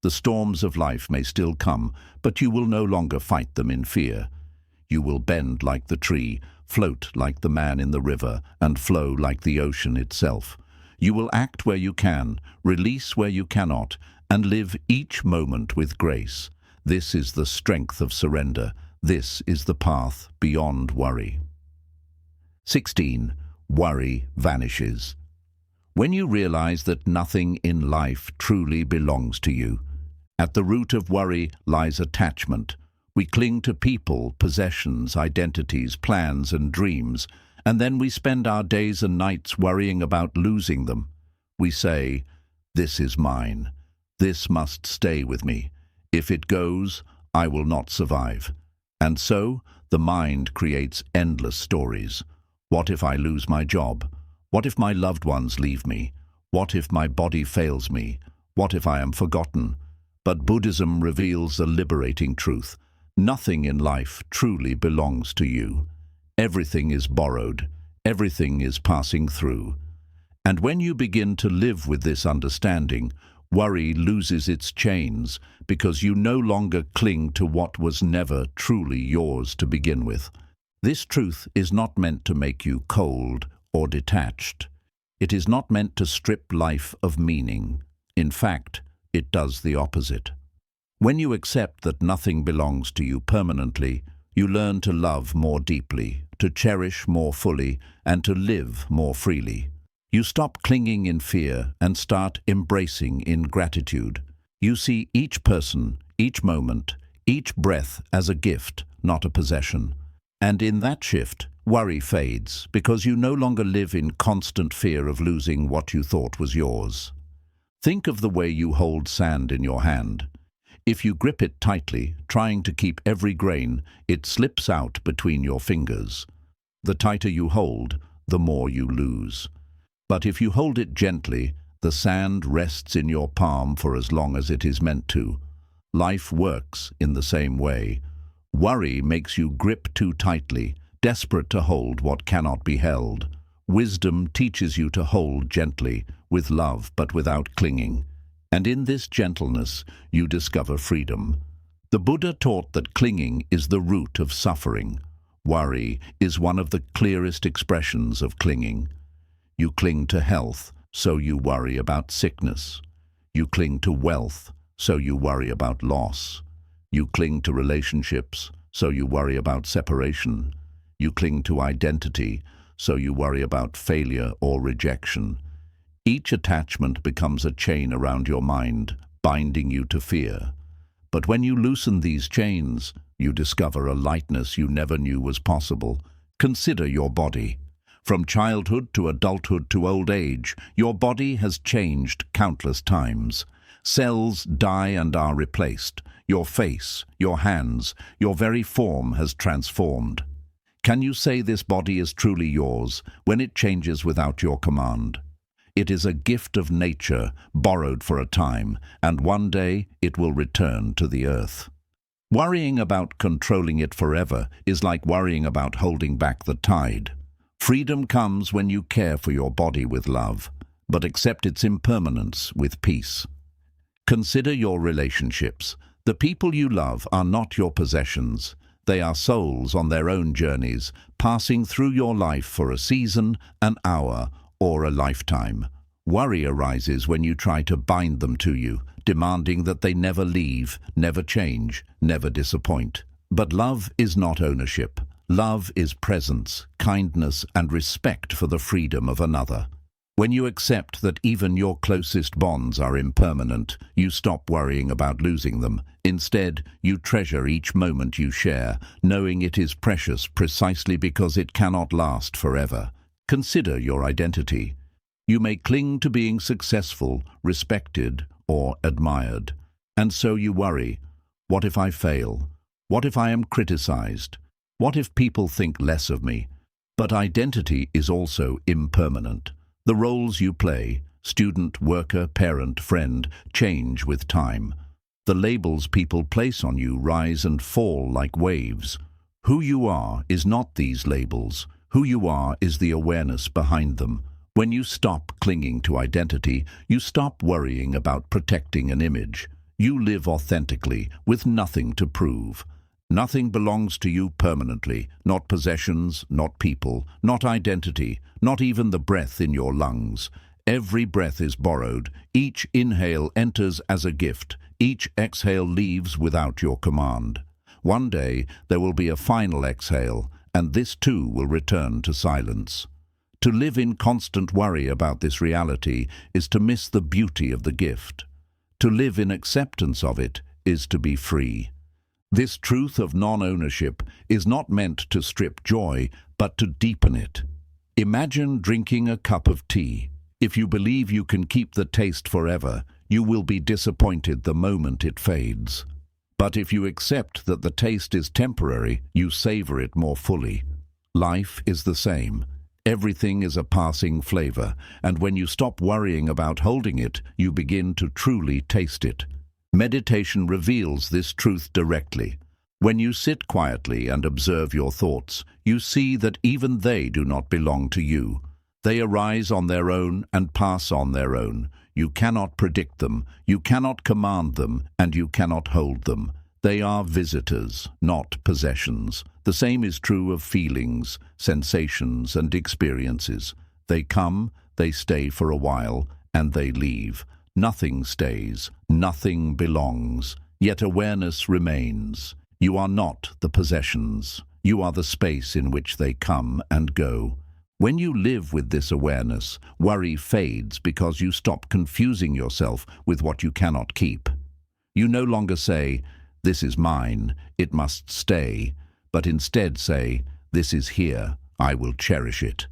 The storms of life may still come, but you will no longer fight them in fear. You will bend like the tree, float like the man in the river, and flow like the ocean itself. You will act where you can, release where you cannot, and live each moment with grace. This is the strength of surrender. This is the path beyond worry. 16. Worry vanishes. When you realize that nothing in life truly belongs to you, at the root of worry lies attachment. We cling to people, possessions, identities, plans, and dreams, and then we spend our days and nights worrying about losing them. We say, "This is mine. This must stay with me. If it goes, I will not survive." And so, the mind creates endless stories. What if I lose my job? What if my loved ones leave me? What if my body fails me? What if I am forgotten? But Buddhism reveals a liberating truth. Nothing in life truly belongs to you. Everything is borrowed. Everything is passing through. And when you begin to live with this understanding, Worry loses its chains because you no longer cling to what was never truly yours to begin with. This truth is not meant to make you cold or detached. It is not meant to strip life of meaning. In fact, it does the opposite. When you accept that nothing belongs to you permanently, you learn to love more deeply, to cherish more fully, and to live more freely. You stop clinging in fear and start embracing in gratitude. You see each person, each moment, each breath as a gift, not a possession. And in that shift, worry fades because you no longer live in constant fear of losing what you thought was yours. Think of the way you hold sand in your hand. If you grip it tightly, trying to keep every grain, it slips out between your fingers. The tighter you hold, the more you lose. But if you hold it gently, the sand rests in your palm for as long as it is meant to. Life works in the same way. Worry makes you grip too tightly, desperate to hold what cannot be held. Wisdom teaches you to hold gently, with love but without clinging. And in this gentleness, you discover freedom. The Buddha taught that clinging is the root of suffering. Worry is one of the clearest expressions of clinging. You cling to health, so you worry about sickness. You cling to wealth, so you worry about loss. You cling to relationships, so you worry about separation. You cling to identity, so you worry about failure or rejection. Each attachment becomes a chain around your mind, binding you to fear. But when you loosen these chains, you discover a lightness you never knew was possible. Consider your body. From childhood to adulthood to old age, your body has changed countless times. Cells die and are replaced. Your face, your hands, your very form has transformed. Can you say this body is truly yours when it changes without your command? It is a gift of nature, borrowed for a time, and one day it will return to the earth. Worrying about controlling it forever is like worrying about holding back the tide. Freedom comes when you care for your body with love, but accept its impermanence with peace. Consider your relationships. The people you love are not your possessions. They are souls on their own journeys, passing through your life for a season, an hour, or a lifetime. Worry arises when you try to bind them to you, demanding that they never leave, never change, never disappoint. But love is not ownership. Love is presence, kindness, and respect for the freedom of another. When you accept that even your closest bonds are impermanent, you stop worrying about losing them. Instead, you treasure each moment you share, knowing it is precious precisely because it cannot last forever. Consider your identity. You may cling to being successful, respected, or admired. And so you worry, what if I fail? What if I am criticized? What if people think less of me? But identity is also impermanent. The roles you play, student, worker, parent, friend, change with time. The labels people place on you rise and fall like waves. Who you are is not these labels. Who you are is the awareness behind them. When you stop clinging to identity, you stop worrying about protecting an image. You live authentically, with nothing to prove. Nothing belongs to you permanently, not possessions, not people, not identity, not even the breath in your lungs. Every breath is borrowed. Each inhale enters as a gift. Each exhale leaves without your command. One day, there will be a final exhale, and this too will return to silence. To live in constant worry about this reality is to miss the beauty of the gift. To live in acceptance of it is to be free. This truth of non-ownership is not meant to strip joy, but to deepen it. Imagine drinking a cup of tea. If you believe you can keep the taste forever, you will be disappointed the moment it fades. But if you accept that the taste is temporary, you savor it more fully. Life is the same. Everything is a passing flavor, and when you stop worrying about holding it, you begin to truly taste it. Meditation reveals this truth directly. When you sit quietly and observe your thoughts, you see that even they do not belong to you. They arise on their own and pass on their own. You cannot predict them, you cannot command them, and you cannot hold them. They are visitors, not possessions. The same is true of feelings, sensations, and experiences. They come, they stay for a while, and they leave. Nothing stays, nothing belongs, yet awareness remains. You are not the possessions. You are the space in which they come and go. When you live with this awareness, worry fades because you stop confusing yourself with what you cannot keep. You no longer say, "This is mine, it must stay," but instead say, "This is here, I will cherish it."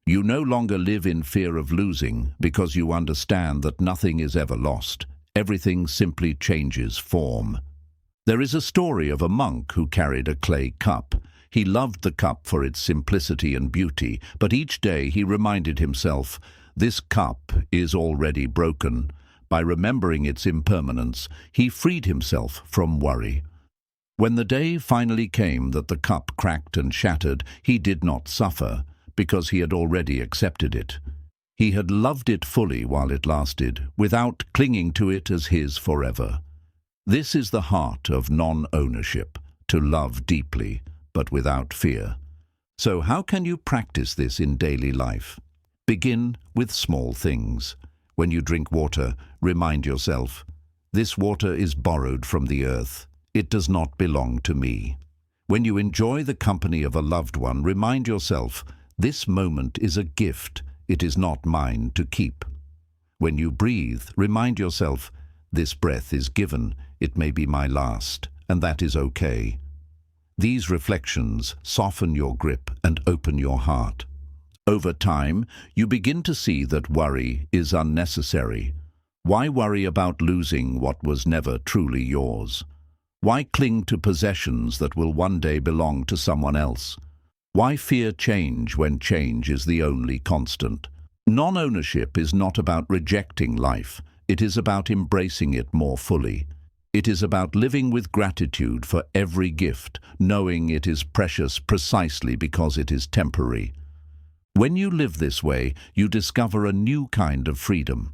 You no longer live in fear of losing because you understand that nothing is ever lost. Everything simply changes form. There is a story of a monk who carried a clay cup. He loved the cup for its simplicity and beauty, but each day he reminded himself, "This cup is already broken." By remembering its impermanence, he freed himself from worry. When the day finally came that the cup cracked and shattered, he did not suffer, because he had already accepted it. He had loved it fully while it lasted, without clinging to it as his forever. This is the heart of non-ownership, to love deeply, but without fear. So how can you practice this in daily life? Begin with small things. When you drink water, remind yourself, "This water is borrowed from the earth. It does not belong to me." When you enjoy the company of a loved one, remind yourself, "This moment is a gift. It is not mine to keep." When you breathe, remind yourself, "This breath is given. It may be my last, and that is okay." These reflections soften your grip and open your heart. Over time, you begin to see that worry is unnecessary. Why worry about losing what was never truly yours? Why cling to possessions that will one day belong to someone else? Why fear change when change is the only constant? Non-ownership is not about rejecting life. It is about embracing it more fully. It is about living with gratitude for every gift, knowing it is precious precisely because it is temporary. When you live this way, you discover a new kind of freedom.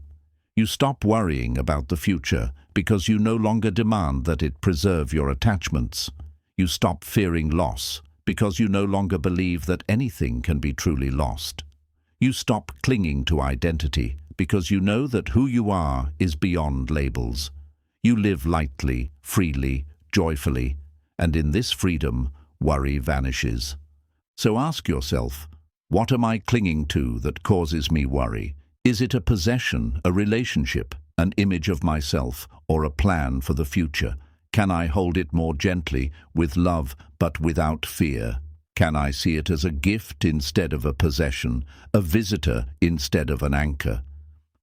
You stop worrying about the future because you no longer demand that it preserve your attachments. You stop fearing loss because you no longer believe that anything can be truly lost. You stop clinging to identity because you know that who you are is beyond labels. You live lightly, freely, joyfully, and in this freedom, worry vanishes. So ask yourself, what am I clinging to that causes me worry? Is it a possession, a relationship, an image of myself, or a plan for the future? Can I hold it more gently, with love, but without fear? Can I see it as a gift instead of a possession, a visitor instead of an anchor?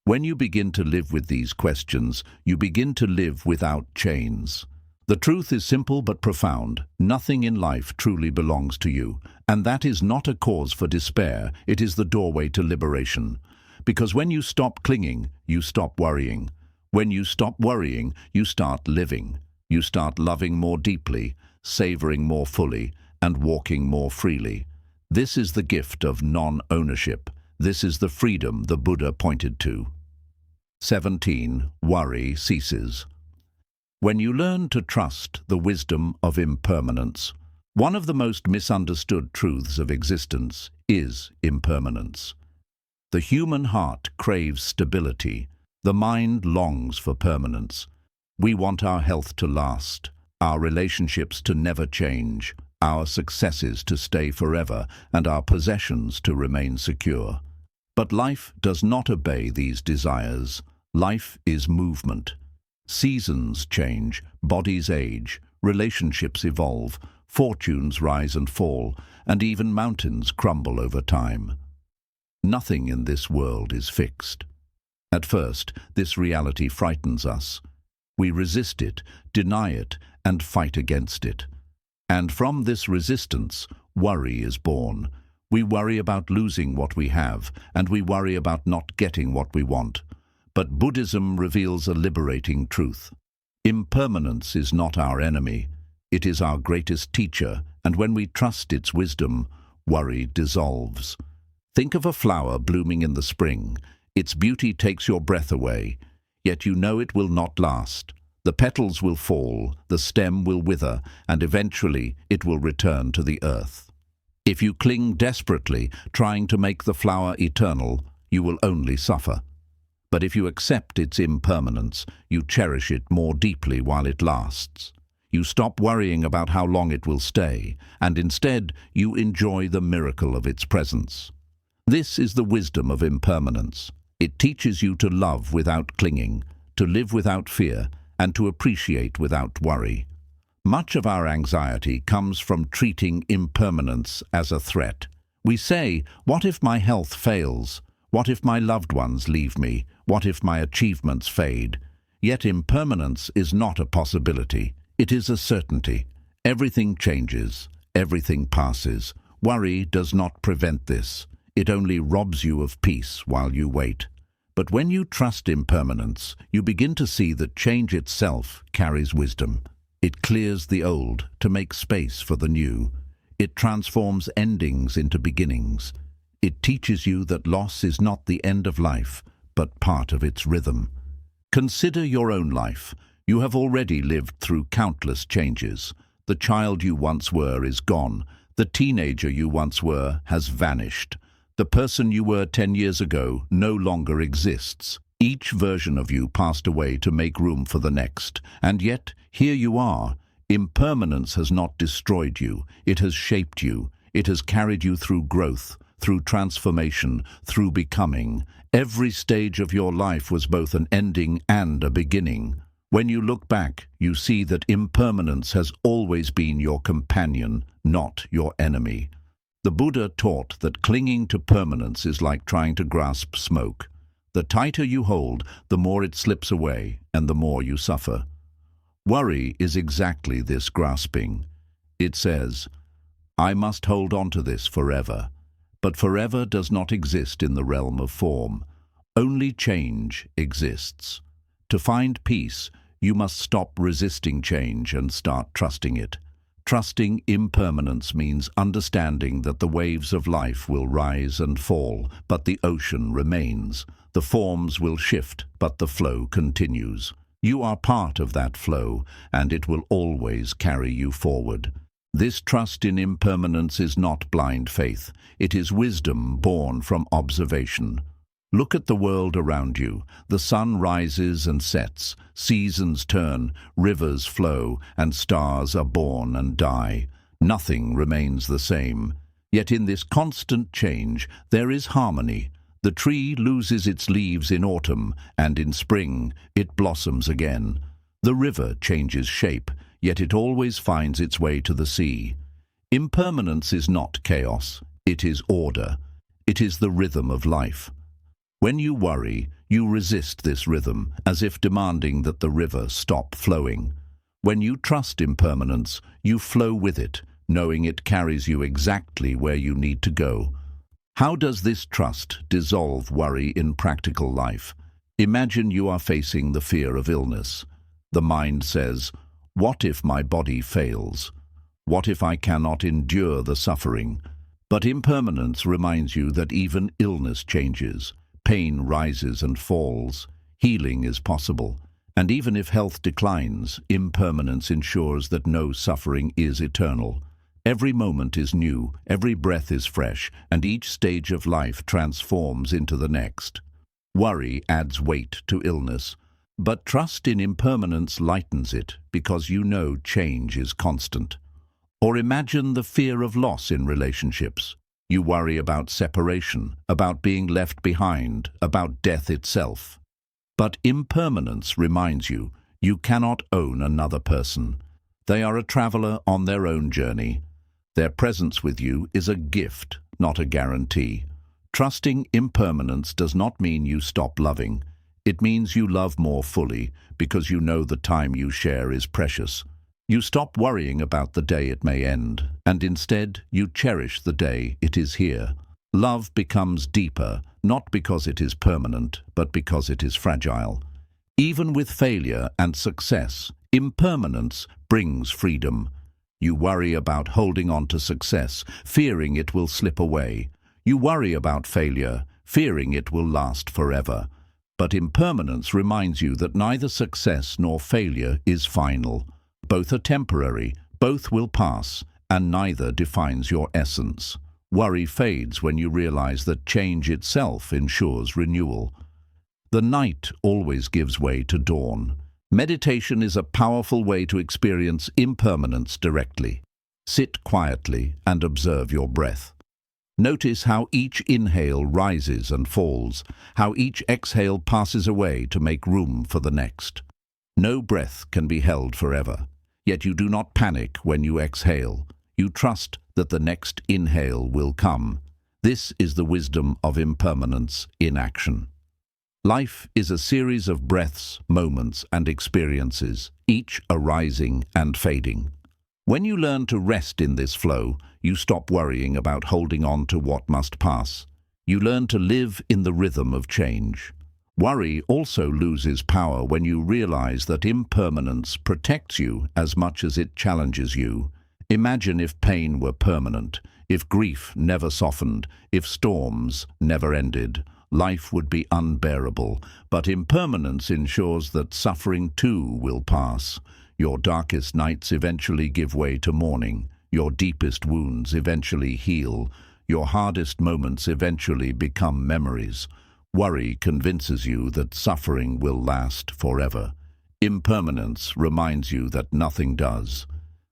When you begin to live with these questions, you begin to live without chains. The truth is simple but profound. Nothing in life truly belongs to you, and that is not a cause for despair. It is the doorway to liberation. Because when you stop clinging, you stop worrying. When you stop worrying, you start living. You start loving more deeply, savoring more fully, and walking more freely. This is the gift of non-ownership. This is the freedom the Buddha pointed to. 17. Worry ceases. When you learn to trust the wisdom of impermanence, one of the most misunderstood truths of existence is impermanence. The human heart craves stability. The mind longs for permanence. We want our health to last, our relationships to never change, our successes to stay forever, and our possessions to remain secure. But life does not obey these desires. Life is movement. Seasons change, bodies age, relationships evolve, fortunes rise and fall, and even mountains crumble over time. Nothing in this world is fixed. At first, this reality frightens us. We resist it, deny it, and fight against it. And from this resistance, worry is born. We worry about losing what we have, and we worry about not getting what we want. But Buddhism reveals a liberating truth. Impermanence is not our enemy. It is our greatest teacher, and when we trust its wisdom, worry dissolves. Think of a flower blooming in the spring. Its beauty takes your breath away, yet you know it will not last. The petals will fall, the stem will wither, and eventually it will return to the earth. If you cling desperately, trying to make the flower eternal, you will only suffer. But if you accept its impermanence, you cherish it more deeply while it lasts. You stop worrying about how long it will stay, and instead you enjoy the miracle of its presence. This is the wisdom of impermanence. It teaches you to love without clinging, to live without fear, and to appreciate without worry. Much of our anxiety comes from treating impermanence as a threat. We say, what if my health fails? What if my loved ones leave me? What if my achievements fade? Yet impermanence is not a possibility. It is a certainty. Everything changes. Everything passes. Worry does not prevent this. It only robs you of peace while you wait. But when you trust impermanence, you begin to see that change itself carries wisdom. It clears the old to make space for the new. It transforms endings into beginnings. It teaches you that loss is not the end of life, but part of its rhythm. Consider your own life. You have already lived through countless changes. The child you once were is gone. The teenager you once were has vanished. The person you were 10 years ago no longer exists. Each version of you passed away to make room for the next. And yet, here you are. Impermanence has not destroyed you. It has shaped you. It has carried you through growth, through transformation, through becoming. Every stage of your life was both an ending and a beginning. When you look back, you see that impermanence has always been your companion, not your enemy. The Buddha taught that clinging to permanence is like trying to grasp smoke. The tighter you hold, the more it slips away, and the more you suffer. Worry is exactly this grasping. It says, I must hold on to this forever. But forever does not exist in the realm of form. Only change exists. To find peace, you must stop resisting change and start trusting it. Trusting impermanence means understanding that the waves of life will rise and fall, but the ocean remains. The forms will shift, but the flow continues. You are part of that flow, and it will always carry you forward. This trust in impermanence is not blind faith. It is wisdom born from observation. Look at the world around you. The sun rises and sets, seasons turn, rivers flow, and stars are born and die. Nothing remains the same. Yet in this constant change, there is harmony. The tree loses its leaves in autumn, and in spring it blossoms again. The river changes shape, yet it always finds its way to the sea. Impermanence is not chaos, it is order. It is the rhythm of life. When you worry, you resist this rhythm, as if demanding that the river stop flowing. When you trust impermanence, you flow with it, knowing it carries you exactly where you need to go. How does this trust dissolve worry in practical life? Imagine you are facing the fear of illness. The mind says, what if my body fails? What if I cannot endure the suffering? But impermanence reminds you that even illness changes. Pain rises and falls. Healing is possible. And even if health declines, impermanence ensures that no suffering is eternal. Every moment is new, every breath is fresh, and each stage of life transforms into the next. Worry adds weight to illness, but trust in impermanence lightens it because you know change is constant. Or imagine the fear of loss in relationships. You worry about separation, about being left behind, about death itself. But impermanence reminds you, you cannot own another person. They are a traveler on their own journey. Their presence with you is a gift, not a guarantee. Trusting impermanence does not mean you stop loving. It means you love more fully because you know the time you share is precious. You stop worrying about the day it may end, and instead you cherish the day it is here. Love becomes deeper, not because it is permanent, but because it is fragile. Even with failure and success, impermanence brings freedom. You worry about holding on to success, fearing it will slip away. You worry about failure, fearing it will last forever. But impermanence reminds you that neither success nor failure is final. Both are temporary, both will pass, and neither defines your essence. Worry fades when you realize that change itself ensures renewal. The night always gives way to dawn. Meditation is a powerful way to experience impermanence directly. Sit quietly and observe your breath. Notice how each inhale rises and falls, how each exhale passes away to make room for the next. No breath can be held forever, yet you do not panic when you exhale. You trust that the next inhale will come. This is the wisdom of impermanence in action. Life is a series of breaths, moments, and experiences, each arising and fading. When you learn to rest in this flow, you stop worrying about holding on to what must pass. You learn to live in the rhythm of change. Worry also loses power when you realize that impermanence protects you as much as it challenges you. Imagine if pain were permanent, if grief never softened, if storms never ended. Life would be unbearable, but impermanence ensures that suffering too will pass. Your darkest nights eventually give way to morning. Your deepest wounds eventually heal. Your hardest moments eventually become memories. Worry convinces you that suffering will last forever. Impermanence reminds you that nothing does.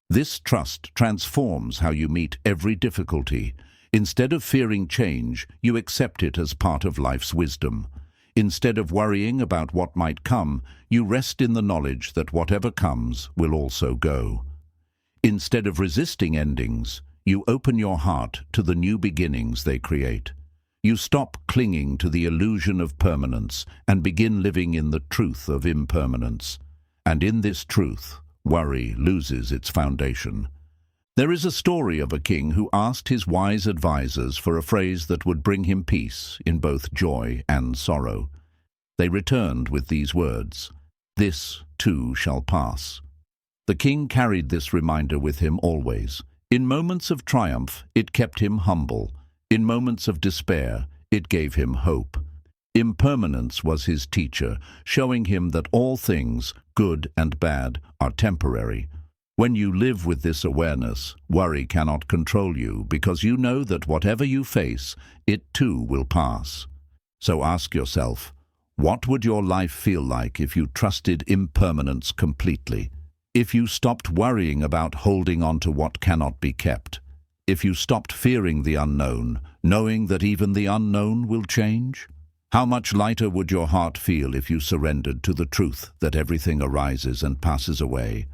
This trust transforms how you meet every difficulty. Instead of fearing change, you accept it as part of life's wisdom. Instead of worrying about what might come, you rest in the knowledge that whatever comes will also go. Instead of resisting endings, you open your heart to the new beginnings they create. You stop clinging to the illusion of permanence and begin living in the truth of impermanence. And in this truth, worry loses its foundation. There is a story of a king who asked his wise advisors for a phrase that would bring him peace in both joy and sorrow. They returned with these words, "This too shall pass." The king carried this reminder with him always. In moments of triumph, it kept him humble. In moments of despair, it gave him hope. Impermanence was his teacher, showing him that all things, good and bad, are temporary. When you live with this awareness, worry cannot control you because you know that whatever you face, it too will pass. So ask yourself, what would your life feel like if you trusted impermanence completely? If you stopped worrying about holding on to what cannot be kept? If you stopped fearing the unknown, knowing that even the unknown will change? How much lighter would your heart feel if you surrendered to the truth that everything arises and passes away?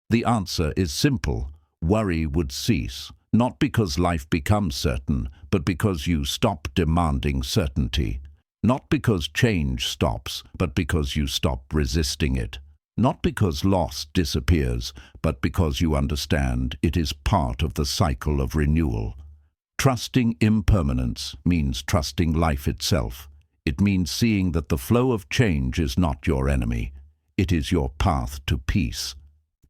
The answer is simple. Worry would cease, not because life becomes certain, but because you stop demanding certainty. Not because change stops, but because you stop resisting it. Not because loss disappears, but because you understand it is part of the cycle of renewal. Trusting impermanence means trusting life itself. It means seeing that the flow of change is not your enemy. It is your path to peace.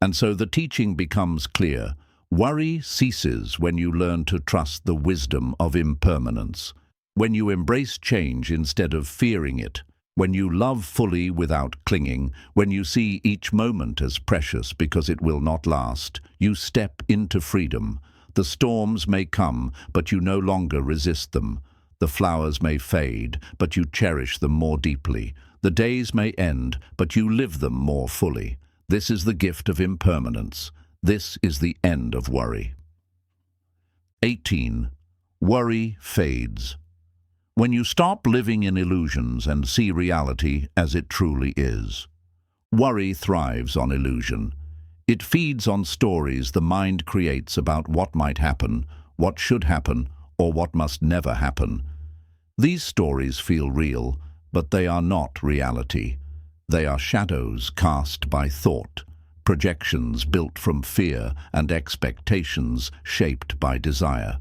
And so the teaching becomes clear. Worry ceases when you learn to trust the wisdom of impermanence. When you embrace change instead of fearing it. When you love fully without clinging. When you see each moment as precious because it will not last. You step into freedom. The storms may come, but you no longer resist them. The flowers may fade, but you cherish them more deeply. The days may end, but you live them more fully. This is the gift of impermanence. This is the end of worry. 18. Worry fades. When you stop living in illusions and see reality as it truly is. Worry thrives on illusion. It feeds on stories the mind creates about what might happen, what should happen, or what must never happen. These stories feel real, but they are not reality. They are shadows cast by thought, projections built from fear and expectations shaped by desire.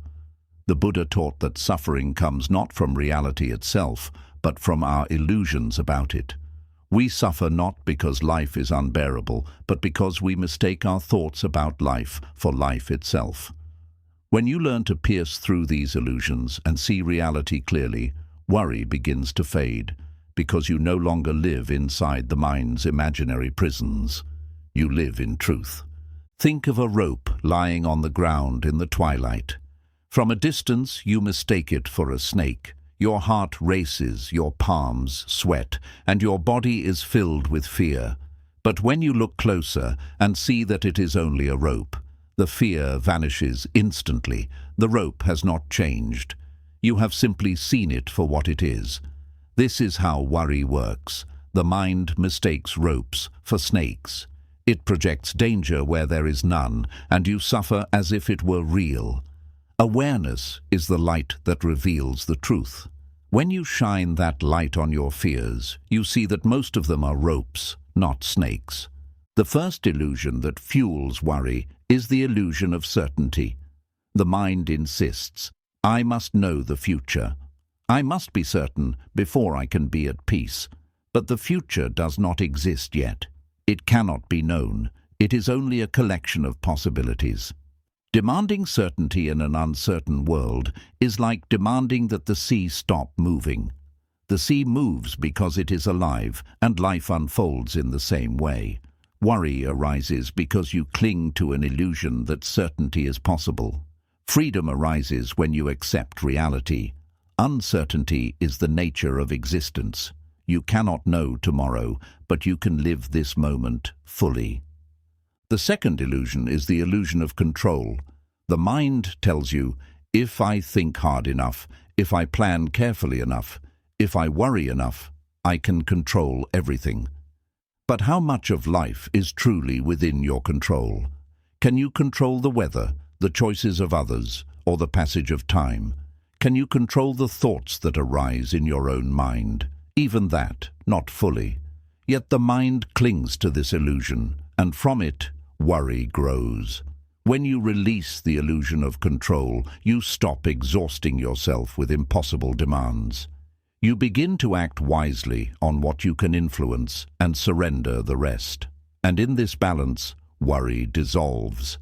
The Buddha taught that suffering comes not from reality itself, but from our illusions about it. We suffer not because life is unbearable, but because we mistake our thoughts about life for life itself. When you learn to pierce through these illusions and see reality clearly, worry begins to fade, because you no longer live inside the mind's imaginary prisons. You live in truth. Think of a rope lying on the ground in the twilight. From a distance, you mistake it for a snake. Your heart races, your palms sweat, and your body is filled with fear. But when you look closer and see that it is only a rope, the fear vanishes instantly. The rope has not changed. You have simply seen it for what it is. This is how worry works. The mind mistakes ropes for snakes. It projects danger where there is none, and you suffer as if it were real. Awareness is the light that reveals the truth. When you shine that light on your fears, you see that most of them are ropes, not snakes. The first illusion that fuels worry is the illusion of certainty. The mind insists, I must know the future. I must be certain before I can be at peace. But the future does not exist yet. It cannot be known. It is only a collection of possibilities. Demanding certainty in an uncertain world is like demanding that the sea stop moving. The sea moves because it is alive, and life unfolds in the same way. Worry arises because you cling to an illusion that certainty is possible. Freedom arises when you accept reality. Uncertainty is the nature of existence. You cannot know tomorrow, but you can live this moment fully. The second illusion is the illusion of control. The mind tells you, if I think hard enough, if I plan carefully enough, if I worry enough, I can control everything. But how much of life is truly within your control? Can you control the weather, the choices of others, or the passage of time? Can you control the thoughts that arise in your own mind? Even that, not fully. Yet the mind clings to this illusion, and from it, worry grows. When you release the illusion of control, you stop exhausting yourself with impossible demands. You begin to act wisely on what you can influence and surrender the rest. And in this balance, worry dissolves.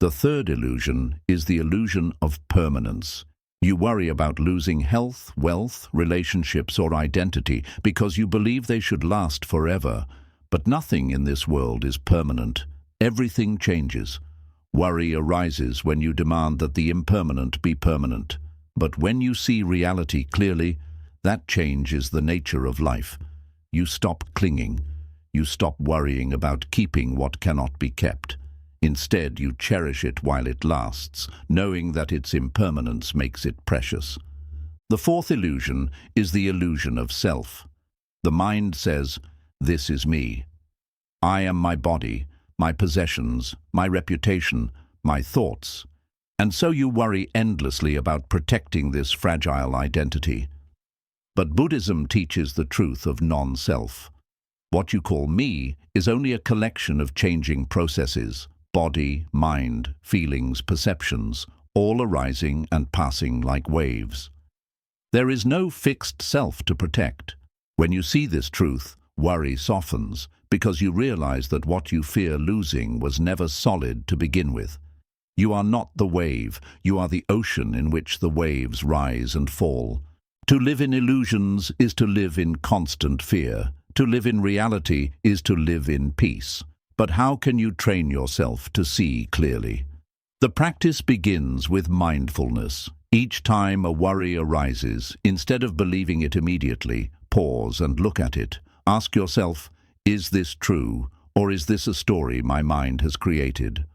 The third illusion is the illusion of permanence. You worry about losing health, wealth, relationships, or identity because you believe they should last forever. But nothing in this world is permanent. Everything changes. Worry arises when you demand that the impermanent be permanent. But when you see reality clearly, that change is the nature of life. You stop clinging. You stop worrying about keeping what cannot be kept. Instead, you cherish it while it lasts, knowing that its impermanence makes it precious. The fourth illusion is the illusion of self. The mind says, this is me. I am my body, my possessions, my reputation, my thoughts. And so you worry endlessly about protecting this fragile identity. But Buddhism teaches the truth of non-self. What you call me is only a collection of changing processes. Body, mind, feelings, perceptions, all arising and passing like waves. There is no fixed self to protect. When you see this truth, worry softens, because you realize that what you fear losing was never solid to begin with. You are not the wave, you are the ocean in which the waves rise and fall. To live in illusions is to live in constant fear. To live in reality is to live in peace. But how can you train yourself to see clearly? The practice begins with mindfulness. Each time a worry arises, instead of believing it immediately, pause and look at it. Ask yourself, is this true, or is this a story my mind has created?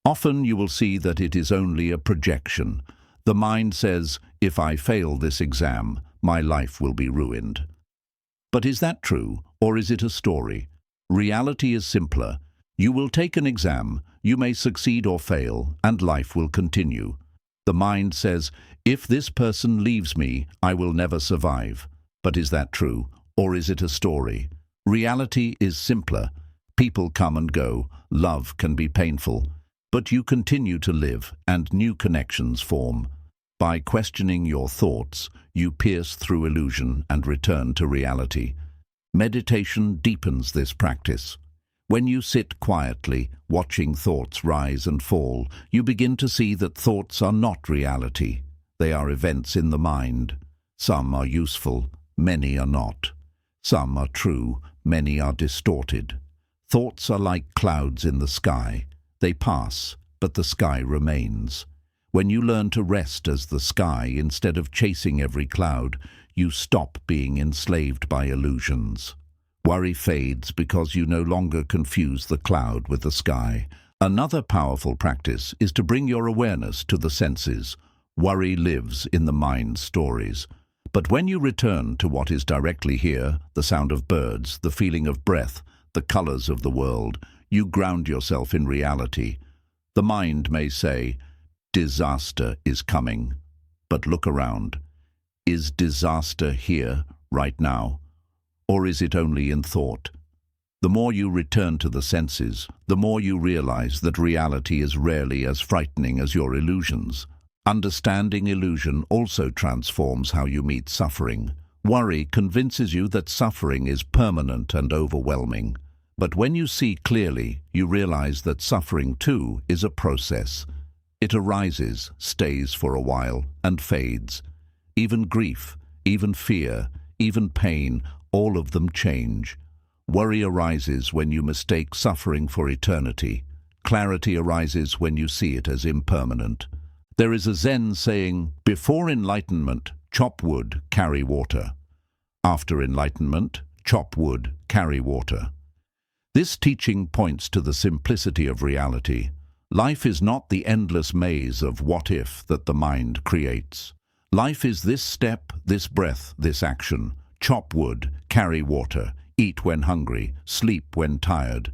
Often you will see that it is only a projection. The mind says, if I fail this exam, my life will be ruined. But is that true, or is it a story? Reality is simpler. You will take an exam, you may succeed or fail, and life will continue. The mind says, if this person leaves me, I will never survive. But is that true, or is it a story? Reality is simpler. People come and go, love can be painful. But you continue to live, and new connections form. By questioning your thoughts, you pierce through illusion and return to reality. Meditation deepens this practice. When you sit quietly, watching thoughts rise and fall, you begin to see that thoughts are not reality. They are events in the mind. Some are useful, many are not. Some are true, many are distorted. Thoughts are like clouds in the sky. They pass, but the sky remains. When you learn to rest as the sky instead of chasing every cloud, you stop being enslaved by illusions. Worry fades because you no longer confuse the cloud with the sky. Another powerful practice is to bring your awareness to the senses. Worry lives in the mind's stories. But when you return to what is directly here, the sound of birds, the feeling of breath, the colors of the world, you ground yourself in reality. The mind may say, "Disaster is coming." But look around. Is disaster here, right now? Or is it only in thought? The more you return to the senses, the more you realize that reality is rarely as frightening as your illusions. Understanding illusion also transforms how you meet suffering. Worry convinces you that suffering is permanent and overwhelming. But when you see clearly, you realize that suffering too is a process. It arises, stays for a while, and fades. Even grief, even fear, even pain, all of them change. Worry arises when you mistake suffering for eternity. Clarity arises when you see it as impermanent. There is a Zen saying, "Before enlightenment, chop wood, carry water. After enlightenment, chop wood, carry water." This teaching points to the simplicity of reality. Life is not the endless maze of what if that the mind creates. Life is this step, this breath, this action. Chop wood, carry water, eat when hungry, sleep when tired.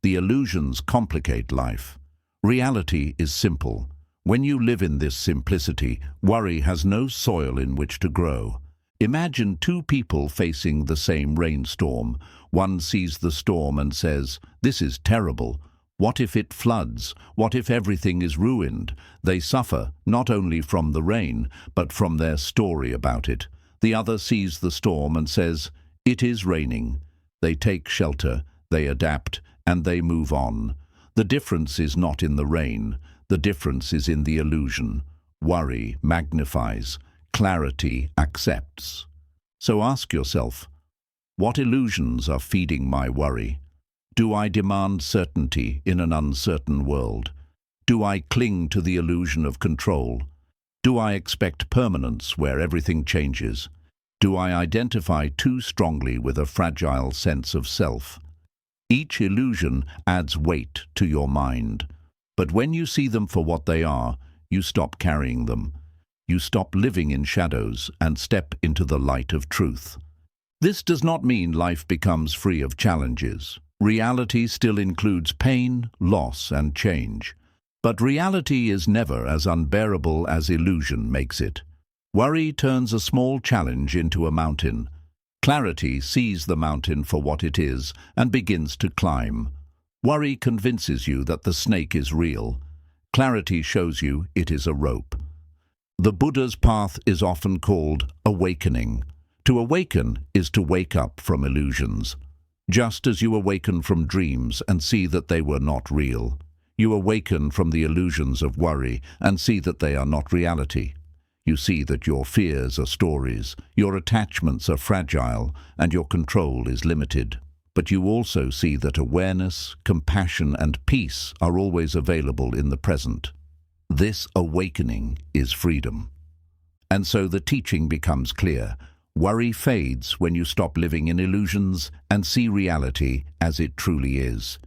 The illusions complicate life. Reality is simple. When you live in this simplicity, worry has no soil in which to grow. Imagine two people facing the same rainstorm. One sees the storm and says, "This is terrible. What if it floods? What if everything is ruined?" They suffer not only from the rain, but from their story about it. The other sees the storm and says, "It is raining." They take shelter, they adapt, and they move on. The difference is not in the rain. The difference is in the illusion. Worry magnifies, clarity accepts. So ask yourself, what illusions are feeding my worry? Do I demand certainty in an uncertain world? Do I cling to the illusion of control? Do I expect permanence where everything changes? Do I identify too strongly with a fragile sense of self? Each illusion adds weight to your mind. But when you see them for what they are, you stop carrying them. You stop living in shadows and step into the light of truth. This does not mean life becomes free of challenges. Reality still includes pain, loss, and change. But reality is never as unbearable as illusion makes it. Worry turns a small challenge into a mountain. Clarity sees the mountain for what it is and begins to climb. Worry convinces you that the snake is real. Clarity shows you it is a rope. The Buddha's path is often called awakening. To awaken is to wake up from illusions. Just as you awaken from dreams and see that they were not real, you awaken from the illusions of worry and see that they are not reality. You see that your fears are stories, your attachments are fragile, and your control is limited. But you also see that awareness, compassion, and peace are always available in the present. This awakening is freedom. And so the teaching becomes clear. Worry fades when you stop living in illusions and see reality as it truly is.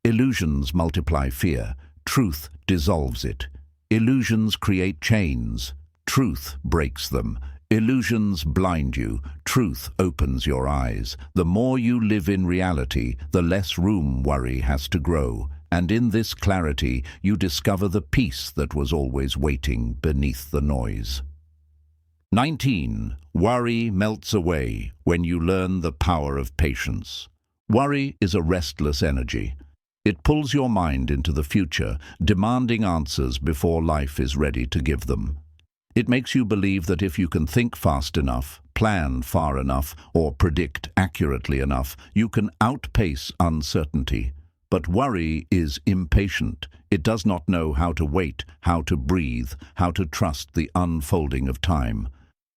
Illusions multiply fear. Truth dissolves it. Illusions create chains. Truth breaks them. Illusions blind you. Truth opens your eyes. The more you live in reality, the less room worry has to grow. And in this clarity, you discover the peace that was always waiting beneath the noise. 19. Worry melts away when you learn the power of patience. Worry is a restless energy. It pulls your mind into the future, demanding answers before life is ready to give them. It makes you believe that if you can think fast enough, plan far enough, or predict accurately enough, you can outpace uncertainty. But worry is impatient. It does not know how to wait, how to breathe, how to trust the unfolding of time.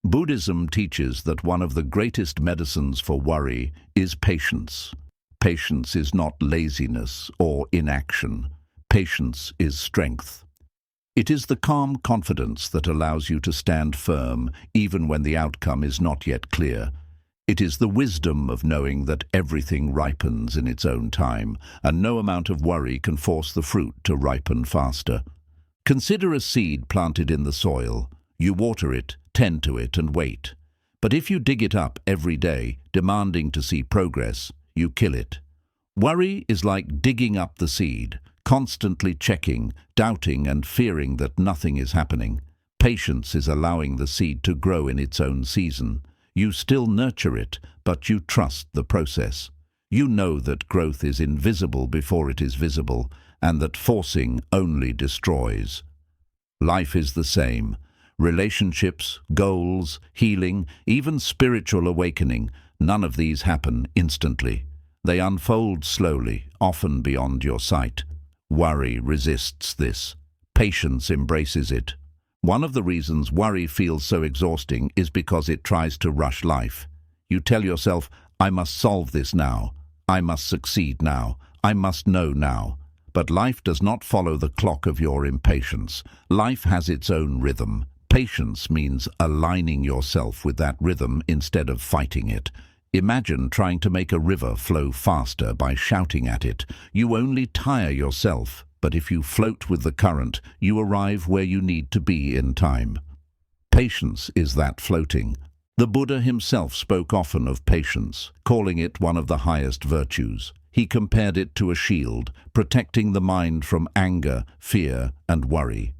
Buddhism teaches that one of the greatest medicines for worry is patience. Patience is not laziness or inaction. Patience is strength. It is the calm confidence that allows you to stand firm even when the outcome is not yet clear. It is the wisdom of knowing that everything ripens in its own time, and no amount of worry can force the fruit to ripen faster. Consider a seed planted in the soil. You water it, tend to it, and wait. But if you dig it up every day, demanding to see progress, you kill it. Worry is like digging up the seed, constantly checking, doubting, and fearing that nothing is happening. Patience is allowing the seed to grow in its own season. You still nurture it, but you trust the process. You know that growth is invisible before it is visible, and that forcing only destroys. Life is the same. Relationships, goals, healing, even spiritual awakening, none of these happen instantly. They unfold slowly, often beyond your sight. Worry resists this. Patience embraces it. One of the reasons worry feels so exhausting is because it tries to rush life. You tell yourself, I must solve this now. I must succeed now. I must know now. But life does not follow the clock of your impatience. Life has its own rhythm. Patience means aligning yourself with that rhythm instead of fighting it. Imagine trying to make a river flow faster by shouting at it. You only tire yourself, but if you float with the current, you arrive where you need to be in time. Patience is that floating. The Buddha himself spoke often of patience, calling it one of the highest virtues. He compared it to a shield, protecting the mind from anger, fear, and worry.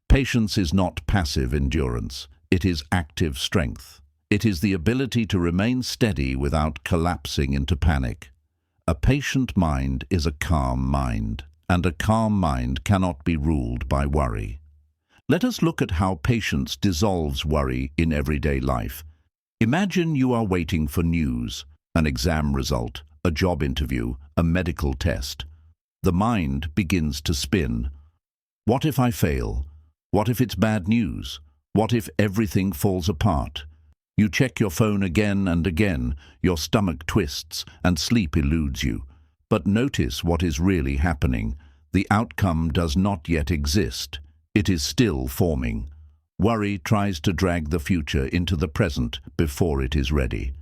Patience is not passive endurance. It is active strength. It is the ability to remain steady without collapsing into panic. A patient mind is a calm mind, and a calm mind cannot be ruled by worry. Let us look at how patience dissolves worry in everyday life. Imagine you are waiting for news, an exam result, a job interview, a medical test. The mind begins to spin. What if I fail? What if it's bad news? What if everything falls apart? You check your phone again and again, your stomach twists and sleep eludes you. But notice what is really happening. The outcome does not yet exist. It is still forming. Worry tries to drag the future into the present before it is ready.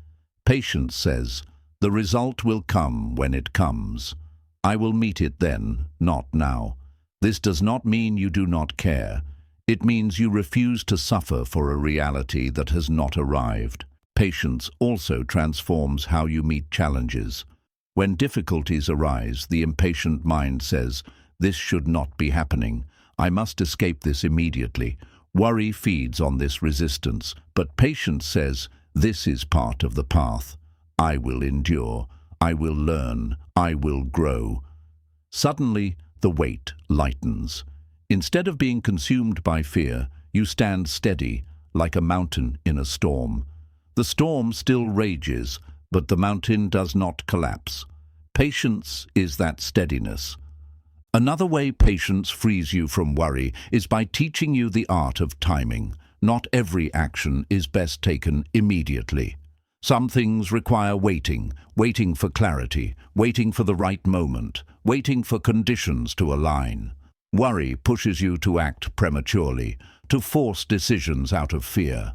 Patience says, the result will come when it comes. I will meet it then, not now. This does not mean you do not care. It means you refuse to suffer for a reality that has not arrived. Patience also transforms how you meet challenges. When difficulties arise, the impatient mind says, this should not be happening. I must escape this immediately. Worry feeds on this resistance, but patience says, this is part of the path. I will endure. I will learn. I will grow. Suddenly, the weight lightens. Instead of being consumed by fear, you stand steady, like a mountain in a storm. The storm still rages, but the mountain does not collapse. Patience is that steadiness. Another way patience frees you from worry is by teaching you the art of timing. Not every action is best taken immediately. Some things require waiting for clarity, waiting for the right moment, waiting for conditions to align. Worry pushes you to act prematurely, to force decisions out of fear.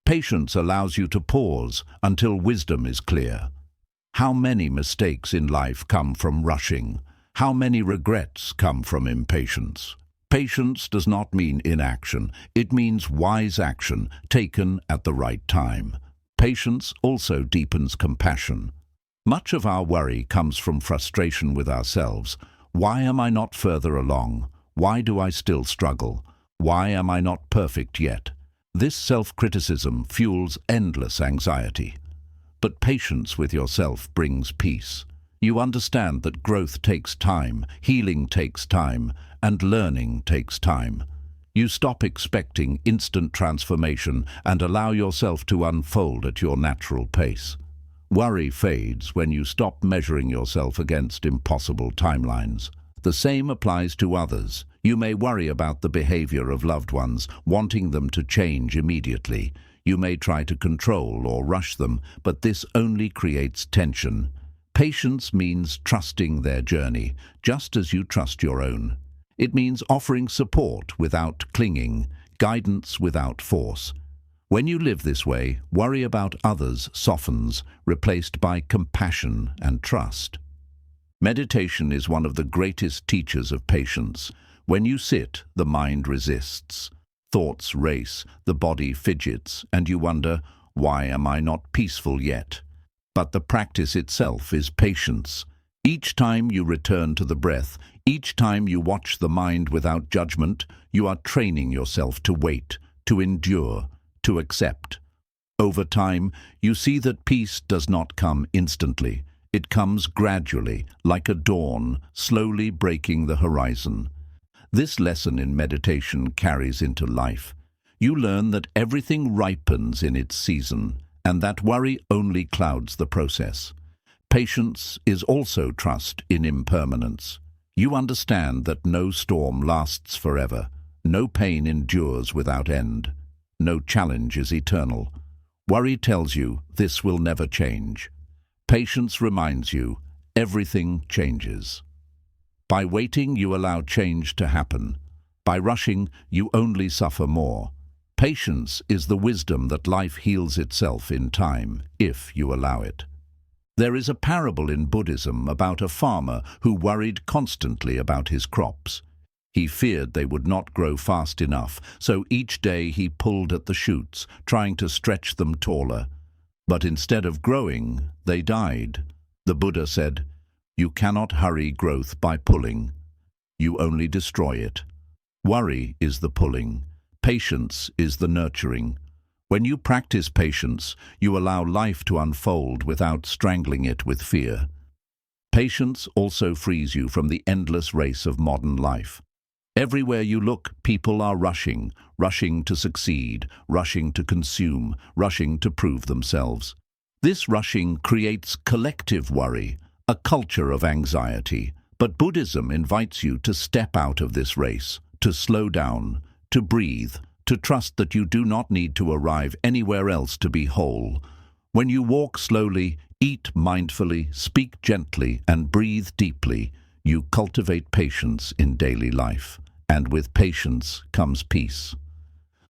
Patience allows you to pause until wisdom is clear. How many mistakes in life come from rushing? How many regrets come from impatience? Patience does not mean inaction. It means wise action taken at the right time. Patience also deepens compassion. Much of our worry comes from frustration with ourselves. Why am I not further along? Why do I still struggle? Why am I not perfect yet? This self-criticism fuels endless anxiety. But patience with yourself brings peace. You understand that growth takes time, healing takes time, and learning takes time. You stop expecting instant transformation and allow yourself to unfold at your natural pace. Worry fades when you stop measuring yourself against impossible timelines. The same applies to others. You may worry about the behavior of loved ones, wanting them to change immediately. You may try to control or rush them, but this only creates tension. Patience means trusting their journey, just as you trust your own. It means offering support without clinging, guidance without force. When you live this way, worry about others softens, replaced by compassion and trust. Meditation is one of the greatest teachers of patience. When you sit, the mind resists. Thoughts race, the body fidgets, and you wonder, why am I not peaceful yet? But the practice itself is patience. Each time you return to the breath, each time you watch the mind without judgment, you are training yourself to wait, to endure, to accept. Over time, you see that peace does not come instantly. It comes gradually, like a dawn, slowly breaking the horizon. This lesson in meditation carries into life. You learn that everything ripens in its season, and that worry only clouds the process. Patience is also trust in impermanence. You understand that no storm lasts forever, no pain endures without end, no challenge is eternal. Worry tells you this will never change. Patience reminds you everything changes. By waiting, you allow change to happen. By rushing, you only suffer more. Patience is the wisdom that life heals itself in time, if you allow it. There is a parable in Buddhism about a farmer who worried constantly about his crops. He feared they would not grow fast enough, so each day he pulled at the shoots, trying to stretch them taller. But instead of growing, they died. The Buddha said, "You cannot hurry growth by pulling. You only destroy it." Worry is the pulling. Patience is the nurturing. When you practice patience, you allow life to unfold without strangling it with fear. Patience also frees you from the endless race of modern life. Everywhere you look, people are rushing, rushing to succeed, rushing to consume, rushing to prove themselves. This rushing creates collective worry, a culture of anxiety. But Buddhism invites you to step out of this race, to slow down, to breathe, to trust that you do not need to arrive anywhere else to be whole. When you walk slowly, eat mindfully, speak gently, and breathe deeply, you cultivate patience in daily life. And with patience comes peace.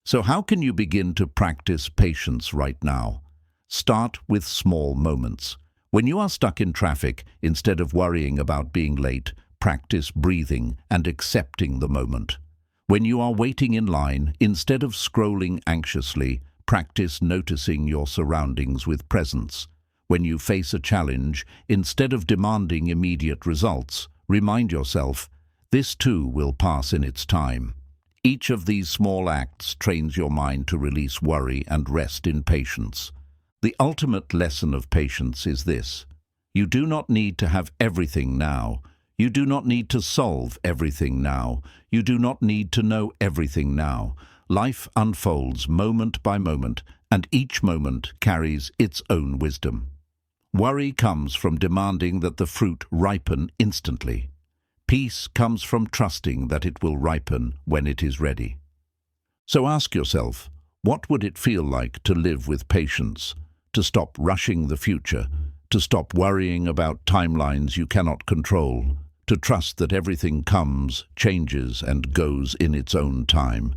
So how can you begin to practice patience right now? Start with small moments. When you are stuck in traffic, instead of worrying about being late, practice breathing and accepting the moment. When you are waiting in line, instead of scrolling anxiously, practice noticing your surroundings with presence. When you face a challenge, instead of demanding immediate results, remind yourself, this too will pass in its time. Each of these small acts trains your mind to release worry and rest in patience. The ultimate lesson of patience is this: you do not need to have everything now. You do not need to solve everything now. You do not need to know everything now. Life unfolds moment by moment, and each moment carries its own wisdom. Worry comes from demanding that the fruit ripen instantly. Peace comes from trusting that it will ripen when it is ready. So ask yourself, what would it feel like to live with patience, to stop rushing the future, to stop worrying about timelines you cannot control, to trust that everything comes, changes, and goes in its own time?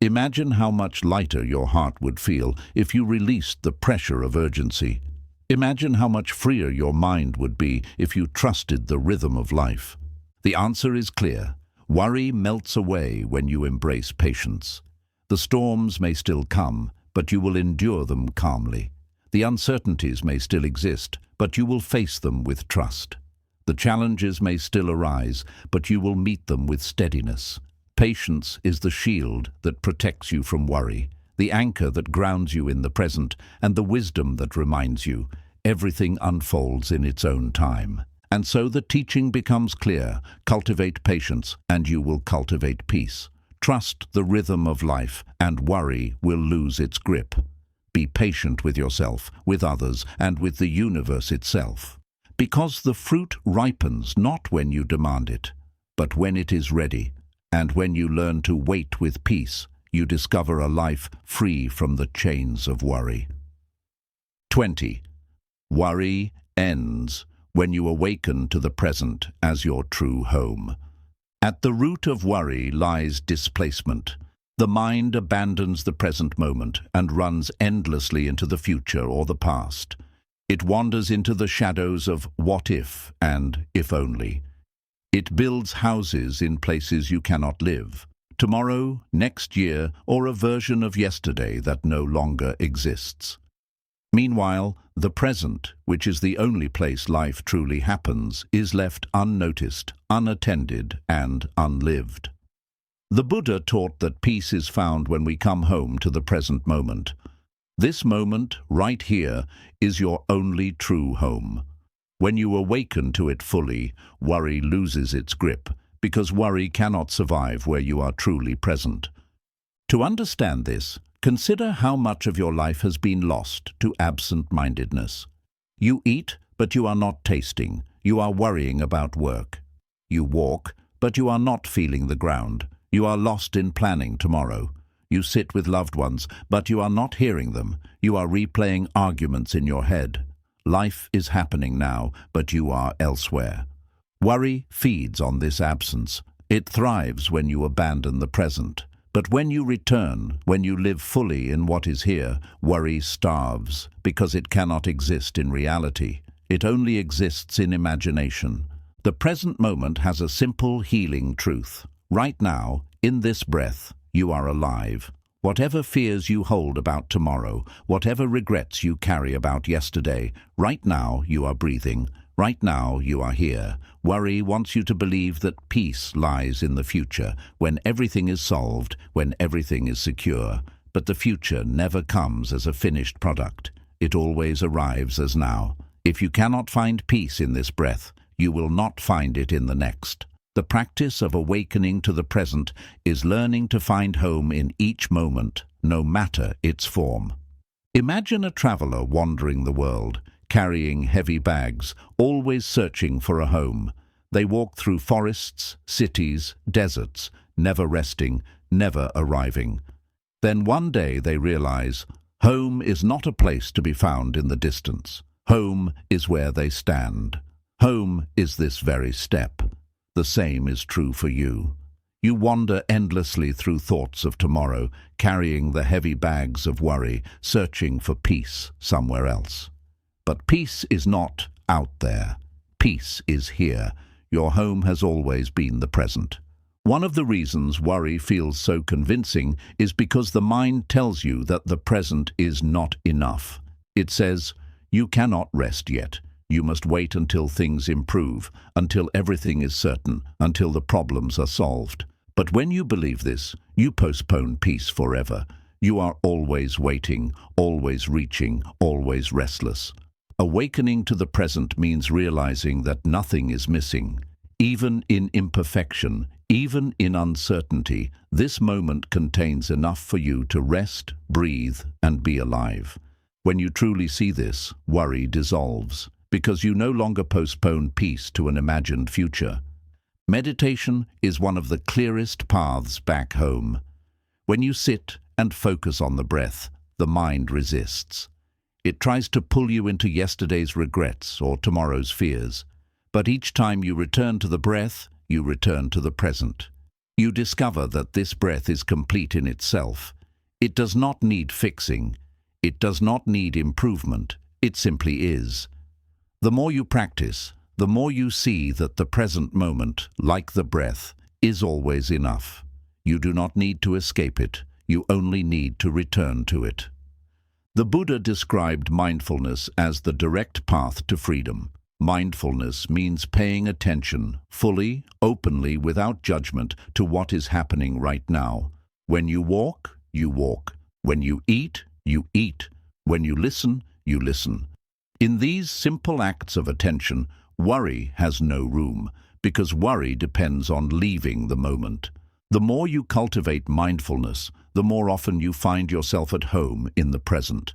Imagine how much lighter your heart would feel if you released the pressure of urgency. Imagine how much freer your mind would be if you trusted the rhythm of life. The answer is clear. Worry melts away when you embrace patience. The storms may still come, but you will endure them calmly. The uncertainties may still exist, but you will face them with trust. The challenges may still arise, but you will meet them with steadiness. Patience is the shield that protects you from worry, the anchor that grounds you in the present, and the wisdom that reminds you everything unfolds in its own time. And so the teaching becomes clear: cultivate patience, and you will cultivate peace. Trust the rhythm of life, and worry will lose its grip. Be patient with yourself, with others, and with the universe itself. Because the fruit ripens not when you demand it, but when it is ready. And when you learn to wait with peace, you discover a life free from the chains of worry. 20. Worry ends when you awaken to the present as your true home. At the root of worry lies displacement. The mind abandons the present moment and runs endlessly into the future or the past. It wanders into the shadows of what if and if only. It builds houses in places you cannot live. Tomorrow, next year, or a version of yesterday that no longer exists. Meanwhile, the present, which is the only place life truly happens, is left unnoticed, unattended, and unlived. The Buddha taught that peace is found when we come home to the present moment. This moment, right here, is your only true home. When you awaken to it fully, worry loses its grip, because worry cannot survive where you are truly present. To understand this, consider how much of your life has been lost to absent-mindedness. You eat, but you are not tasting. You are worrying about work. You walk, but you are not feeling the ground. You are lost in planning tomorrow. You sit with loved ones, but you are not hearing them. You are replaying arguments in your head. Life is happening now, but you are elsewhere. Worry feeds on this absence. It thrives when you abandon the present. But when you return, when you live fully in what is here, worry starves, because it cannot exist in reality. It only exists in imagination. The present moment has a simple, healing truth. Right now, in this breath, you are alive. Whatever fears you hold about tomorrow, whatever regrets you carry about yesterday, right now you are breathing. Right now you are here. Worry wants you to believe that peace lies in the future, when everything is solved, when everything is secure. But the future never comes as a finished product. It always arrives as now. If you cannot find peace in this breath, you will not find it in the next. The practice of awakening to the present is learning to find home in each moment, no matter its form. Imagine a traveler wandering the world, carrying heavy bags, always searching for a home. They walk through forests, cities, deserts, never resting, never arriving. Then one day they realize, home is not a place to be found in the distance. Home is where they stand. Home is this very step. The same is true for you. You wander endlessly through thoughts of tomorrow, carrying the heavy bags of worry, searching for peace somewhere else. But peace is not out there. Peace is here. Your home has always been the present. One of the reasons worry feels so convincing is because the mind tells you that the present is not enough. It says, you cannot rest yet. You must wait until things improve, until everything is certain, until the problems are solved. But when you believe this, you postpone peace forever. You are always waiting, always reaching, always restless. Awakening to the present means realizing that nothing is missing. Even in imperfection, even in uncertainty, this moment contains enough for you to rest, breathe, and be alive. When you truly see this, worry dissolves, because you no longer postpone peace to an imagined future. Meditation is one of the clearest paths back home. When you sit and focus on the breath, the mind resists. It tries to pull you into yesterday's regrets or tomorrow's fears. But each time you return to the breath, you return to the present. You discover that this breath is complete in itself. It does not need fixing. It does not need improvement. It simply is. The more you practice, the more you see that the present moment, like the breath, is always enough. You do not need to escape it. You only need to return to it. The Buddha described mindfulness as the direct path to freedom. Mindfulness means paying attention, fully, openly, without judgment, to what is happening right now. When you walk, you walk. When you eat, you eat. When you listen, you listen. In these simple acts of attention, worry has no room, because worry depends on leaving the moment. The more you cultivate mindfulness, the more often you find yourself at home in the present.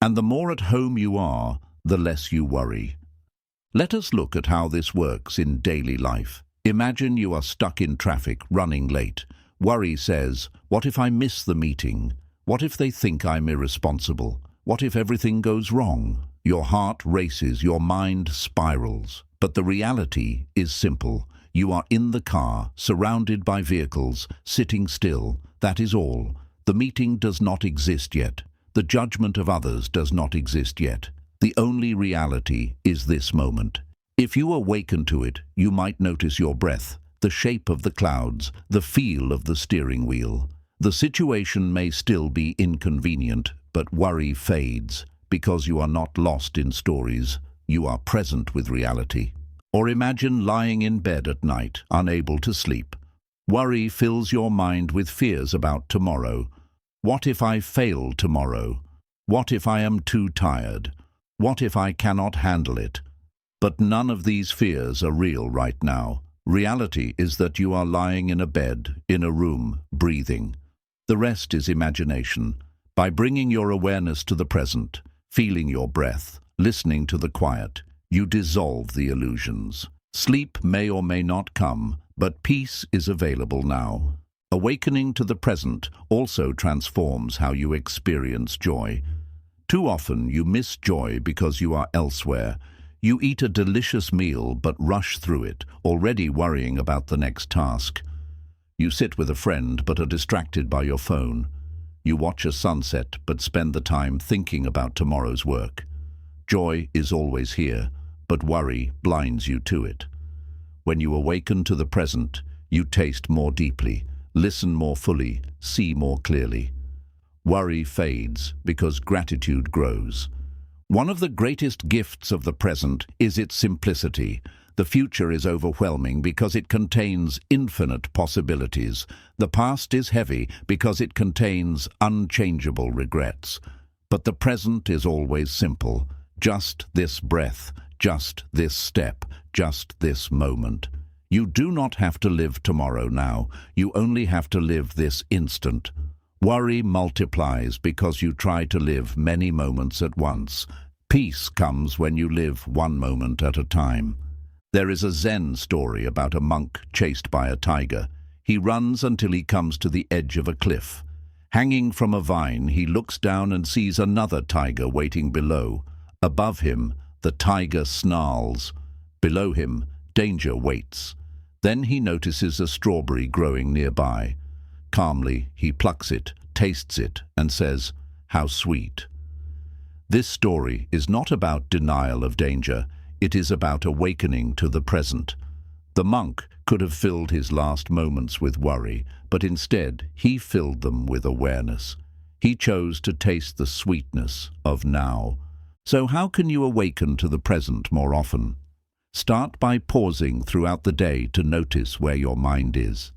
And the more at home you are, the less you worry. Let us look at how this works in daily life. Imagine you are stuck in traffic, running late. Worry says, what if I miss the meeting? What if they think I'm irresponsible? What if everything goes wrong? Your heart races, your mind spirals. But the reality is simple. You are in the car, surrounded by vehicles, sitting still. That is all. The meeting does not exist yet. The judgment of others does not exist yet. The only reality is this moment. If you awaken to it, you might notice your breath, the shape of the clouds, the feel of the steering wheel. The situation may still be inconvenient, but worry fades because you are not lost in stories. You are present with reality. Or imagine lying in bed at night, unable to sleep. Worry fills your mind with fears about tomorrow. What if I fail tomorrow? What if I am too tired? What if I cannot handle it? But none of these fears are real right now. Reality is that you are lying in a bed, in a room, breathing. The rest is imagination. By bringing your awareness to the present, feeling your breath, listening to the quiet, you dissolve the illusions. Sleep may or may not come, but peace is available now. Awakening to the present also transforms how you experience joy. Too often you miss joy because you are elsewhere. You eat a delicious meal but rush through it, already worrying about the next task. You sit with a friend but are distracted by your phone. You watch a sunset but spend the time thinking about tomorrow's work. Joy is always here, but worry blinds you to it. When you awaken to the present, you taste more deeply, listen more fully, see more clearly. Worry fades because gratitude grows. One of the greatest gifts of the present is its simplicity. The future is overwhelming because it contains infinite possibilities. The past is heavy because it contains unchangeable regrets. But the present is always simple. Just this breath, just this step, just this moment. You do not have to live tomorrow now. You only have to live this instant. Worry multiplies because you try to live many moments at once. Peace comes when you live one moment at a time. There is a Zen story about a monk chased by a tiger. He runs until he comes to the edge of a cliff. Hanging from a vine, he looks down and sees another tiger waiting below. Above him, the tiger snarls. Below him, danger waits. Then he notices a strawberry growing nearby. Calmly, he plucks it, tastes it, and says, "How sweet." This story is not about denial of danger. It is about awakening to the present. The monk could have filled his last moments with worry, but instead he filled them with awareness. He chose to taste the sweetness of now. So how can you awaken to the present more often? Start by pausing throughout the day to notice where your mind is.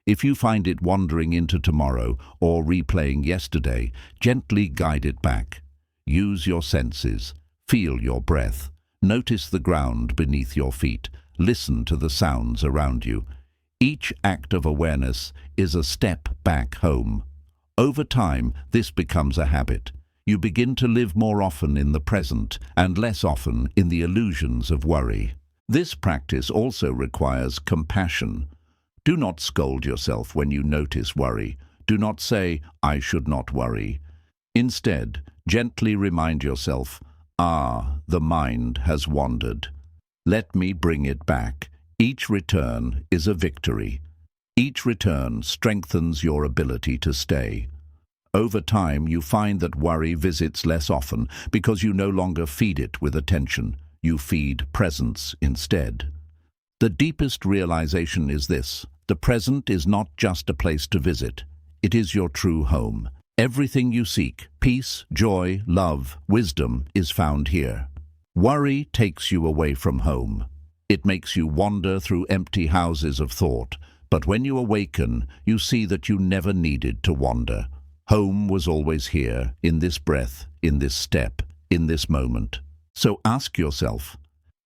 If you find it wandering into tomorrow or replaying yesterday, gently guide it back. Use your senses. Feel your breath. Notice the ground beneath your feet. Listen to the sounds around you. Each act of awareness is a step back home. Over time, this becomes a habit. You begin to live more often in the present and less often in the illusions of worry. This practice also requires compassion. Do not scold yourself when you notice worry. Do not say, "I should not worry." Instead, gently remind yourself, the mind has wandered. Let me bring it back. Each return is a victory. Each return strengthens your ability to stay. Over time, you find that worry visits less often because you no longer feed it with attention. You feed presence instead. The deepest realization is this: the present is not just a place to visit. It is your true home. Everything you seek, peace, joy, love, wisdom, is found here. Worry takes you away from home. It makes you wander through empty houses of thought. But when you awaken, you see that you never needed to wander. Home was always here, in this breath, in this step, in this moment. So ask yourself,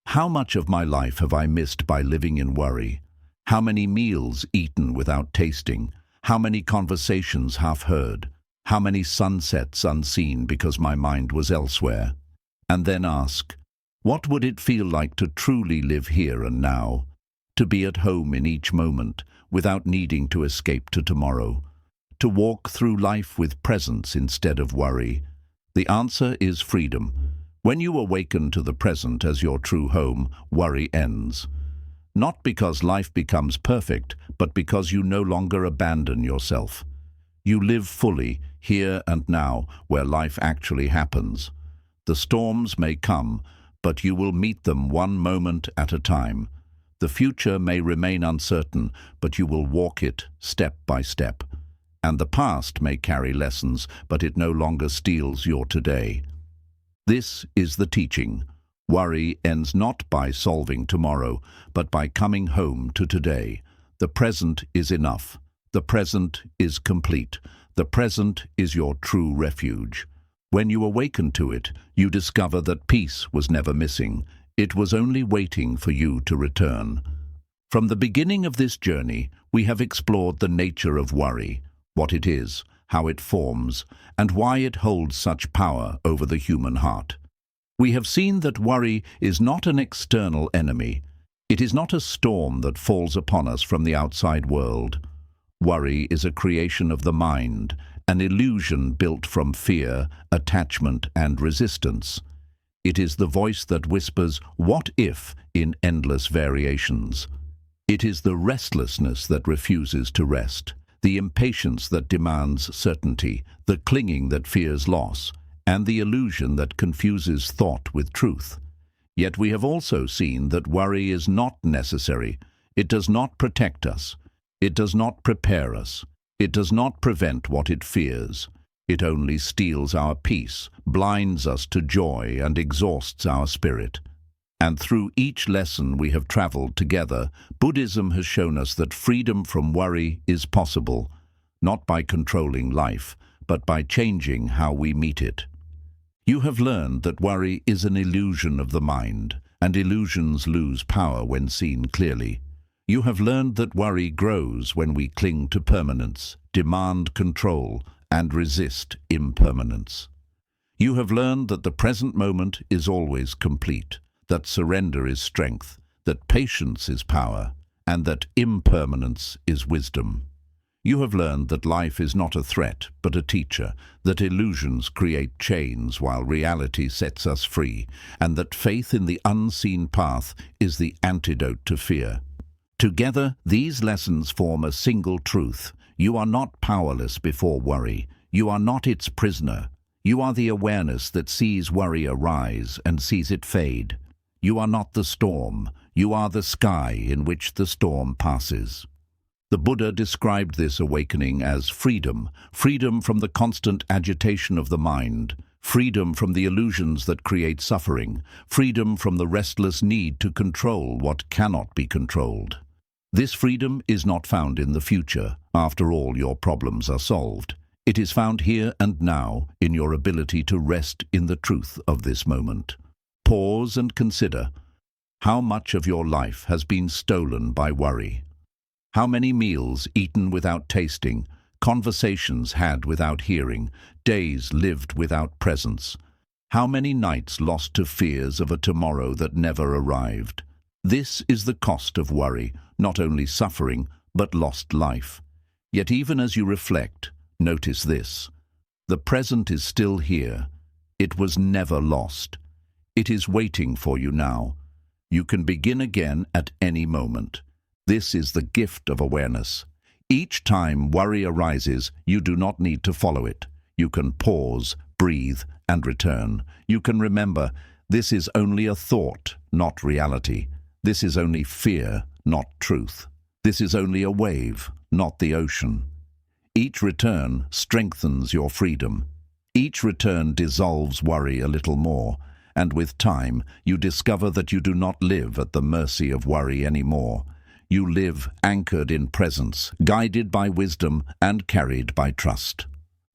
how much of my life have I missed by living in worry? How many meals eaten without tasting? How many conversations half heard? How many sunsets unseen because my mind was elsewhere? And then ask, what would it feel like to truly live here and now? To be at home in each moment, without needing to escape to tomorrow? To walk through life with presence instead of worry? The answer is freedom. When you awaken to the present as your true home, worry ends. Not because life becomes perfect, but because you no longer abandon yourself. You live fully, here and now, where life actually happens. The storms may come, but you will meet them one moment at a time. The future may remain uncertain, but you will walk it step by step. And the past may carry lessons, but it no longer steals your today. This is the teaching. Worry ends not by solving tomorrow, but by coming home to today. The present is enough. The present is complete. The present is your true refuge. When you awaken to it, you discover that peace was never missing. It was only waiting for you to return. From the beginning of this journey, we have explored the nature of worry, what it is, how it forms, and why it holds such power over the human heart. We have seen that worry is not an external enemy. It is not a storm that falls upon us from the outside world. Worry is a creation of the mind, an illusion built from fear, attachment, and resistance. It is the voice that whispers, "What if?" in endless variations. It is the restlessness that refuses to rest, the impatience that demands certainty, the clinging that fears loss, and the illusion that confuses thought with truth. Yet we have also seen that worry is not necessary. It does not protect us. It does not prepare us. It does not prevent what it fears. It only steals our peace, blinds us to joy, and exhausts our spirit. And through each lesson we have traveled together, Buddhism has shown us that freedom from worry is possible, not by controlling life, but by changing how we meet it. You have learned that worry is an illusion of the mind, and illusions lose power when seen clearly. You have learned that worry grows when we cling to permanence, demand control, and resist impermanence. You have learned that the present moment is always complete, that surrender is strength, that patience is power, and that impermanence is wisdom. You have learned that life is not a threat, but a teacher, that illusions create chains while reality sets us free, and that faith in the unseen path is the antidote to fear. Together, these lessons form a single truth. You are not powerless before worry. You are not its prisoner. You are the awareness that sees worry arise and sees it fade. You are not the storm. You are the sky in which the storm passes. The Buddha described this awakening as freedom, freedom from the constant agitation of the mind, freedom from the illusions that create suffering, freedom from the restless need to control what cannot be controlled. This freedom is not found in the future, after all your problems are solved. It is found here and now in your ability to rest in the truth of this moment. Pause and consider, how much of your life has been stolen by worry? How many meals eaten without tasting, conversations had without hearing, days lived without presence? How many nights lost to fears of a tomorrow that never arrived? This is the cost of worry, not only suffering, but lost life. Yet even as you reflect, notice this. The present is still here. It was never lost. It is waiting for you now. You can begin again at any moment. This is the gift of awareness. Each time worry arises, you do not need to follow it. You can pause, breathe, and return. You can remember, this is only a thought, not reality. This is only fear, not truth. This is only a wave, not the ocean. Each return strengthens your freedom. Each return dissolves worry a little more, and with time, you discover that you do not live at the mercy of worry anymore. You live anchored in presence, guided by wisdom and carried by trust.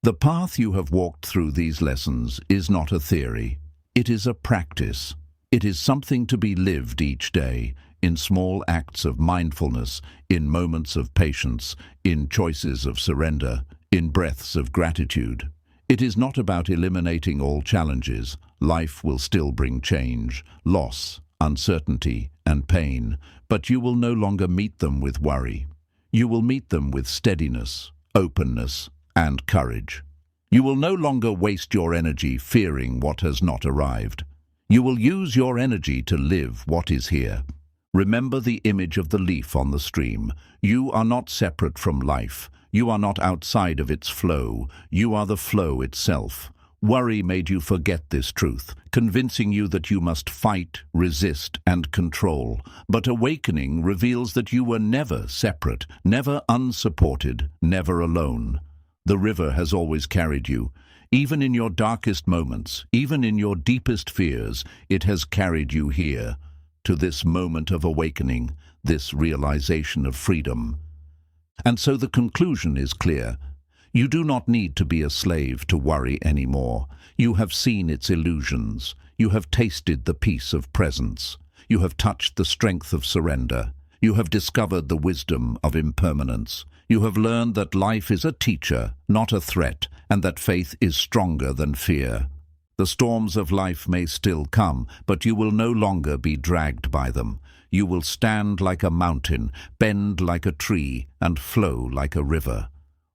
The path you have walked through these lessons is not a theory. It is a practice. It is something to be lived each day, in small acts of mindfulness, in moments of patience, in choices of surrender, in breaths of gratitude. It is not about eliminating all challenges. Life will still bring change, loss, uncertainty, and pain, but you will no longer meet them with worry. You will meet them with steadiness, openness, and courage. You will no longer waste your energy fearing what has not arrived. You will use your energy to live what is here. Remember the image of the leaf on the stream. You are not separate from life. You are not outside of its flow. You are the flow itself. Worry made you forget this truth, convincing you that you must fight, resist, and control. But awakening reveals that you were never separate, never unsupported, never alone. The river has always carried you. Even in your darkest moments, even in your deepest fears, it has carried you here, to this moment of awakening, this realization of freedom. And so the conclusion is clear. You do not need to be a slave to worry anymore. You have seen its illusions. You have tasted the peace of presence. You have touched the strength of surrender. You have discovered the wisdom of impermanence. You have learned that life is a teacher, not a threat, and that faith is stronger than fear. The storms of life may still come, but you will no longer be dragged by them. You will stand like a mountain, bend like a tree, and flow like a river.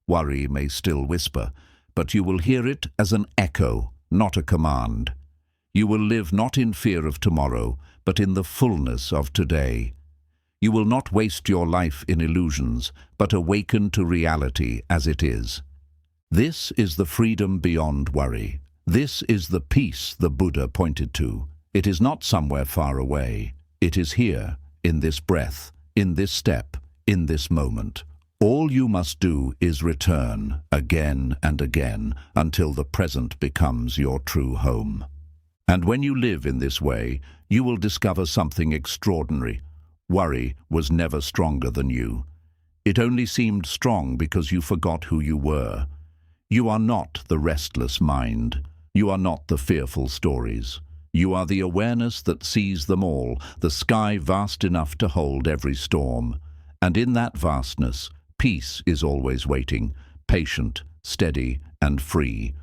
Worry may still whisper, but you will hear it as an echo, not a command. You will live not in fear of tomorrow, but in the fullness of today. You will not waste your life in illusions, but awaken to reality as it is. This is the freedom beyond worry. This is the peace the Buddha pointed to. It is not somewhere far away. It is here, in this breath, in this step, in this moment. All you must do is return again and again until the present becomes your true home. And when you live in this way, you will discover something extraordinary. Worry was never stronger than you. It only seemed strong because you forgot who you were. You are not the restless mind. You are not the fearful stories. You are the awareness that sees them all, the sky vast enough to hold every storm. And in that vastness, peace is always waiting, patient, steady, and free.